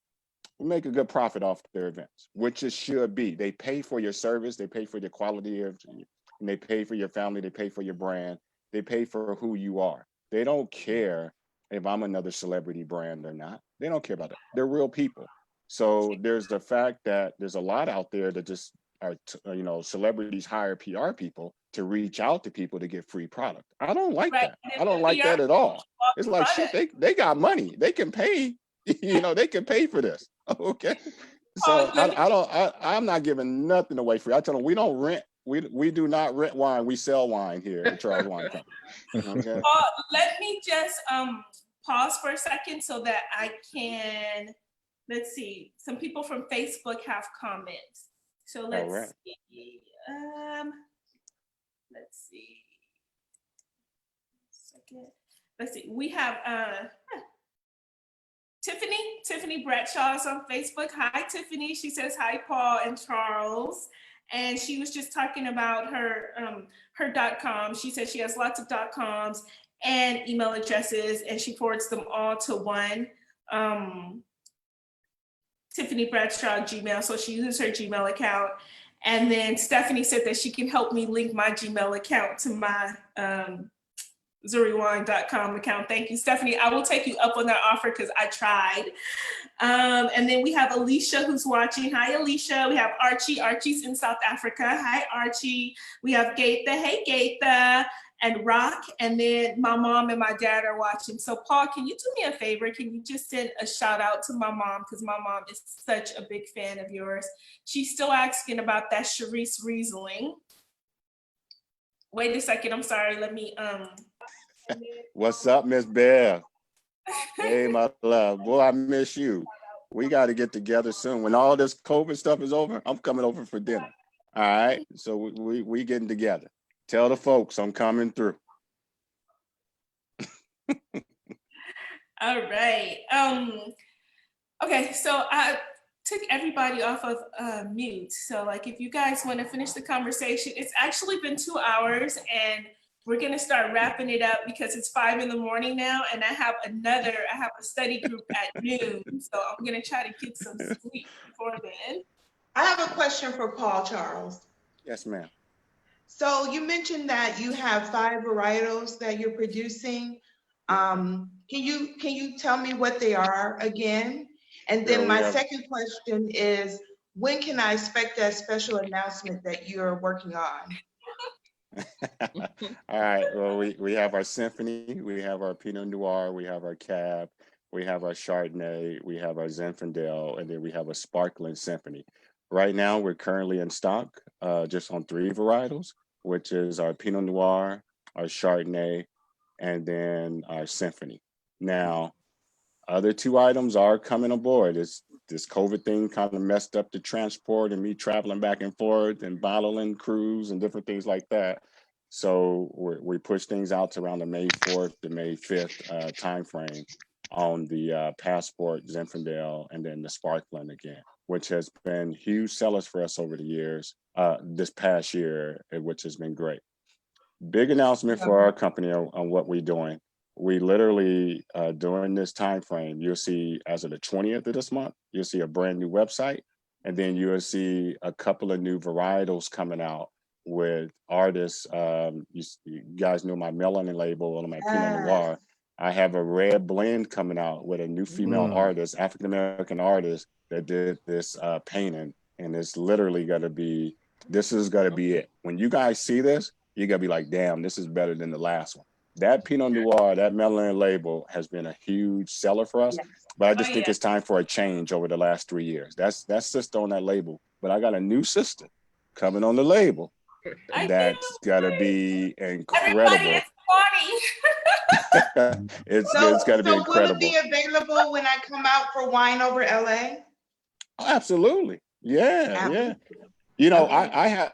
we make a good profit off their events, which it should be. They pay for your service, they pay for your quality of, and they pay for your family, they pay for your brand, they pay for who you are. They don't care if I'm another celebrity brand or not. They don't care about that. They're real people. So there's the fact that there's a lot out there that just are, you know, celebrities hire PR people to reach out to people to get free product. I don't like that. I don't like that at all. It's like, shit, they got money. They can pay, you know, they can pay for this. Okay. So I'm not giving nothing away free. I tell them, we don't rent. We do not rent wine. We sell wine here at Charles Wine Company. Okay. Let me just pause for a second so that I can, let's see, some people from Facebook have comments. So let's see. Let's see. Let's see. We have Tiffany Bradshaw is on Facebook. Hi, Tiffany. She says, hi, Paul and Charles. And she was just talking about her .com. She said she has lots of .coms and email addresses, and she forwards them all to one. Tiffany Bradshaw Gmail, so she uses her Gmail account. And then Stephanie said that she can help me link my Gmail account to my ZuriWine.com account. Thank you, Stephanie. I will take you up on that offer because I tried. And then we have Alicia who's watching. Hi, Alicia. We have Archie. Archie's in South Africa. Hi, Archie. We have Gaitha. Hey, Gaitha. and rock. And then my mom and my dad are watching. So Paul, can you do me a favor? Can you just send a shout out to my mom? Because my mom is such a big fan of yours. She's still asking about that Charisse Riesling. Wait a second, I'm sorry. Let me What's up, Miss Bear? Hey, my love. Boy, I miss you. We got to get together soon. When all this COVID stuff is over, I'm coming over for dinner. All right. So we getting together. Tell the folks I'm coming through. All right. Okay, so I took everybody off of mute. So like if you guys want to finish the conversation, it's actually been 2 hours and we're gonna start wrapping it up because it's 5 in the morning now and I have a study group at noon. So I'm gonna try to get some sleep before then. I have a question for Paul Charles. Yes, ma'am. So you mentioned that you have 5 varietals that you're producing. Can you tell me what they are again? And then my second question is, when can I expect that special announcement that you're working on? All right. Well, we have our Symphony, we have our Pinot Noir, we have our Cab, we have our Chardonnay, we have our Zinfandel, and then we have a Sparkling Symphony. Right now, we're currently in stock just on 3 varietals, which is our Pinot Noir, our Chardonnay, and then our Symphony. Now, other 2 items are coming aboard. This COVID thing kind of messed up the transport and me traveling back and forth and bottling crews and different things like that. So we push things out to around the May 4th to May 5th timeframe on the Passport, Zinfandel, and then the Sparkling again, which has been huge sellers for us over the years, this past year, which has been great. Big announcement for our company on what we're doing. We literally, during this time frame, you'll see as of the 20th of this month, you'll see a brand new website, and then you'll see a couple of new varietals coming out with artists. You guys know my melanin label and my Pinot Noir. I have a red blend coming out with a new female artist, African-American artist that did this painting, and it's literally this is gonna be it. When you guys see this, you're gonna be like, damn, this is better than the last one. That Pinot Noir, that melanin label has been a huge seller for us, but I just think it's time for a change over the last 3 years. That's sister on that label, but I got a new sister coming on the label that's gotta be incredible. It's gotta be incredible. Will it be available when I come out for Wine Over LA? Oh, absolutely. Yeah. You know, I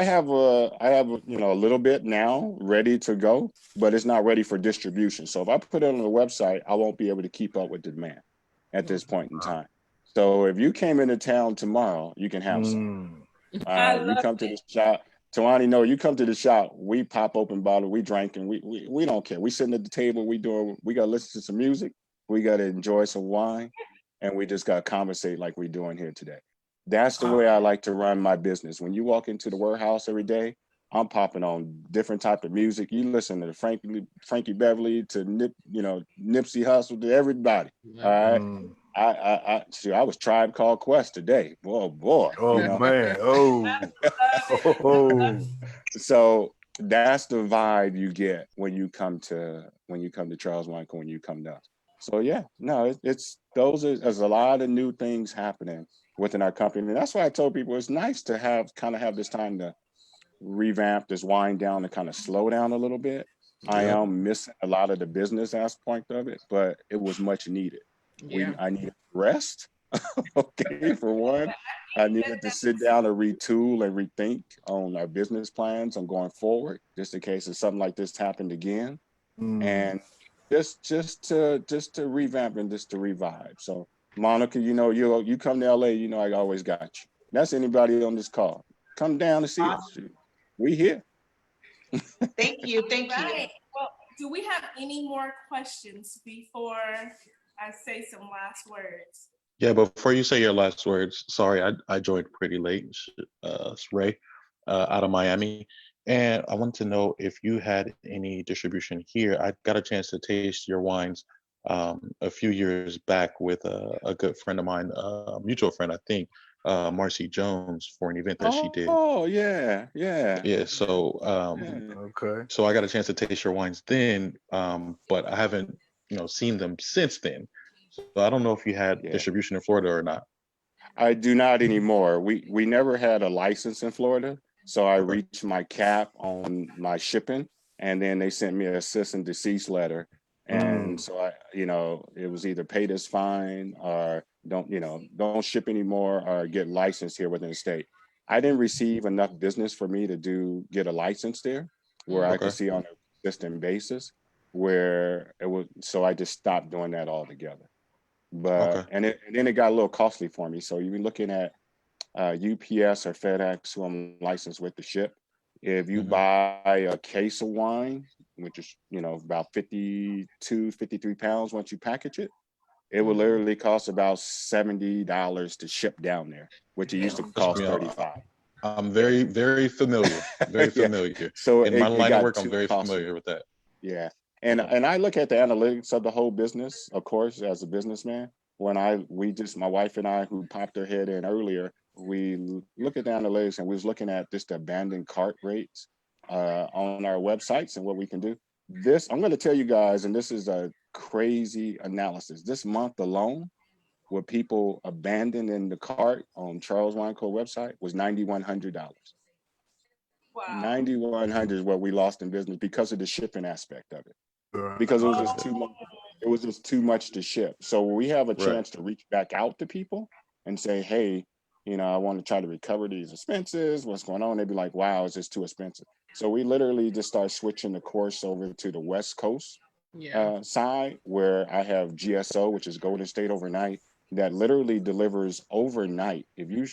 have a little bit now ready to go, but it's not ready for distribution. So if I put it on the website, I won't be able to keep up with the demand at this point in time. So if you came into town tomorrow, you can have some. You come to the shop. Tawani, no, you come to the shop. We pop open bottle. We drink and we don't care. We sitting at the table. We gotta listen to some music. We gotta enjoy some wine, and we just gotta conversate like we're doing here today. That's the way I like to run my business. When you walk into the warehouse every day, I'm popping on different type of music. You listen to Frankie Beverly to Nipsey Hussle to everybody. All right. I was Tribe Called Quest today. Boy. Oh man. Oh. So that's the vibe you get when you come to Charles Wine Co, when you come to us. So yeah, no, there's a lot of new things happening within our company. And that's why I told people it's nice to have this time to revamp, this wind down, and kind of slow down a little bit. I am missing a lot of the business aspect of it, but it was much needed. I needed rest. Okay, for one. I needed to sit down and retool and rethink on our business plans on going forward, just in case if something like this happened again. And just to revamp and just to revive. So Monica, you come to LA, I always got you. That's anybody on this call. Come down to see us. We here. Thank you. Right. Well, do we have any more questions before I say some last words? Yeah, before you say your last words, sorry, I joined pretty late. It's Ray out of Miami. And I want to know if you had any distribution here. I got a chance to taste your wines a few years back with a good friend of mine, a mutual friend, I think, Marcy Jones for an event that she did. Oh yeah, yeah. Yeah, so Okay. so I got a chance to taste your wines then, but I haven't, seen them since then. So I don't know if you had Yeah. distribution in Florida or not. I do not anymore. We never had a license in Florida, so I reached my cap on my shipping, and then they sent me a cease and desist letter, and so it was either pay this fine or don't ship anymore or get licensed here within the state. I didn't receive enough business for me to get a license there, where I could Okay. see on a consistent basis, where it was. So I just stopped doing that altogether. Okay. And then it got a little costly for me. So you're looking at UPS or FedEx, who I'm licensed with to ship. If you buy a case of wine, which is about 52, 53 pounds, once you package it, it will literally cost about $70 to ship down there, which it used to cost 35. I'm very, very familiar. Very Yeah. familiar. So In my it line of got work, I'm too very costly. familiar with that. Yeah. And I look at the analytics of the whole business, of course, as a businessman. When my wife and I, who popped her head in earlier, we look at the analytics, and we was looking at just the abandoned cart rates on our websites and what we can do. I'm going to tell you guys, and this is a crazy analysis. This month alone, what people abandoned in the cart on Charles Wine Co. website was $9,100. Wow. $9,100 is what we lost in business because of the shipping aspect of it. Because it was just too much. It was just too much to ship. So we have a chance to reach back out to people and say, hey, I want to try to recover these expenses. What's going on? They'd be like, wow, it's just too expensive. So we literally just start switching the course over to the West Coast side, where I have GSO, which is Golden State Overnight, that literally delivers overnight. If you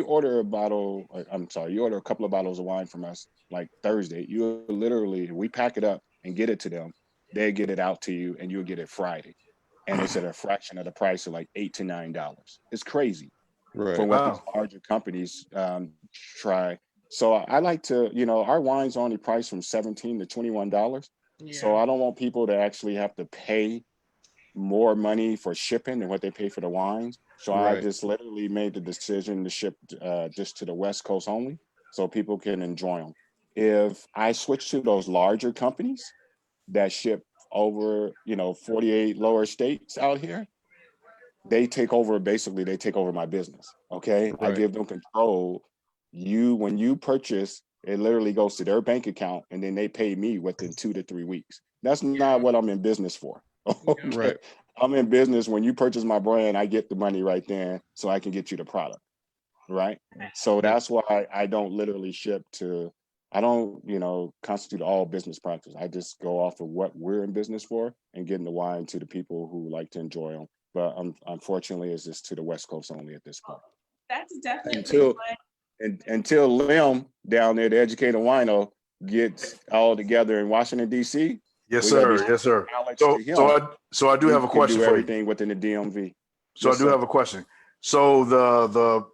order you order a couple of bottles of wine from us like Thursday, we pack it up and get it to them. They get it out to you, and you'll get it Friday, and it's at a fraction of the price of like $8 to $9. It's crazy for what these larger companies try. So I like to, our wine's only priced from $17 to $21. So I don't want people to actually have to pay more money for shipping than what they pay for the wines. So I just literally made the decision to ship just to the West Coast only, so people can enjoy them. If I switch to those larger companies that ship over 48 lower states out here, they take over my business. Okay. I give them control. When you purchase, it literally goes to their bank account, and then they pay me within 2 to 3 weeks. That's not what I'm in business for. Okay. I'm in business. When you purchase my brand, I get the money right then, so I can get you the product. Right. So that's why I don't literally ship to, I don't, constitute all business practice. I just go off of what we're in business for and getting the wine to the people who like to enjoy them. But unfortunately, it's just to the West Coast only at this point. That's definitely until Lim down there, the educated wino, gets all together in Washington, D.C. Yes, sir. Yes, sir. So I do have a question for you. Everything within the DMV. So I do have a question. So the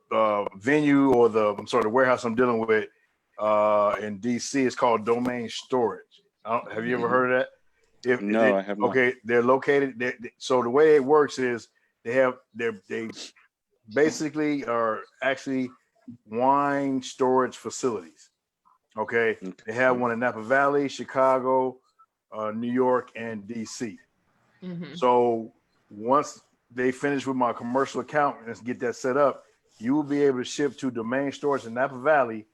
venue, or the warehouse I'm dealing with in DC is called Domain Storage. Have you ever heard of that? I have not. Okay, they're located. So the way it works is they basically are actually wine storage facilities. Okay, they have one in Napa Valley, Chicago, New York, and DC. So once they finish with my commercial account and get that set up, you will be able to ship to Domain Storage in Napa Valley,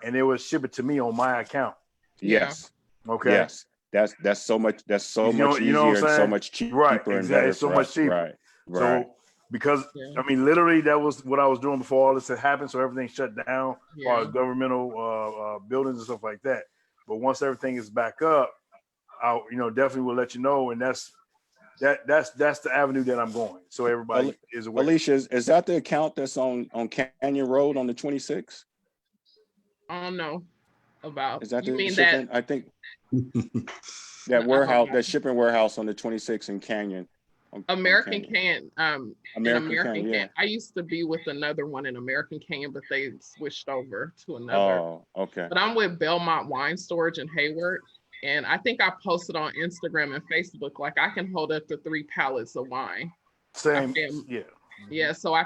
and they will ship it to me on my account. Yes. Okay. Yes. That's so much. That's so much easier and so much cheaper. Right. And exactly. better It's so for much us. cheaper. Right. So because literally that was what I was doing before all this had happened. So everything shut down as far as governmental buildings and stuff like that. But once everything is back up, I definitely will let you know. And that's the avenue that I'm going. So everybody is aware. Alicia, is that the account that's on Canyon Road on the 26th? I don't know about. Is that you the mean shipping? that? I think that warehouse, that shipping warehouse on the 26th in Canyon. American Canyon. American Canyon. I used to be with another one in American Canyon, but they switched over to another. Oh, okay. But I'm with Belmont Wine Storage in Hayward. And I think I posted on Instagram and Facebook, like I can hold up to 3 pallets of wine. Same. Yeah. So I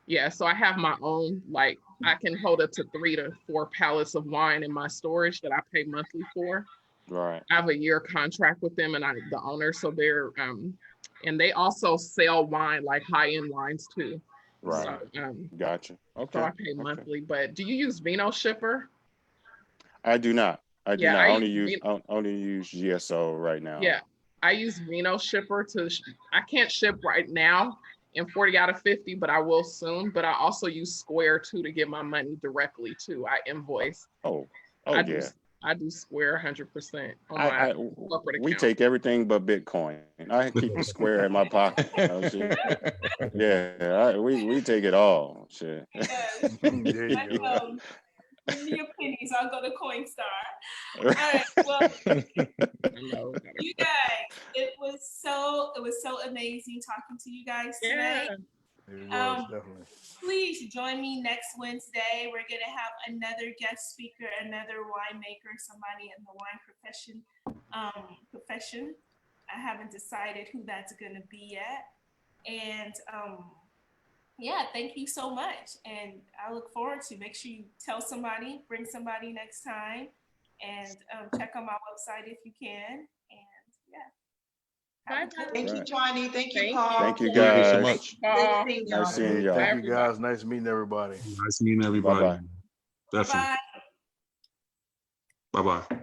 Yeah, so I have my own, like I can hold up to 3 to 4 pallets of wine in my storage that I pay monthly for. Right. I have a year contract with them, and I'm the owner, so they're and they also sell wine, like high-end wines too. Right. So Gotcha. so Okay. I pay monthly. But do you use Vino Shipper? I do not. I do Yeah, not. I I use only use GSO right now. Yeah, I use Vino Shipper to. I can't ship right now in 40 out of 50, but I will soon. But I also use Square too to get my money directly too. I invoice. Oh I yeah. do Square 100% on my corporate We account. take everything but Bitcoin. I keep the Square in my pocket. Oh, shit. Yeah, we take it all. Shit. Yes. There you go. Give me your pennies. I'll go to Coinstar. All right. Well, you guys, it was so amazing talking to you guys today. It was definitely. Please join me next Wednesday. We're gonna have another guest speaker, another winemaker, somebody in the wine profession. I haven't decided who that's gonna be yet. And yeah, thank you so much. And I look forward to make sure you tell somebody, bring somebody next time, and check on my website if you can. And yeah. Thank you, Johnny. Thank you, Paul. Thank you, Thank you so guys. much. Nice seeing y'all. Thank you guys. Nice meeting everybody. Nice meeting everybody. Bye-bye. Definitely. Bye-bye. Bye-bye.